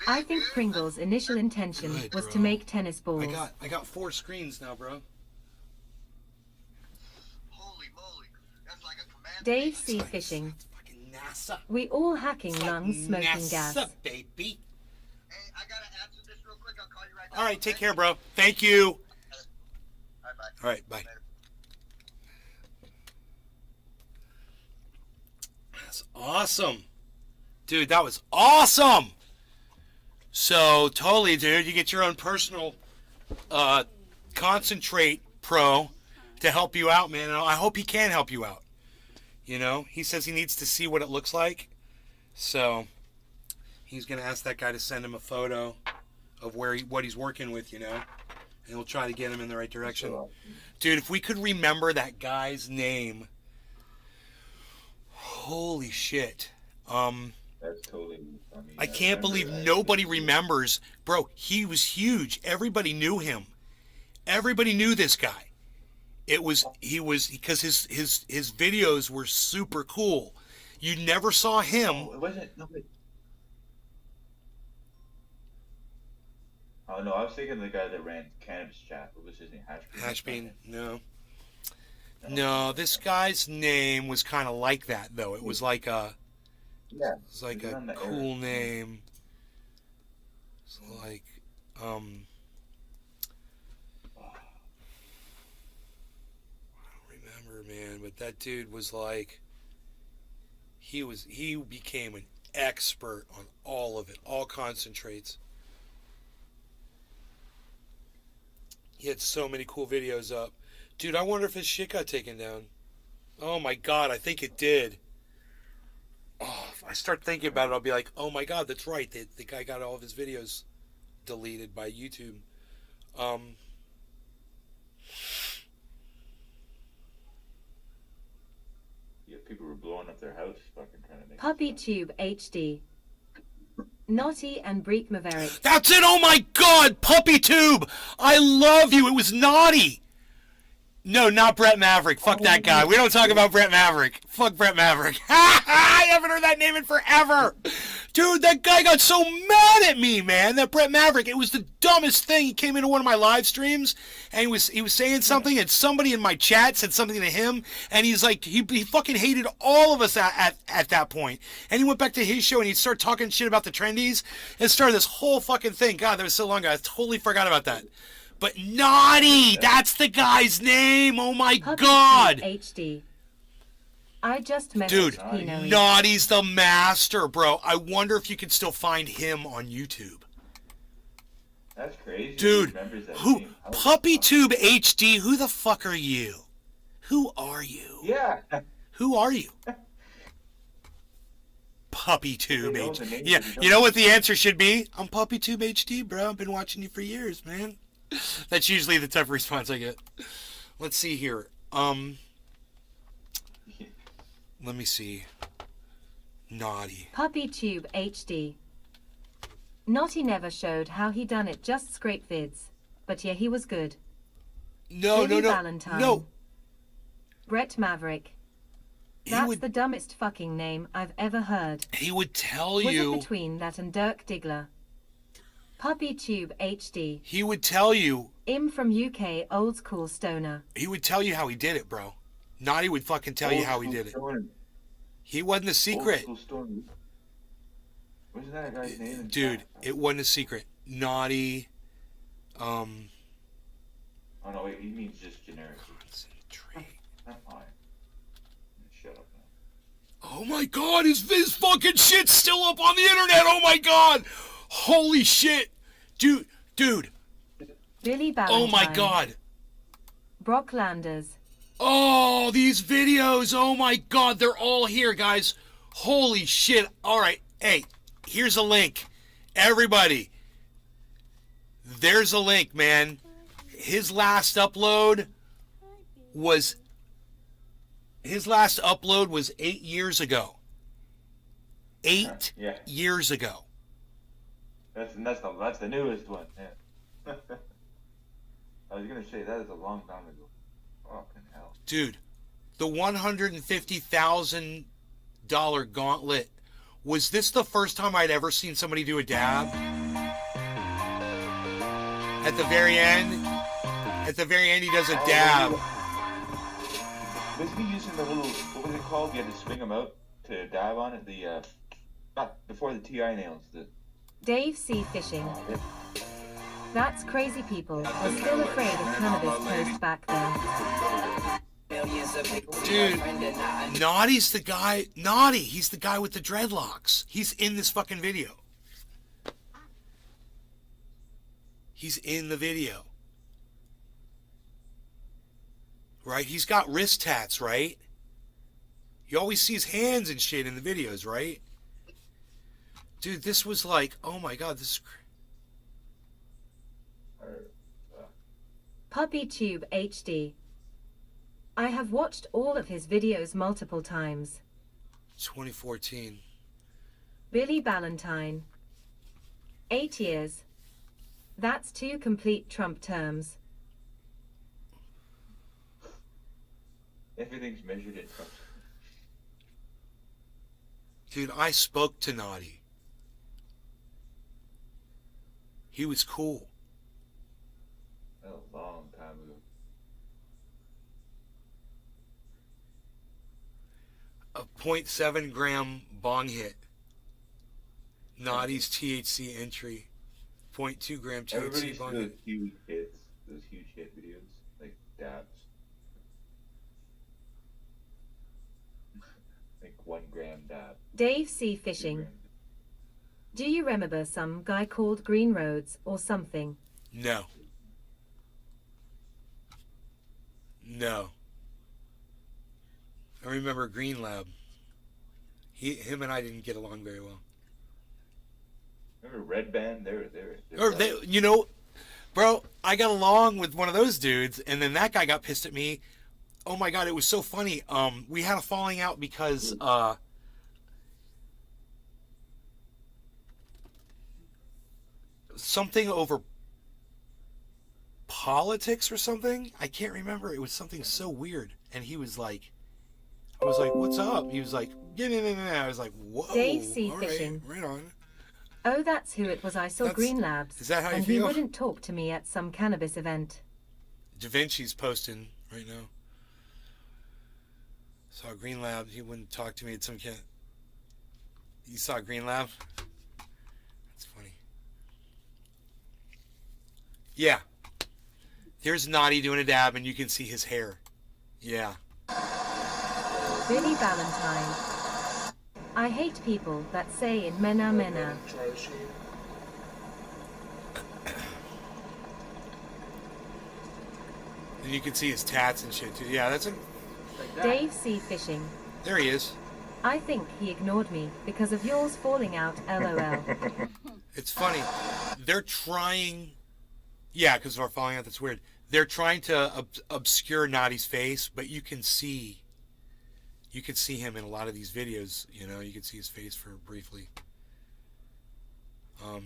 C: I think Pringle's initial intention
A: Good,
C: was
A: bro.
C: to make tennis balls.
A: I got 4 screens now, bro.
H: Holy moly. That's like a command.
C: Dave C. Fishing.
A: Fucking NASA.
C: We all hacking lungs, smoking
A: NASA,
C: gas.
A: baby.
H: Hey, I gotta answer this real quick. I'll call you right back.
A: All right, take
H: okay?
A: care, bro. Thank you.
H: All right, bye.
A: All right, bye.
H: Later.
A: That's awesome. Dude, that was awesome. So, totally, dude. You get your own personal concentrate pro to help you out, man. And I hope he can help you out. You know, he says he needs to see what it looks like. So he's gonna ask that guy to send him a photo of what he's working with, and he'll try to get him in the right direction. Dude, if we could remember that guy's name, holy shit.
B: That's totally.
A: I can't believe nobody remembers, bro. He was huge. Everybody knew him. Everybody knew this guy. He was because his videos were super cool. You never saw him.
B: Oh, it wasn't. No, wait. Oh no, I was thinking of the guy that ran Cannabis Chat. What was his name?
A: Hashbean? No, this guy's name was kind of like that though. It was like a cool name. It's like I don't remember, man, but that dude was like he became an expert on all of it, all concentrates. He had so many cool videos up. Dude, I wonder if his shit got taken down. Oh my god, I think it did. Oh, if I start thinking about it, I'll be like, oh my god, that's right. The guy got all of his videos deleted by YouTube.
B: Yeah, people were blowing up their house, fucking trying to make.
C: PuppyTube HD. Naughty and Breek Maverick.
A: That's it! Oh my god! PuppyTube! I love you! It was Naughty! No, not Brett Maverick. Fuck that guy. We don't talk about Brett Maverick. Fuck Brett Maverick. I haven't heard that name in forever. Dude, that guy got so mad at me, man. That Brett Maverick. It was the dumbest thing. He came into one of my live streams and he was saying something, and somebody in my chat said something to him, and he's like, he fucking hated all of us at that point. And he went back to his show and he started talking shit about the trendies and started this whole fucking thing. God, that was so long ago. I totally forgot about that. But Naughty, that's the guy's name. Oh my god.
C: HD. I just messaged
A: Dude,
C: Pino.
A: Naughty's the master, bro. I wonder if you can still find him on YouTube.
B: That's crazy.
A: Dude,
B: That
A: who?
B: name.
A: PuppyTube HD, who the fuck are you? Who are you?
B: Yeah.
A: Who are you? PuppyTube
B: They know the
A: HD.
B: names
A: Yeah,
B: of the
A: you know what the answer should be? I'm PuppyTube HD, bro. I've been watching you for years, man. That's usually the type of response I get. Let's see here. Let me see. Naughty.
C: PuppyTube HD. Naughty never showed how he done it, just scrape vids. But yeah, he was good.
A: No,
C: Billy
A: no.
C: Valentine.
A: No.
C: Brett Maverick.
A: He
C: That's
A: would
C: the dumbest fucking name I've ever heard.
A: he would tell
C: Was
A: you
C: it between that and Dirk Diggler? PuppyTube HD.
A: he would tell you
C: Im from UK old school stoner.
A: he would tell you how he did it, bro. Naughty would fucking tell you how he did it. He wasn't a secret.
B: Wasn't that a guy's name?
A: Dude, it wasn't a secret. Naughty.
B: Oh no, wait, he means just generic.
A: Concentrate.
B: That's fine. Shut up now.
A: Oh my god, his fucking shit's still up on the internet. Oh my god. Holy shit. Dude.
C: Billy Valentine.
A: Oh my god.
C: Brock Landers.
A: Oh, these videos. Oh my god, they're all here, guys. Holy shit. All right. Hey, here's a link. Everybody. There's a link, man. His last upload was 8 years ago. 8
B: Yeah.
A: years ago.
B: That's the newest one. Yeah. I was gonna say that is a long time ago. Fucking hell.
A: Dude, the $150,000 gauntlet. Was this the first time I'd ever seen somebody do a dab? At the very end, he does a dab.
B: Wasn't he using the little, what was it called? You had to swing them out to dab on it. The not before the TI nails.
C: Dave C. Fishing. That's crazy people were still afraid of cannabis post back then.
A: Dude, Naughty's the guy. Naughty, he's the guy with the dreadlocks. He's in this fucking video. He's in the video. Right? He's got wrist tats, right? You always see his hands and shit in the videos, right? Dude, this was like, oh my god, this is...
C: PuppyTube HD. I have watched all of his videos multiple times.
A: 2014.
C: Billy Ballantyne. 8 years. That's 2 complete Trump terms.
B: Everything's measured in Trump.
A: Dude, I spoke to Naughty. He was cool.
B: That was a long time ago.
A: A 0.7 gram bong hit. Naughty's THC entry. 0.2 gram
B: Everybody
A: THC
B: see
A: bong
B: those
A: hit.
B: huge hits, those huge hit videos, like dabs. Like 1 gram dab.
C: Dave C.
B: 2
C: Fishing.
B: grams.
C: Do you remember some guy called Green Roads or something?
A: No. No. I remember Green Lab. Him and I didn't get along very well.
B: Remember Red Band? They're
A: Or they, you know, bro, I got along with one of those dudes, and then that guy got pissed at me. Oh my god, it was so funny. We had a falling out because something over politics or something. I can't remember. It was something so weird, and he was like, I was like, "What's up?" He was like, "Yeah, no, no, no." I was like, "Whoa,
C: Dave C.
A: all right,
C: Fishing.
A: right on."
C: Oh, that's who it was. I saw
A: That's-
C: Green Labs.
A: is that how you
C: and he
A: feel?
C: wouldn't talk to me at some cannabis event.
A: Da Vinci's posting right now. Saw Green Lab. He wouldn't talk to me at some kid. You saw Green Lab? That's funny. Yeah. There's Naughty doing a dab, and you can see his hair. Yeah.
C: Billy Valentine. I hate people that say in mena mena.
A: And you can see his tats and shit too. Yeah, that's a.
C: Dave C. Fishing.
A: There he is.
C: I think he ignored me because of yours falling out, lol.
A: It's funny. They're trying. Yeah, because of our falling out. That's weird. They're trying to obscure Naughty's face, but you can see. You can see him in a lot of these videos. You know, you can see his face for briefly.
B: I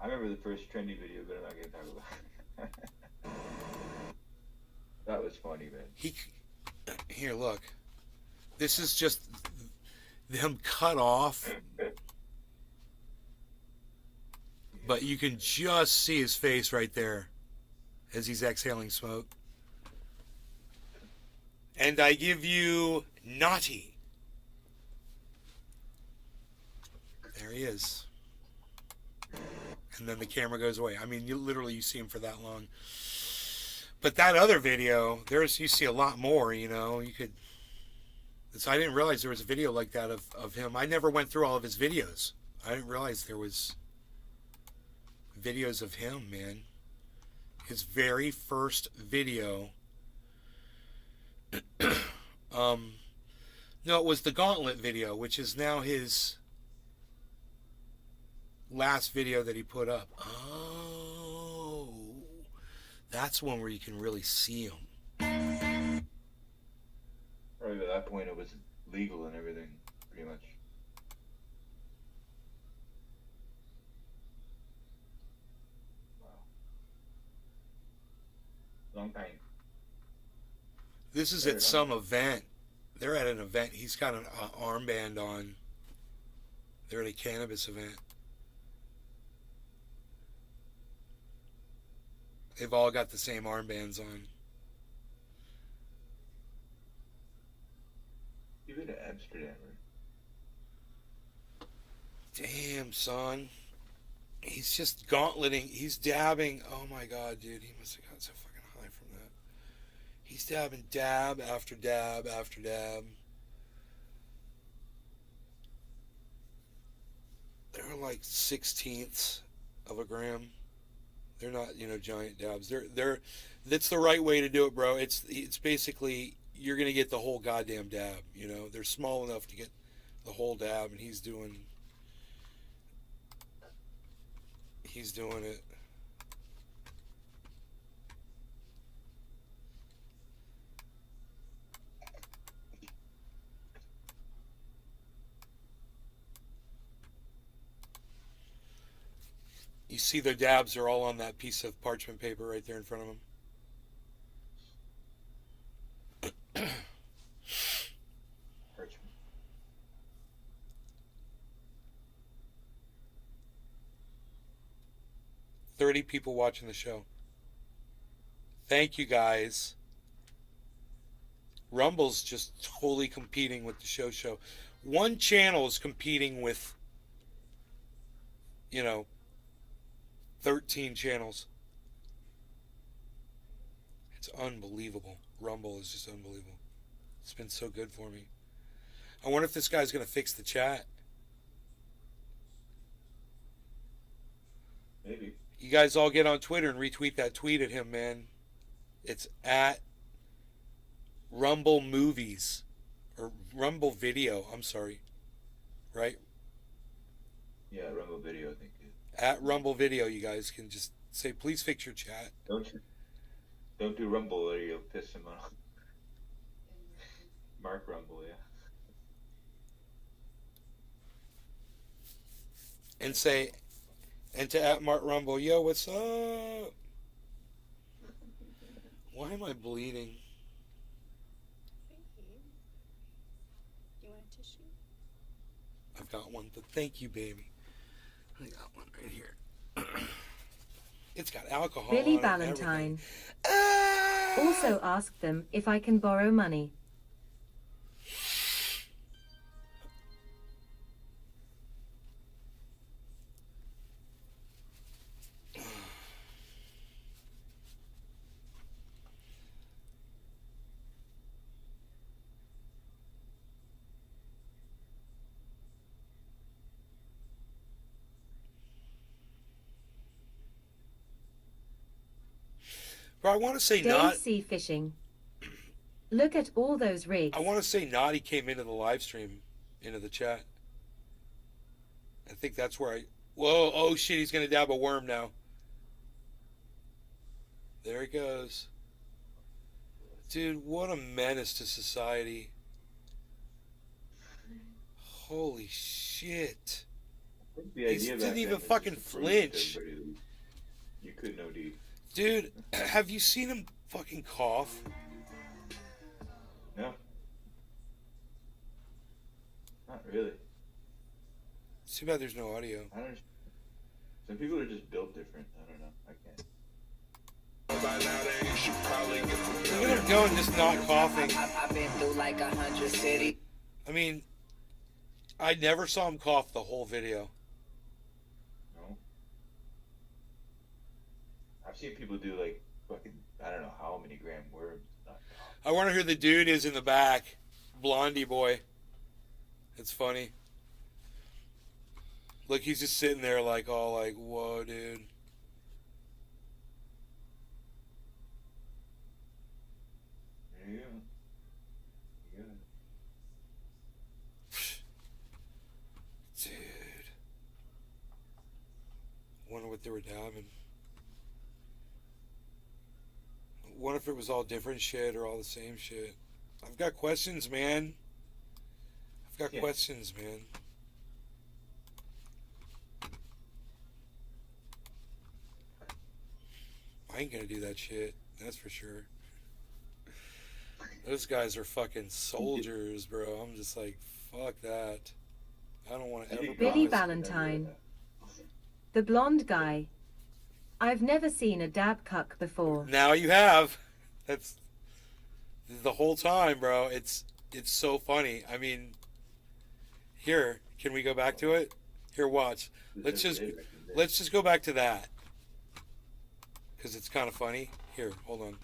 B: remember the first trendy video, but I'm not gonna talk about it. That was funny, man.
A: Here, look. This is just them cut off, but you can just see his face right there as he's exhaling smoke. And I give you Naughty. There he is. And then the camera goes away. I mean, you see him for that long. But that other video, you see a lot more, you know. So I didn't realize there was a video like that of him. I never went through all of his videos. I didn't realize there was videos of him, man. His very first video. No, it was the Gauntlet video, which is now his last video that he put up. Oh, that's one where you can really see him.
B: Probably by that point it was legal and everything, pretty much. Wow. Long time.
A: This is at some event. They're at an event. He's got an armband on. They're at a cannabis event. They've all got the same armbands on.
B: You've been to Amsterdam, right?
A: Damn, son. He's just gauntleting. He's dabbing. Oh my god, dude. He must have gotten so fucking high from that. He's dabbing dab after dab after dab. They're like 16ths of a gram. They're not, giant dabs. That's the right way to do it, bro. It's basically you're gonna get the whole goddamn dab. You know, they're small enough to get the whole dab, and he's doing it. You see their dabs are all on that piece of parchment paper right there in front of them. 30 people watching the show. Thank you, guys. Rumble's just totally competing with the show. One channel is competing with, 13 channels. It's unbelievable. Rumble is just unbelievable. It's been so good for me. I wonder if this guy's going to fix the chat.
B: Maybe.
A: You guys all get on Twitter and retweet that tweet at him, man. It's at Rumble Movies. Or Rumble Video, I'm sorry. Right?
B: Yeah, Rumble Video, I think.
A: At Rumble Video, you guys can just say, please fix your chat.
B: Don't do Rumble or you'll piss him off. Mark Rumble, yeah.
A: And say, and to at Mark Rumble, yo, what's up? Why am I bleeding?
F: You want a tissue?
A: I've got one, but thank you, baby. I got one right here. It's got alcohol
C: Billy
A: on
C: Valentine.
A: it and everything.
C: Also ask them if I can borrow money.
A: Bro, I want to say
C: Dave
A: not.
C: Sea Fishing. Look at all those rigs.
A: I want to say Naughty came into the live stream, into the chat. I think that's where I. Whoa! Oh shit! He's gonna dab a worm now. There he goes. Dude, what a menace to society. Holy shit!
B: The
A: He
B: idea
A: didn't
B: back
A: even
B: then was
A: fucking
B: just to prove
A: flinch.
B: to everybody that you couldn't OD.
A: Dude, have you seen him fucking cough?
B: No. Not really.
A: It's too bad there's no audio.
B: I don't. Some people are just built different. I don't know. I can't.
A: Look at him going, just not coughing.
I: I've been through like 100 cities.
A: I mean, I never saw him cough the whole video.
B: No. I've seen people do like fucking I don't know how many gram worms. Not
A: I wonder who the dude is in the back. Blondie boy. It's funny. Look, he's just sitting there like all like, whoa, dude.
B: there you go. You got it.
A: Dude. Wonder what they were dabbing. Wonder if it was all different shit or all the same shit. I've got questions, man. I've got questions, man. I ain't gonna do that shit. That's for sure. Those guys are fucking soldiers, bro. I'm just like, fuck that. I don't want to ever.
C: Billy
A: promise-
C: Valentine. The blonde guy. I've never seen a dab cuck before.
A: Now you have. That's the whole time, bro. It's so funny. I mean, here, can we go back to it? Here, watch. Let's just go back to that because it's kind of funny. Here, hold on.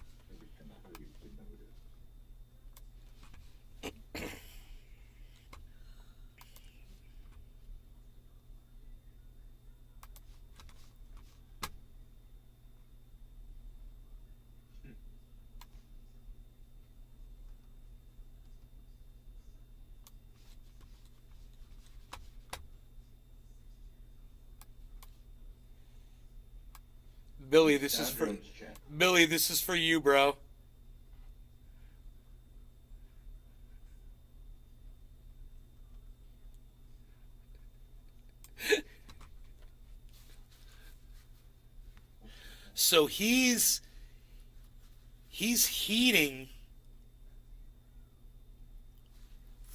A: Billy, this is for
B: Sandro's channel.
A: Billy. This is for you, bro. So he's heating.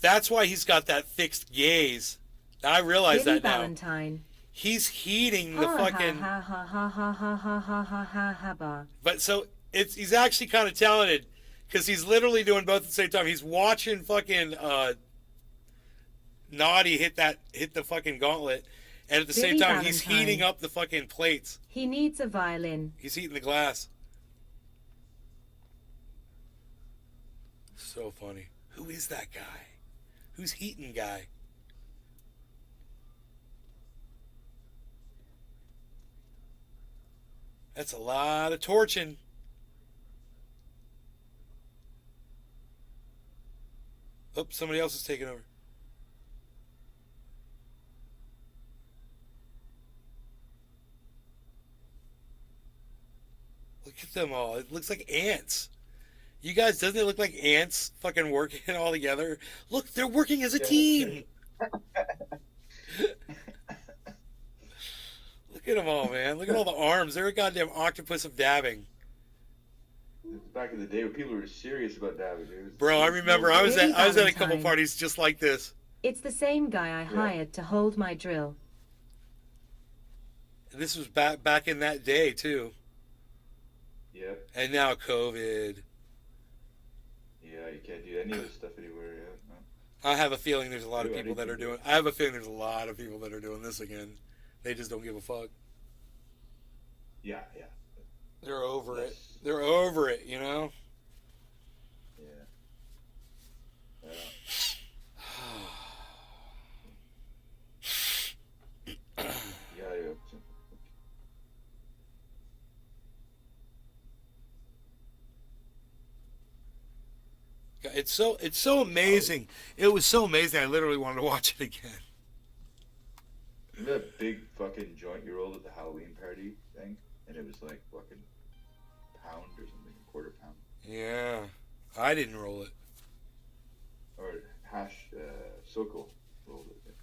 A: That's why he's got that fixed gaze. I realize
C: Billy
A: that now.
C: Valentine.
A: He's heating the
C: Ha
A: fucking.
C: ha ha ha ha ha ha ha ha ha ha ba.
A: But so he's actually kind of talented because he's literally doing both at the same time. He's watching fucking Naughty hit the fucking gauntlet, and at the same
C: Billy
A: time he's
C: Valentine.
A: heating up the fucking plates.
C: He needs a violin.
A: He's heating the glass. So funny. Who is that guy? Who's heating guy? That's a lot of torching. Oh, somebody else is taking over. Look at them all. It looks like ants. You guys, doesn't it look like ants fucking working all together? Look, they're working as a team. Look at them all, man. Look at all the arms. They're a goddamn octopus of dabbing.
B: Back in the day when people were serious about dabbing, dude.
A: Bro, I remember I was
C: Billy
A: at a couple
C: Valentine.
A: parties just like this.
C: It's the same guy I hired to hold my drill.
A: This was back in that day too.
B: Yeah.
A: And now COVID.
B: Yeah, you can't do any of this stuff anywhere. Yeah. No.
A: I have a feeling there's a lot of
B: Dude, I
A: people that
B: didn't
A: are
B: do
A: doing. I have a feeling there's a lot of people that are doing this again. They just don't give a fuck.
B: Yeah, yeah,
A: They're over it.
B: Yes.
A: They're over it, you know.
B: yeah. Yeah, yeah.
A: It's so amazing. It was so amazing. I literally wanted to watch it again.
B: Remember that big fucking joint you rolled at the Halloween party thing? And it was like fucking pound or something, a quarter pound.
A: Yeah, I didn't roll it.
B: Or Sokol rolled it.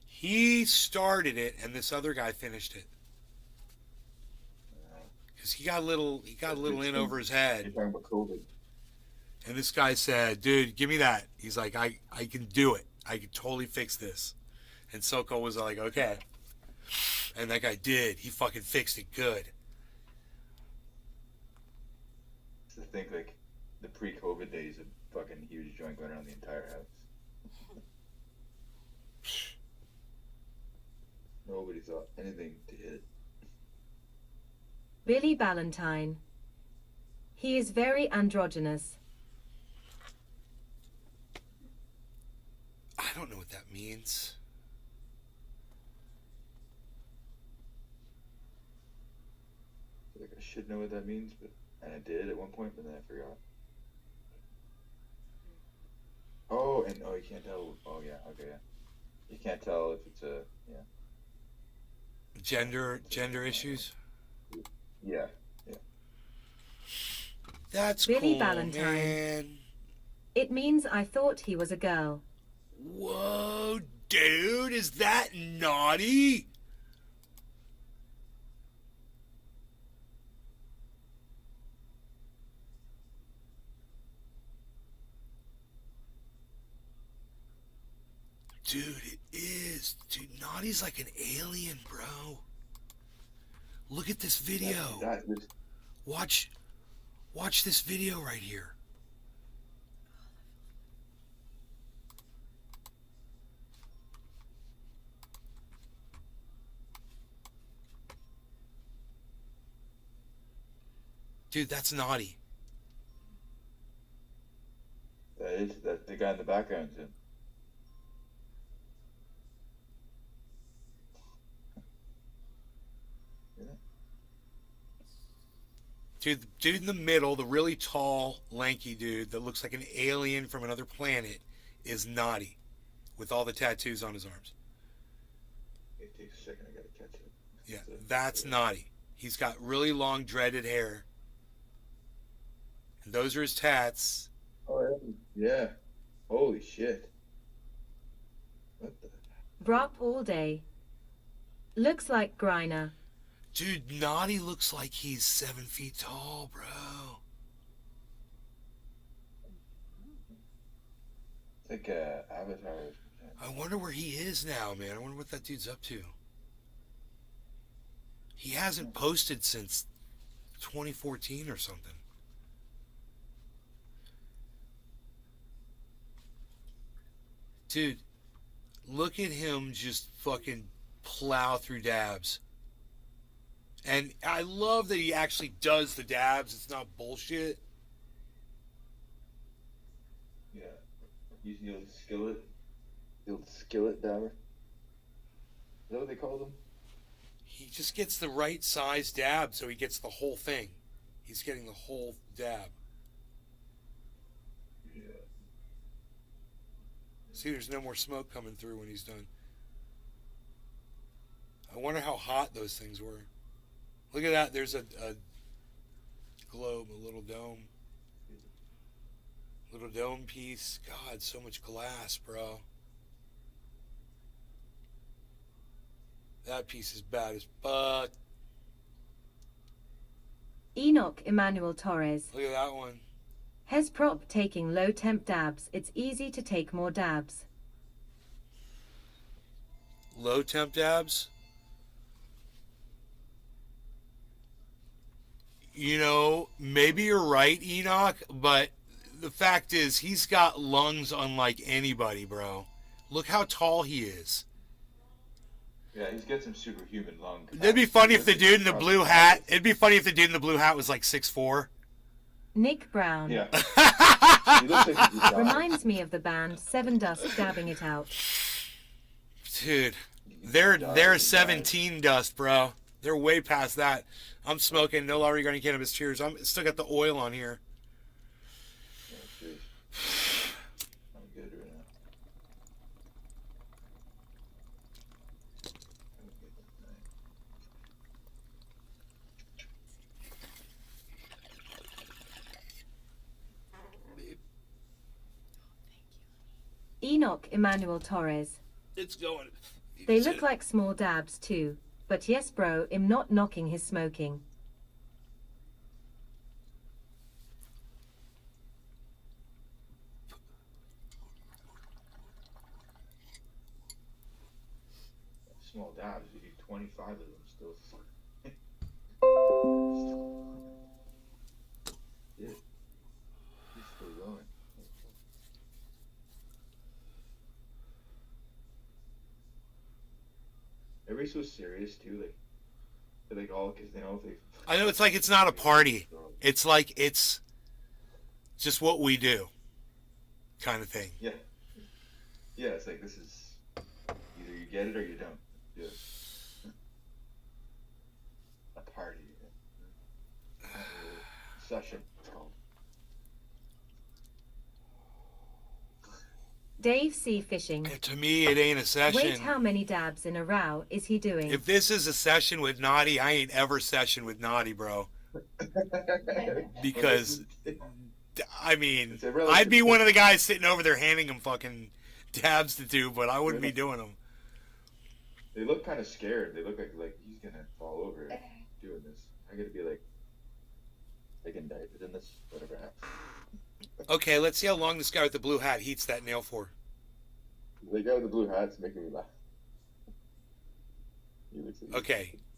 A: He started it, and this other guy finished it. Cause he got a little in over his
B: You're
A: head,
B: talking about COVID.
A: and this guy said, "Dude, give me that." He's like, "I can do it. I can totally fix this." And Soko was like, "Okay." And that guy did. He fucking fixed it good.
B: To think like the pre-COVID days of fucking huge joint going around the entire house. Nobody thought anything to hit it.
C: Billy Valentine. He is very androgynous.
A: I don't know what that means.
B: I feel like I should know what that means, and I did at one point, but then I forgot. You can't tell. Oh yeah, okay, yeah. You can't tell if it's a
A: Gender issues.
B: yeah.
C: Billy
A: That's cool,
C: Valentine.
A: man.
C: It means I thought he was a girl.
A: Whoa, dude, is that naughty? Dude, it is. Dude, Naughty's like an alien, bro. Look at this video.
B: That was
A: Watch this video right here. Dude, that's Naughty.
B: that the guy in the background's in.
A: Dude, the dude in the middle, the really tall, lanky dude that looks like an alien from another planet, is Naughty, with all the tattoos on his arms.
B: It takes a second. I gotta catch it.
A: Yeah, that's Naughty. He's got really long dreaded hair. And those are his tats.
B: Oh, yeah. Holy shit. What the?
C: Brock all day. Looks like Griner.
A: Dude, Naughty looks like he's 7 feet tall, bro.
B: It's like Avatar.
A: I wonder where he is now, man. I wonder what that dude's up to. He hasn't posted since 2014 or something. Dude, look at him just fucking plow through dabs. And I love that he actually does the dabs. It's not bullshit.
B: Yeah. Using the old skillet. The old skillet dabber. Is that what they call them?
A: He just gets the right size dab so he gets the whole thing. He's getting the whole dab.
B: Yeah.
A: See, there's no more smoke coming through when he's done. I wonder how hot those things were. Look at that. There's a globe, a little dome. Little dome piece. God, so much glass, bro. That piece is bad as fuck.
C: Enoch Emmanuel Torres.
A: Look at that one.
C: Hesprop taking low temp dabs. It's easy to take more dabs.
A: Low temp dabs. You know, maybe you're right, Enoch, but the fact is he's got lungs unlike anybody, bro. Look how tall he is.
B: Yeah, he's got some superhuman lung.
A: It'd be funny if the dude in the blue hat. It'd be funny if the dude in the blue hat was like 6'4".
C: Nick Brown.
B: Yeah. He looks like he's
C: Reminds me of the band Seven Dust dabbing it out.
A: Dude, they're 17 dust, bro. They're way past that. I'm smoking no longer regarding cannabis. Cheers. I'm still got the oil on here.
B: Yeah, cheers. I'm good right now.
C: Enoch Emmanuel Torres.
A: It's going.
C: They look like small dabs too. But yes bro, I'm not knocking his smoking.
B: Small dabs, you do 25 of them still. Yeah. He's still going. Everybody's so serious too, like they're like all because they know if they.
A: I know it's like it's not a party. It's like it's just what we do, kind of thing.
B: Yeah. Yeah, it's like this is either you get it or you don't. Yeah. A party. Session, it's called.
C: Dave C. Fishing.
A: To me, it ain't a session.
C: Wait, how many dabs in a row is he doing?
A: If this is a session with Naughty, I ain't ever session with Naughty, bro. Because, I mean, I'd be one of the guys sitting over there handing him fucking dabs to do, but I wouldn't be doing them.
B: They look kind of scared. They look like he's gonna fall over doing this. I gotta be like indicted in this, whatever happens.
A: Okay, let's see how long this guy with the blue hat heats that nail for.
B: The guy with the blue hat's making me laugh. He looks like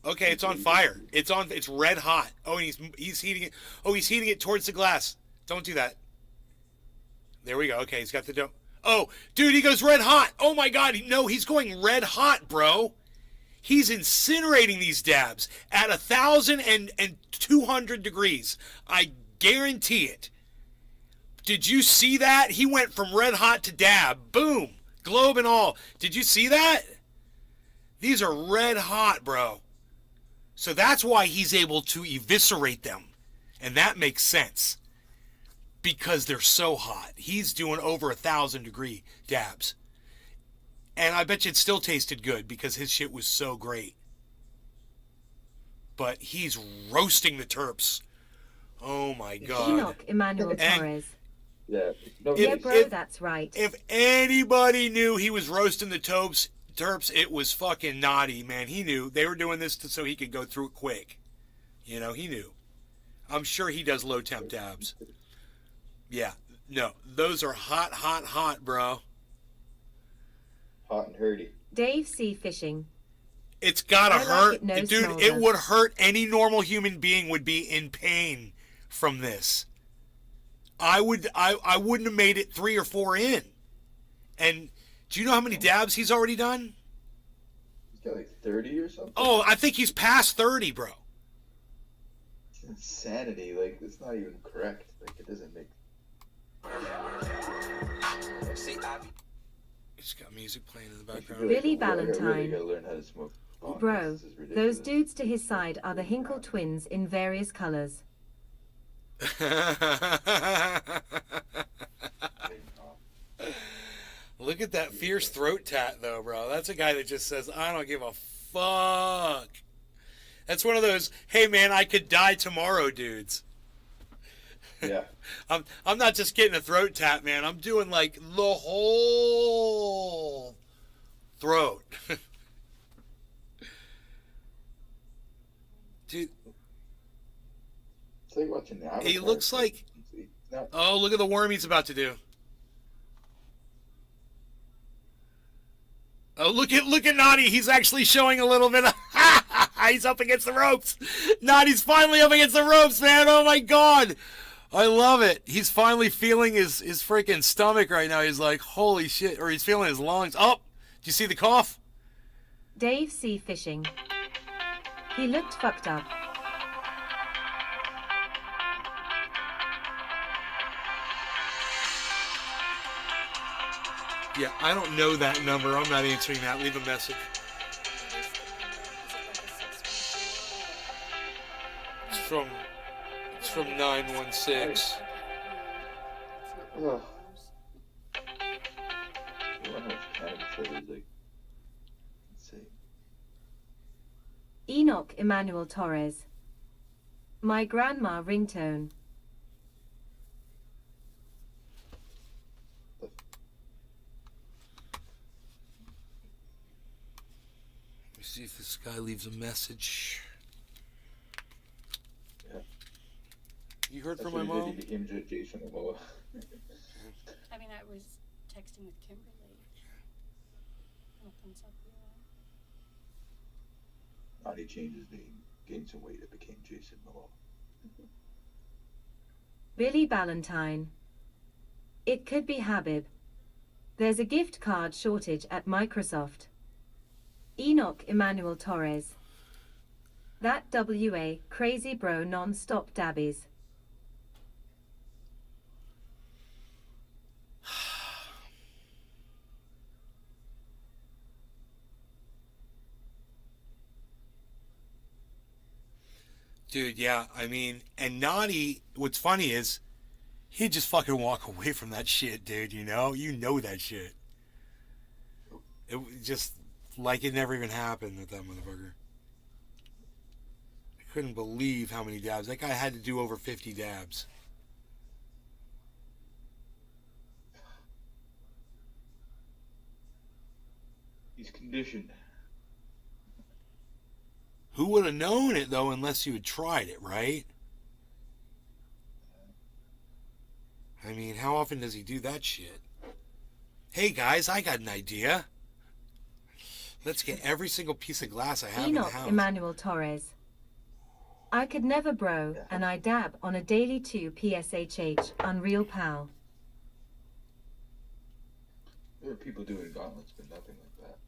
A: Okay, it's on fire. It's red hot. Oh, and he's heating it. Oh, he's heating it towards the glass. Don't do that. There we go. Okay, he's got the dough. Oh, dude, he goes red hot. Oh my God, no, he's going red hot, bro. He's incinerating these dabs at 1,200 degrees. I guarantee it. Did you see that? He went from red hot to dab. Boom. Globe and all. Did you see that? These are red hot, bro. So that's why he's able to eviscerate them. And that makes sense. Because they're so hot. He's doing over 1,000-degree dabs. And I bet you it still tasted good because his shit was so great. but he's roasting the Terps. Oh my God.
C: Enoch Emmanuel Torres.
B: Yeah. No,
C: Yeah,
A: If-
C: bro,
A: if-
C: that's right.
A: If anybody knew he was roasting the Terps, it was fucking Naughty, man. He knew they were doing this so he could go through it quick. You know, he knew. I'm sure he does low temp dabs. Yeah, no, those are hot, hot, hot, bro.
B: hot and hurdy.
C: Dave C. Fishing.
A: It's gotta
C: I like
A: hurt,
C: it, no
A: dude.
C: smolder.
A: It would hurt. Any normal human being would be in pain from this. I wouldn't have made it 3 or 4 in. And do you know how many dabs he's already done?
B: He's got like 30 or something.
A: Oh, I think he's past 30, bro.
B: It's insanity. Like, it's not even correct. Like, it doesn't make.
A: He's got music playing in the
B: If you
A: background.
B: really-
C: Billy
B: I really
C: Valentine.
B: gotta learn how to smoke. bong.
C: Bro,
B: This is
C: those
B: ridiculous.
C: dudes to his side are the Hinkle twins in various colors.
A: Look at that fierce throat tat, though, bro. That's a guy that just says, I don't give a fuck. That's one of those, hey, man, I could die tomorrow dudes.
B: Yeah.
A: I'm not just getting a throat tat, man. I'm doing, like, the whole throat. Dude,
B: It's like watching the Avatar.
A: he looks like...
B: It's not,
A: Oh, look at the worm he's about to do. Oh, look at Naughty. He's actually showing a little bit of... He's up against the ropes. Naughty's finally up against the ropes, man. Oh, my God. I love it. He's finally feeling his freaking stomach right now. He's like, holy shit. Or he's feeling his lungs. Oh, do you see the cough?
C: Dave C. Fishing. He looked fucked up.
A: Yeah, I don't know that number. I'm not answering that. Leave a message. It's from 916.
B: ugh. I wonder how much cannabis that is, like. Insane.
C: Enoch Emmanuel Torres. My grandma ringtone.
A: Let me see if this guy leaves a message.
B: Yeah.
A: You heard
B: That's
A: from my
B: what he
A: mom?
B: did. He became Jason Momoa.
F: I mean, I was texting with Kimberly. Nothing's up yet.
B: Not he changed his name, gained some weight, it became Jason Momoa.
C: Billy Ballantyne. It could be Habib. There's a gift card shortage at Microsoft. Enoch Emmanuel Torres. That WA crazy bro non-stop dabbies.
A: Dude, yeah, I mean, and Naughty, what's funny is, he'd just fucking walk away from that shit, dude, you know? You know that shit. It was just like it never even happened with that motherfucker. I couldn't believe how many dabs. That guy had to do over 50 dabs.
B: He's conditioned.
A: Who would have known it, though, unless you had tried it, right? I mean, how often does he do that shit? Hey, guys, I got an idea. Let's get every single piece of glass I have in the
C: Enoch
A: house.
C: Emmanuel Torres. I could never bro, and I dab on a daily 2 PSHH, Unreal Pal.
B: There were people doing gauntlets, but nothing like that.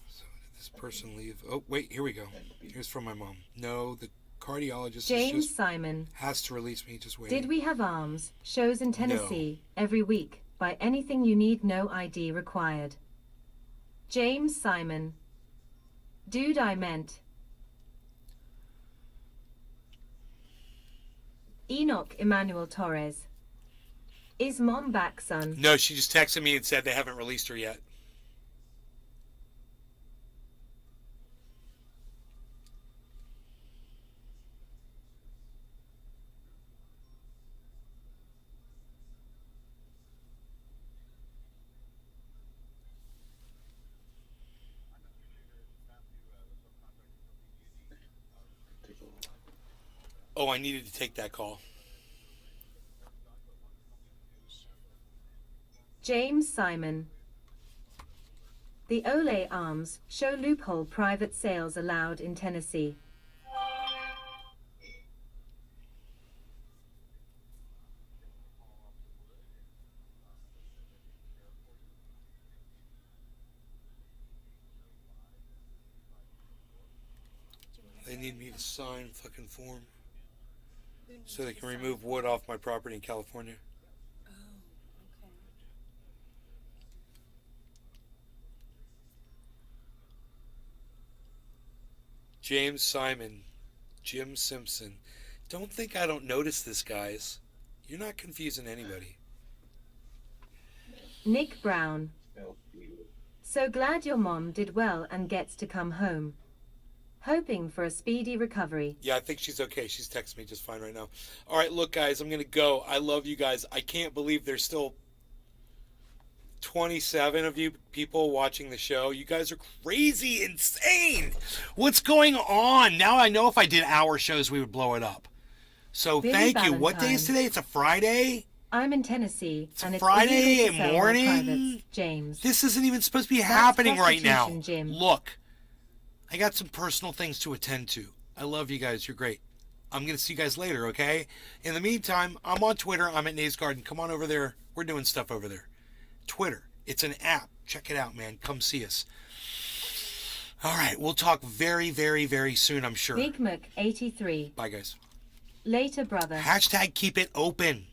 A: So did this person leave? Oh, wait, here we go. Here's from my mom. No, the cardiologist
C: James
A: just
C: Simon.
A: has to release me. Just wait.
C: Did we have arms, shows in Tennessee, every week, by anything you need, no ID required. James Simon. Dude, I meant. Enoch Emmanuel Torres. Is mom back, son?
A: No, she just texted me and said they haven't released her yet. Oh, I needed to take that call.
C: James Simon. The Olay Arms show loophole private sales allowed in Tennessee.
A: They need me to sign fucking form
F: Who needs
A: so they
F: to
A: can
F: sign
A: remove
F: for
A: wood
F: it?
A: off my property in California.
F: Oh, okay.
A: James Simon, Jim Simpson. Don't think I don't notice this, guys. You're not confusing anybody.
C: Nick Brown. So glad your mom did well and gets to come home. Hoping for a speedy recovery.
A: Yeah, I think she's okay. She's texting me just fine right now. All right, look, guys, I'm going to go. I love you guys. I can't believe there's still 27 of you people watching the show. You guys are crazy, insane. What's going on? Now I know if I did hour shows, we would blow it up. So
C: Billy
A: thank you. What day is
C: Valentine.
A: today? It's a Friday?
C: I'm in Tennessee,
A: It's a
C: and it's
A: Friday
C: illegal to sell more
A: morning?
C: privates, James.
A: This isn't even supposed to be happening right now.
C: prostitution, Jim.
A: Look, I got some personal things to attend to. I love you guys. You're great. I'm going to see you guys later, okay? In the meantime, I'm on Twitter. I'm at Nays Garden. Come on over there. We're doing stuff over there. Twitter. It's an app. Check it out, man. Come see us. All right. We'll talk very, very, very soon, I'm sure.
C: Big Mac 83.
A: Bye, guys.
C: Later, brother.
A: Hashtag keep it open.